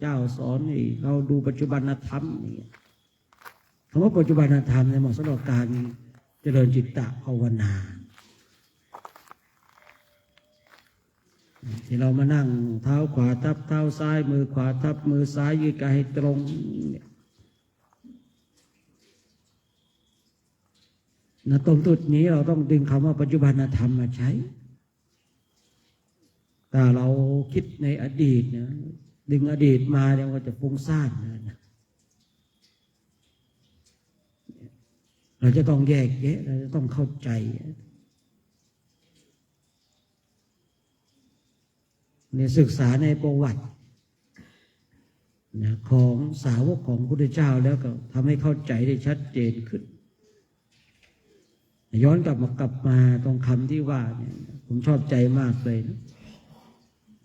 [SPEAKER 2] เจ้าสอนให้เราดูปัจจุบันธรรมนี่คำว่าปัจจุบันธรรมเนี่ยเหมาะสำหรับการ เจริญจิตตภาวนาที่เรามานั่งเท้าขวาทับเท้าซ้ายมือขวาทับมือซ้ายยืดกายให้ตรงเนี่ยตรงจุดนี้เราต้องดึงคำว่าปัจจุบันธรรมมาใช้แต่เราคิดในอดีตนะดึงอดีตมาเนี่ยก็จะฟุ้งซ่านนะเราจะต้องแยกแยะเราจะต้องเข้าใจเนี่ยศึกษาในประวัตินะของสาวกของพระพุทธเจ้าแล้วก็ทำให้เข้าใจได้ชัดเจนขึ้นย้อนกลับมาตรงคำที่ว่าเนี่ยผมชอบใจมากเลย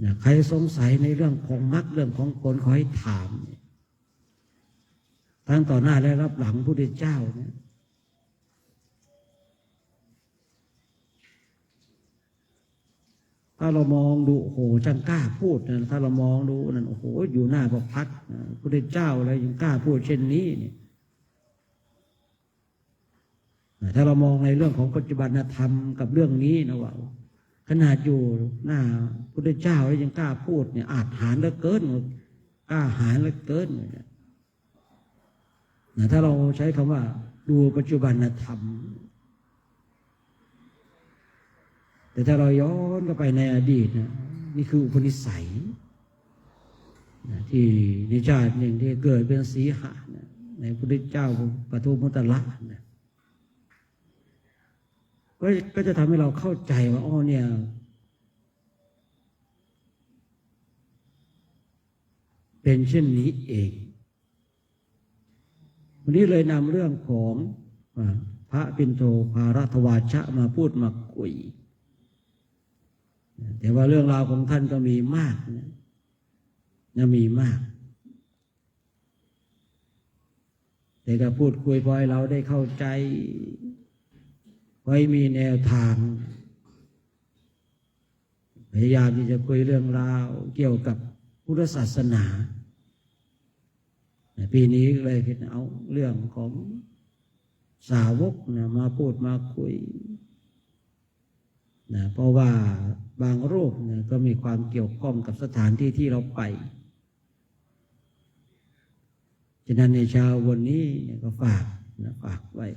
[SPEAKER 2] นะใครสงสัยในเรื่องของมรรคเรื่องของผลขอให้ถามทั้งต่อหน้าและรับหลังพระพุทธเจ้าเนี่ยถ้าเรามองดูโอ้โหช่างกล้าพูดนะถ้าเรามองดูนั่นโอ้โหอยู่หน้าพระพักตร์พระพุทธเจ้าอะไรยังกล้าพูดเช่นนี้เนี่ยถ้าเรามองในเรื่องของปัจจุบันธรรมกับเรื่องนี้นะว่าขนาดอยู่หน้าพระพุทธเจ้าแล้วยังกล้าพูดเนี่ยอาจหาญเหลือเกินกล้าหาญเหลือเกินเนี่ยถ้าเราใช้คำว่าดูปัจจุบันธรรมแต่ถ้าเราย้อนกลับไปในอดีตนะนี่คืออุปนิสัยนะที่ในชาติหนึ่งที่เกิดเป็นสีหะนะในพระพุทธเจ้าปทุมมุตละนะก็จะทำให้เราเข้าใจว่าอ๋อเนี่ยเป็นเช่นนี้เองวันนี้เลยนำเรื่องของพระปิณโตภารทวาชะมาพูดมาคุยแต่ว่าเรื่องราวของท่านก็มีมากนะมีมากแต่ก็พูดคุยพอให้เราได้เข้าใจไว้มีแนวทางพยายามที่จะคุยเรื่องราวเกี่ยวกับพุทธศาสนาปีนี้เลยคิดเอาเรื่องของสาวกนะมาพูดมาคุยนะเพราะว่าบางรูปนะก็มีความเกี่ยวข้องกับสถานที่ที่เราไปฉะนั้นในเช้าวันนี้เนี่ยก็ฝากไว้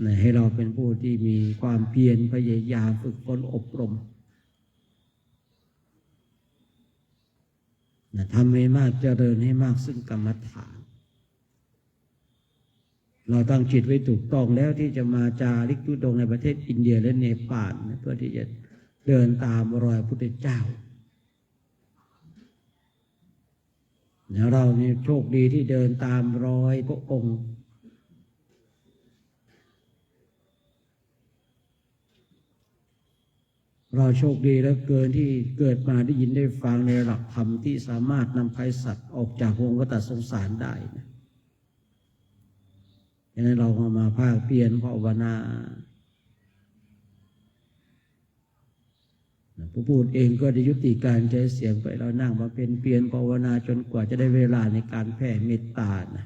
[SPEAKER 2] นะให้เราเป็นผู้ที่มีความเพียรพยายามฝึกฝนอบรมนะทำให้มากเจริญให้มากซึ่งกรรมฐานเราตั้งจิตไว้ถูกต้องแล้วที่จะมาจาริกทุดงในประเทศอินเดียและเนปาลนะเพื่อที่จะเดินตามรอยพระพุทธเจ้าเราเนี่ยโชคดีที่เดินตามรอยพระองค์เราโชคดีแล้วเกินที่เกิดมาได้ยินได้ฟังในหลักธรรมที่สามารถนำภัยสัตว์ออกจากวงวัฏสงสารได้นะดังนั้นเรามาภาคเพียรภาวนาผู้พูดเองก็ได้ยุติการใช้เสียงไปเรานั่งมาเป็นเพียรภาวนาจนกว่าจะได้เวลาในการแผ่เมตตานะ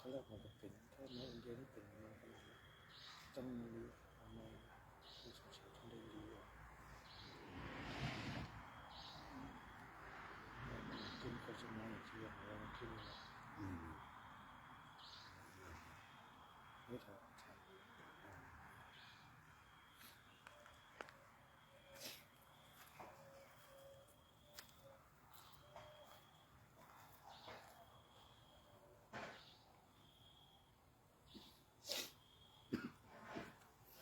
[SPEAKER 3] เขาเรียกมันจะเป็นถ้าในอินเดียนี่เป็นมาขนาดนี้จำมีประมาณที่สงสัยทำได้ดีอ่ะขึ้นโฆษณาอย่างที่อย่างเราขึ้นเลยไม่ถอดใช่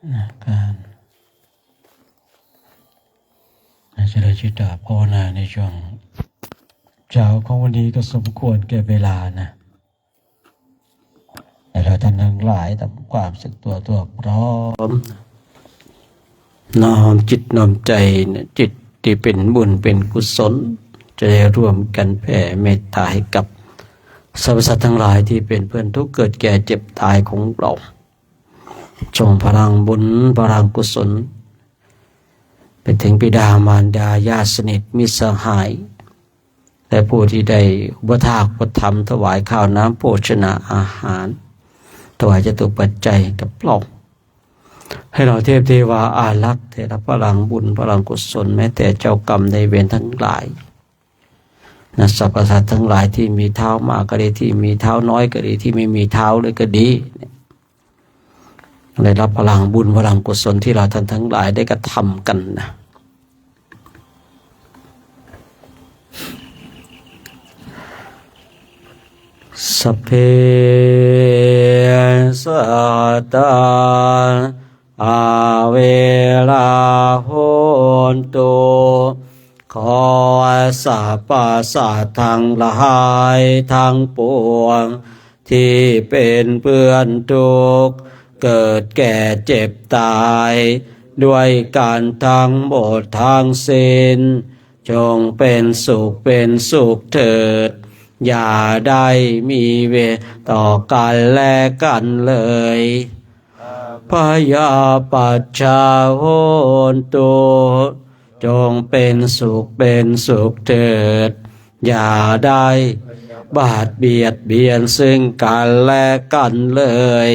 [SPEAKER 2] การเจริญจิตตภาวนาในช่วงเช้าของวันนี้ก็สมควรแก่เวลานะแต่เราท่านทั้งหลายทำความสึกตัวพร้อมน้อมจิตน้อมใจจิตที่เป็นบุญเป็นกุศลจะได้ร่วมกันแผ่เมตตาให้กับสรรพสัตว์ทั้งหลายที่เป็นเพื่อนทุกข์เกิดแก่เจ็บตายของเราจงพลังบุญพลังกุศลเป็นถึงบิดามารดาญาติสนิทมิตรสหายและผู้ที่ได้อุปถากอุปถัมภ์ถวายข้าวน้ำโภชนาอาหารถวายจตุปัจจัยกับเราให้เราเทพเทวาอารักษ์ได้รับพลังบุญพลังกุศลแม้แต่เจ้ากรรมในเวรทั้งหลายนะสรรพสัตว์ทั้งหลายที่มีเท้ามากก็ดีที่มีเท้าน้อยก็ดีที่ไม่มีเท้าเลยก็ดีได้รับพลังบุญพลังกุศลที่เราท่านทั้งหลายได้กระทำกันนะสัพเพสัตตาอาเวลาโหนตุขอสรรพสัตว์ทั้งหลายทั้งปวงที่เป็นเพื่อนทุกข์เกิดแก่เจ็บตายด้วยกันทั้งหมดทั้งสิ้นจงเป็นสุขเถิดอย่าได้มีเวรต่อกันและกันเลยพยาปัจจาโหนตุจงเป็นสุขเถิดอย่าได้บาดเบียนซึ่งกันและกันเลย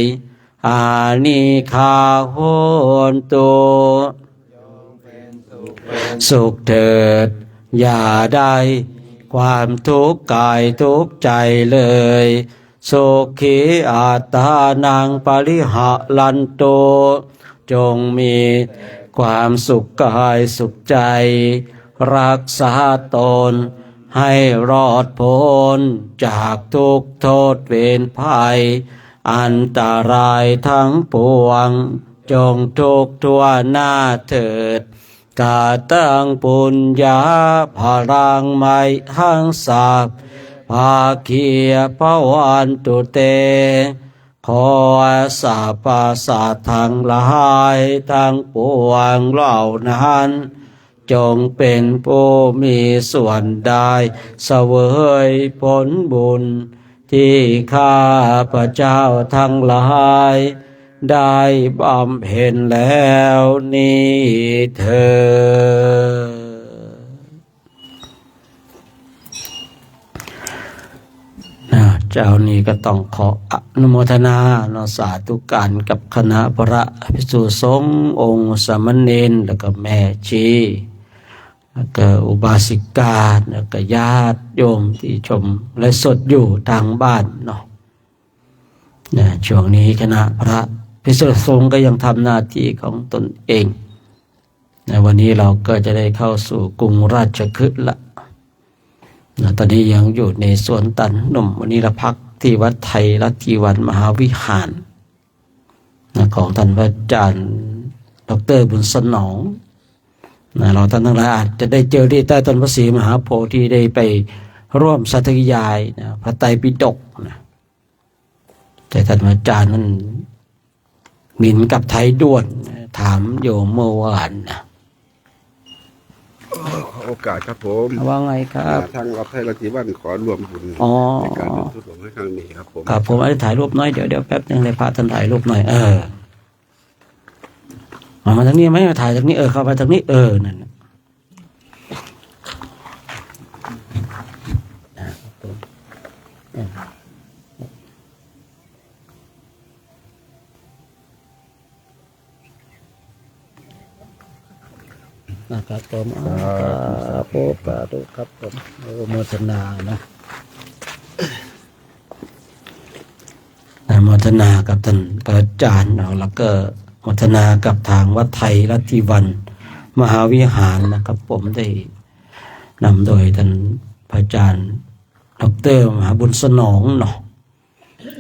[SPEAKER 2] อานิคาโหนตุสุขเถิดอย่าได้ความทุกข์กายทุกข์ใจเลยสุขีอัตตานังปริหะลันโตจงมีความสุขกายสุขใจรักษาตนให้รอดพ้นจากทุกโทษเวรภัยอันตรายทั้งปวงจงทุกทั่วหน้าเถิดกาตังปุญญาพลังไมหังสัพภาคียภวันตุเตขอสรรพสัตว์ทั้งหลายทั้งปวงเหล่านั้นจงเป็นผู้มีส่วนได้เสวยผลบุญที่ข้าพระเจ้าทั้งหลายได้บำเพ็ญแล้วนี้เถิดเจ้านี้ก็ต้องขออนุโมทนาสาธุการกับคณะพระภิกษุสงฆ์องค์สามเณรแล้วก็แม่ชีแล้วก็อุบาสิกาแล้วก็ญาติโยมที่ชมและสดอยู่ทางบ้านเนาะช่วงนี้คณะพระภิกษุสงฆ์ก็ยังทำหน้าที่ของตนเองในวันนี้เราก็จะได้เข้าสู่กรุงราชคฤห์ละตอนนี้ยังอยู่ในสวนตันหนุ่มวันนี้เราพักที่วัดไทยรัตติวันมหาวิหารของท่านพระอาจารย์ดร.บุญสนองเราท่านทั้งหลายอาจจะได้เจอที่ใต้ต้นพระศรีมหาโพธิ์ที่ได้ไปร่วมสาธยายพระไตรปิฎกแต่ท่านพระอาจารย์นั้นบินกับไทยด่วนถามโยมเมื่อวาน
[SPEAKER 4] โอกาสครับผม
[SPEAKER 2] ว่าไงครับ
[SPEAKER 4] ทางวัดไทยรัตติวันขอรวมบุญในการเป็นทุดงค์ให้ครั้งนี้ครับผม
[SPEAKER 2] ครับผมเอาถ่ายรูปน้อยเดี๋ยวแป๊บนึงเลยพระท่านถ่ายรูปหน่อยมาทางนี้ไหมมาถ่ายทางนี้เข้าไปทางนี้นั่นนะครับผมครับผมครับผมโมทนานะโมทนากับท่านพระอาจารย์แล้วก็โมทนากับทางวัดไทยรัตติวันมหาวิหารนะครับผมได้นำโดยท่านพระอาจารย์ดร.มหาบุญสนองเนาะ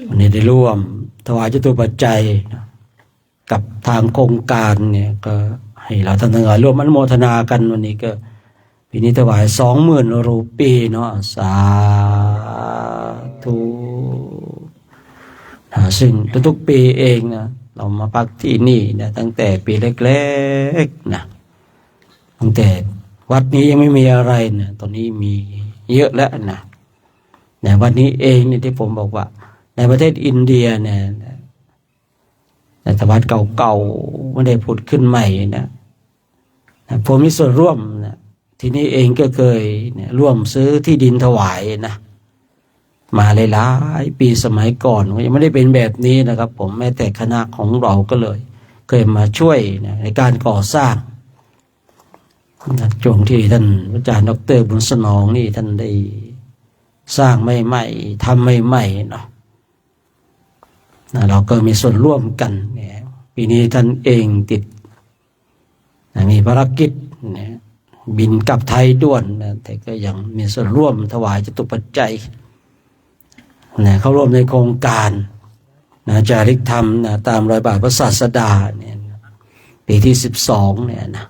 [SPEAKER 2] วันนี้ได้ร่วมถวายจตุปัจจัย กับทางโครงการเนี่ยก็ให้เราท่านทั้งหลายร่วมอนุโมทนากันวันนี้ก็ปีนี้ถวาย 20,000 รูปีเนาะสาธุซึ่งทุกๆปีเองนะเรามาพักที่นี่นะตั้งแต่ปีเล็กๆนะตั้งแต่วัดนี้ยังไม่มีอะไรนะตอนนี้มีเยอะแล้วนะในวันนี้เองเนี่ยที่ผมบอกว่าในประเทศอินเดียเนี่ยแต่วัดเก่าๆไม่ได้ผุดขึ้นใหม่นะผมมีส่วนร่วมนะทีนี้เองก็เคยเนี่ยร่วมซื้อที่ดินถวายนะมาหลายๆปีสมัยก่อนยังไม่ได้เป็นแบบนี้นะครับผมแม้แต่คณะของเราก็เลยเคยมาช่วยนะในการก่อสร้างช่วงที่ท่านอาจารย์ดร.บุญสนองนี่ท่านได้สร้างใหม่ๆทำใหม่ๆเนาะเราก็มีส่วนร่วมกันเนี่ยปีนี้ท่านเองติดมีภารกิจเนี่ยบินกลับไทยด่วนนะแต่ก็ยังมีส่วนร่วมถวายจตุปัจจัยนะเข้าร่วมในโครงการนะจาริกธรรมนะตามรอยบาทพระศาสดาเนี่ยปีที่ 12เนี่ยนะ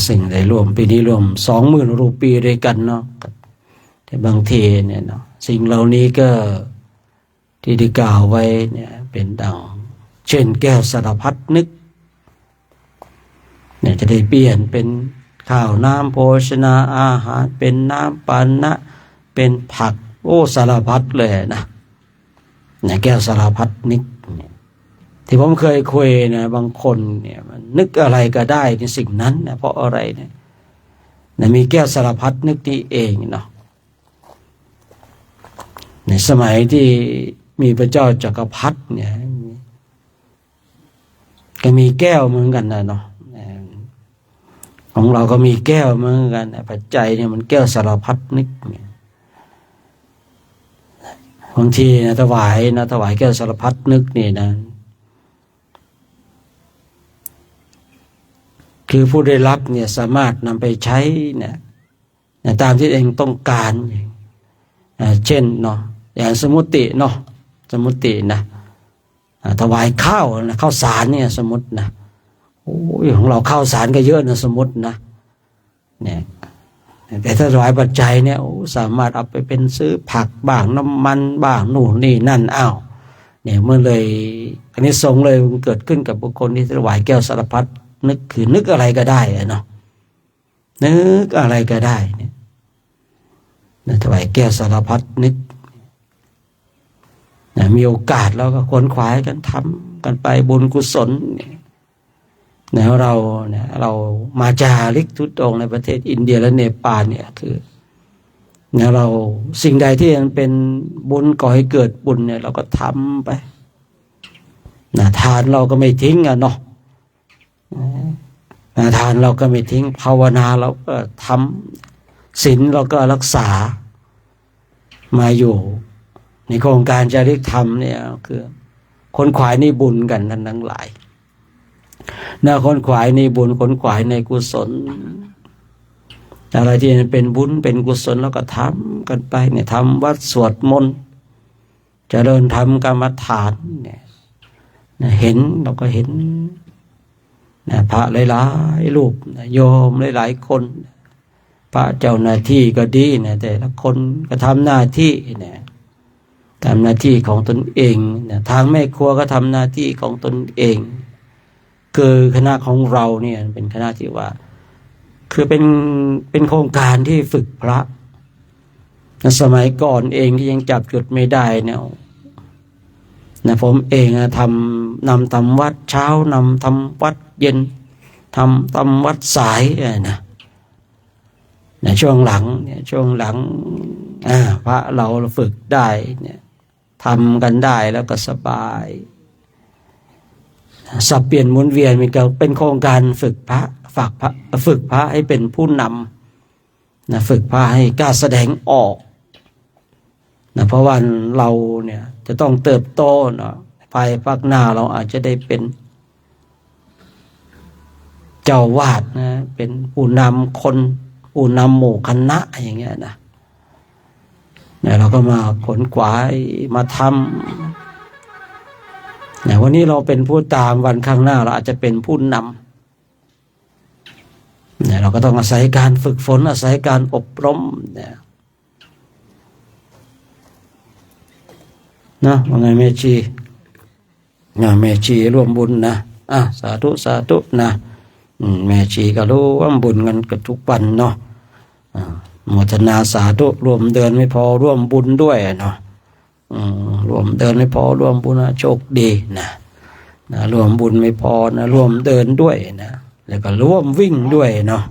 [SPEAKER 2] สิ่งได้ร่วมปีนี้รวม 20,000 รูปีด้วยกันเนาะแต่บางทีเนี่ยเนาะสิ่งเหล่านี้ก็ที่ได้กล่าวไว้เนี่ยเป็นดังเช่นแก้วสารพัดนึกเนี่ยจะได้เปลี่ยนเป็นข้าวน้ำโภชนาอาหารเป็นน้ำปานะเป็นผักโอ้สารพัดเลยนะเนี่ยแก้วสารพัดนึกเนี่ยที่ผมเคยคุยนะบางคนเนี่ยมันนึกอะไรก็ได้ในสิ่งนั้นนะเพราะอะไรเนี่ยมีแก้วสารพัดนึกนี่เองเนาะในสมัยที่มีพระเจ้าจักรพรรดิเนี่ยก็มีแก้วเหมือนกันนะเนาะของเราก็มีแก้วเหมือนกันปัจจัยเนี่ยมันแก้วสารพัดนึกเนี่ยบางทีนะถวายแก้วสารพัดนึกนี่นะคือผู้ได้รับเนี่ยสามารถนำไปใช้เนี่ยตามที่เองต้องการเช่นเนาะอย่างสมมุติเนาะสมมุตินะถวายข้าวนะข้าวสารเนี่ยสมมตินะโอ้ยของเราข้าวสารก็เยอะนะสมมตินะเนี่ยแต่ถ้าถวายปัจจัยเนี่ยสามารถเอาไปเป็นซื้อผักบ้างน้ำมันบ้างนู่นนี่นั่นอ้าวเนี่ยเมื่อเลยอันนี้ทรงเลยเกิดขึ้นกับบุคคลที่ถวายแก้วสารพัดนึกคือนึกอะไรก็ได้เนาะนึกอะไรก็ได้เนี่ยถวายแก้วสารพัดนึกมีโอกาสแล้วก็ขวนขวายกันทำกันไปบุญกุศลเนี่ยเรามาจาริกทุดงในประเทศอินเดียและเนปาลเนี่ยคือเนี่ยเราสิ่งใดที่มันเป็นบุญก่อให้เกิดบุญเนี่ยเราก็ทำไปทานเราก็ไม่ทิ้งเนาะทานเราก็ไม่ทิ้งภาวนาเราก็ทำศีลเราก็รักษามาอยู่ในโครงการจาริกธรรมเนี่ยคือคนขวายในบุญกันท่านทั้งหลายคนขวายในบุญคนขวายในกุศลอะไรที่เป็นบุญเป็นกุศลเราก็ทำกันไปเนี่ยทำวัดสวดมนต์เจริญธรรมกรรมฐานเนี่ยเห็นเราก็เห็นพระหลายๆรูปโยมหลายๆคนพระเจ้าหน้าที่ก็ดีนะแต่ละคนก็ทำหน้าที่เนี่ยทำหน้าที่ของตนเองนะทางแม่ครัวก็ทำหน้าที่ของตนเองคือคณะของเราเนี่ยเป็นคณะที่ว่าคือเป็นโครงการที่ฝึกพระสมัยก่อนเองที่ยังจับจุดไม่ได้เนี่ยผมเองนำทำวัดเช้านำทำวัดเย็นทำวัดสายนะช่วงหลังพระเราฝึกได้เนี่ยทำกันได้แล้วก็สบายสับเปลี่ยนหมุนเวียนมันก็เป็นโครงการฝึกพระฝึกพระให้เป็นผู้นำฝึกพระให้กล้าแสดงออกเพราะว่าเราเนี่ยจะต้องเติบโตภายภาคหน้าเราอาจจะได้เป็นเจ้าวาดเป็นผู้นำคนผู้นำหมู่คณะอย่างเงี้ยนะเราก็มาขนขวายมาทำ วันนี้เราเป็นผู้ตามวันข้างหน้าเราอาจจะเป็นผู้นำเราก็ต้องอาศัยการฝึกฝนอาศัยการอบรมนะว่าไงแม่ชีแม่ชีร่วมบุญนะสาธุสาธุนะแม่ชีก็รู้ว่าบุญกันกับทุกวันเนาะโมทนาสาธุร่วมเดินไม่พอร่วมบุญด้วยเนาะร่วมเดินไม่พอร่วมบุญนะโชคดีนะร่วมบุญไม่พอนะร่วมเดินด้วยนะแล้วก็ร่วมวิ่งด้วยเนาะ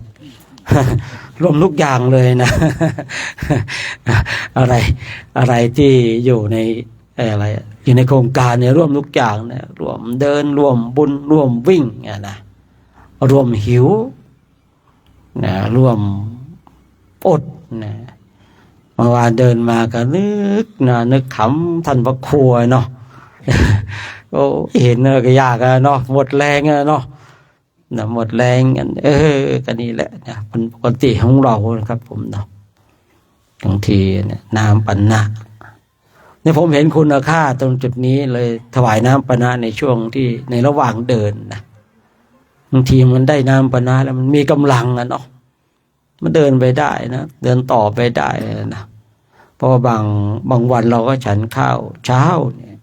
[SPEAKER 2] ร่วมทุกอย่างเลยนะ อะไรที่อยู่ในอะไรอยู่ในโครงการเนี่ยร่วมทุกอย่างเนี่ยร่วมเดินร่วมบุญร่วมวิ่งนะร่วมหิวนะร่วมอดนะเมื่อวานเดินมาก็นึกขำท่านพระครูเนาะ โอ้เห็นก็ยากเนาะหมดแรงเนาะหมดแรงกันก็นี่แหละนะเป็นปกติของเรานะครับผมเนาะบางทีเนี่ยน้ำปัญนะเนี่ยผมเห็นคุณค่าตรงจุดนี้เลยถวายน้ำปัญนะในช่วงที่ในระหว่างเดินนะบางทีมันได้น้ำปัญนะแล้วมันมีกำลังเนาะมันเดินไปได้นะเดินต่อไปได้นะเพราะบางวันเราก็ฉันข้าวเช้าเนี่ย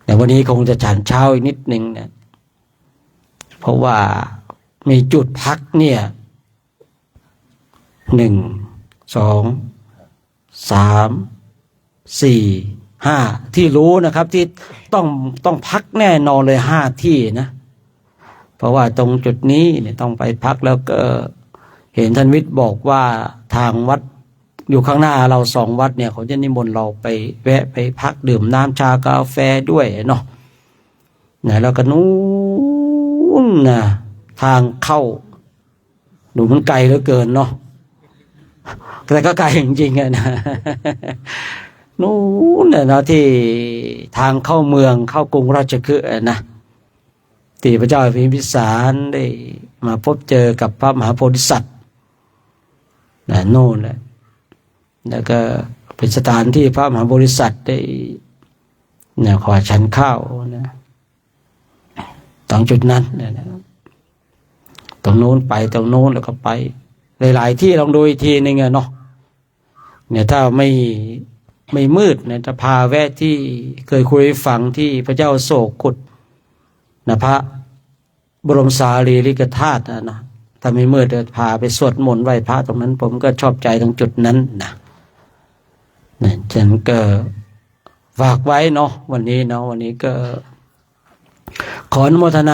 [SPEAKER 2] แต่วันนี้คงจะฉันเช้าอีกนิดนึงเนี่ยเพราะว่ามีจุดพักเนี่ย1 2 3 4 5ที่รู้นะครับที่ต้องพักแน่นอนเลย5ที่นะเพราะว่าตรงจุดนี้เนี่ยต้องไปพักแล้วก็เห็นท่านวิทย์บอกว่าทางวัดอยู่ข้างหน้าเรา2 วัดเนี่ยเขาจะนิมนต์เราไปแวะไปพักดื่มน้ำชากาแฟด้วยเนาะแล้วก็นู้นนะทางเข้าดูมันไกลเหลือเกินเนาะแต่ก็ไกลจริงๆนะนู้นนะที่ทางเข้าเมืองเข้ากรุงราชคฤห์นะที่พระเจ้าพิมพิสารได้มาพบเจอกับพระมหาโพธิสัตว์โน่นแหละแล้วก็เป็นสถานที่พระมหาโพธิสัตว์ได้ขอฉันข้าวนะตรงจุดนั้นนะตรงโน้นไปตรงโน้นแล้วก็ไปหลายๆที่ลองดูอีกทีนึงเนาะเนี่ยถ้าไม่มืดเนี่ยจะพาแวะที่เคยคุยฟังที่พระเจ้าโศกขุดนะพระบรมสารีริกธาตุนะถ้าไม่มืดจะพาไปสวดมนต์ไหว้พระตรงนั้นผมก็ชอบใจตรงจุดนั้นนะฉันก็ฝากไว้เนาะวันนี้ก็ขออนุโมทน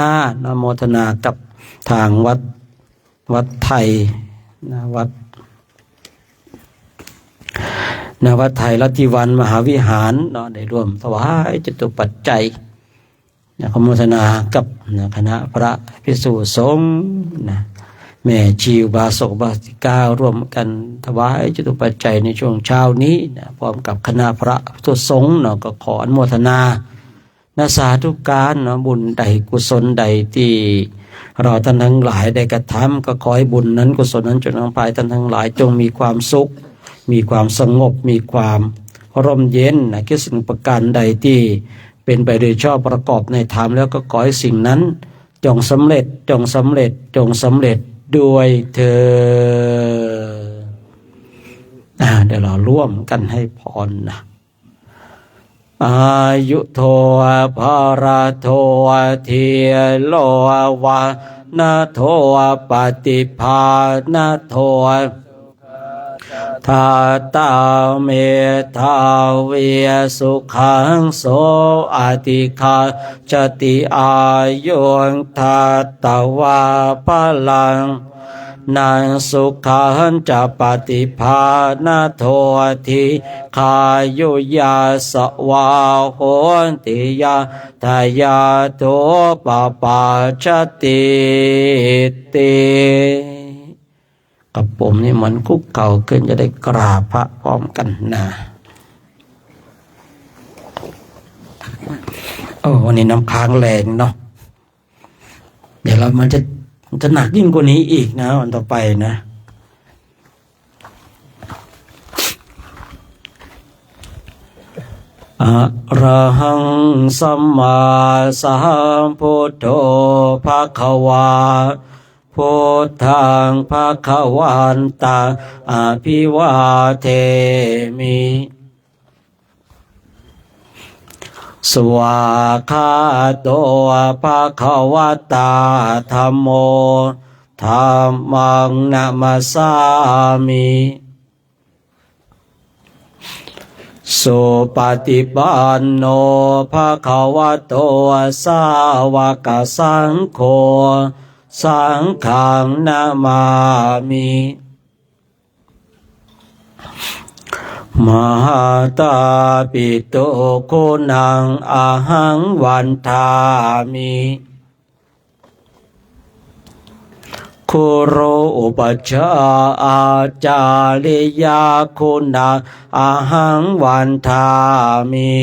[SPEAKER 2] ากับทางวัดไทยวัดไทยรัตติวันมหาวิหารเนาะได้ร่วมถวายจตุปัจจัยขออนุโมทนากับคณะพระภิกษุสงฆ์แม่ชีอุบาสกอุบาสิการ่วมกันถวายจตุปัจจัยในช่วงเช้านี้พร้อมกับคณะพระภิกษุสงฆ์ก็ขออนุโมทนาสาธุการบุญใดกุศลใดที่เราท่านทั้งหลายได้กระทำก็ขอให้บุญนั้นกุศลนั้นจงนำพาท่านทั้งหลายจงมีความสุขมีความสงบมีความร่มเย็นคิดสิ่งประการใดที่เป็นไปโดยชอบประกอบในธรรมแล้วก็ขอให้สิ่งนั้นจงสำเร็จด้วยเถิดเดี๋ยวเราร่วมกันให้พรนะอายุโทภราโทเทียโลวานาโทปฏิภาณโททาตาเมธาเวสุขังโสอติคาจติอายุงทัตตวาภลังนังสุขังจะปฏิภาณโททิคายุยาสวาโหติยาทายาโทปปาชติติกับผมนี่เหมือนคุกเข่าขึ้นจะได้กราบพระพร้อมกันนะวันนี้น้ำค้างแรงเนาะเดี๋ยวมันจะหนักยิ่งกว่านี้อีกนะวันต่อไปนะ อะระหังสัมมาสัมพุทโธภควาพุทธังภควันตังอภิวาเทมิสวากขาโตภควตาธัมโมธัมมังนะมัสสามิสุปฏิปันโนภควโตสาวกสังโฆสังฆังนามามิมหาตาปิโตโคนังอาหังวันทามิคุโรอุปชฌาย์อาจาริยาคุณาอาหังวันทามิ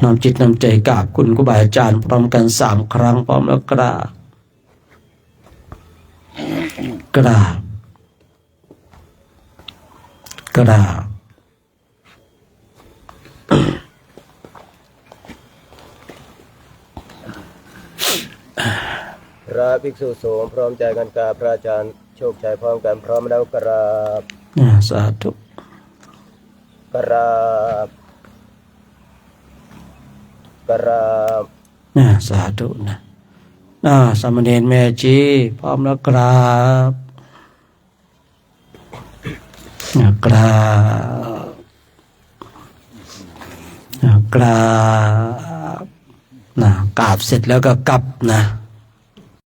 [SPEAKER 2] น้อมจิตน้อมใจกราบคุณครูบาอาจารย์พร้อมกัน3 ครั้งพร้อมแล้วกราบกราบกราบ
[SPEAKER 1] พระภิกษุสงฆ์พร้อมใจกันกราบพระอาจารย์โชคชัยพร้อมกันพร้อมแล้วกราบ
[SPEAKER 2] สาธุ
[SPEAKER 1] กราบกราบ
[SPEAKER 2] สาธุนะสามเณรแม่ชีพร้อมแล้วกราบกราบกราบกราบเสร็จแล้วก็กลับนะ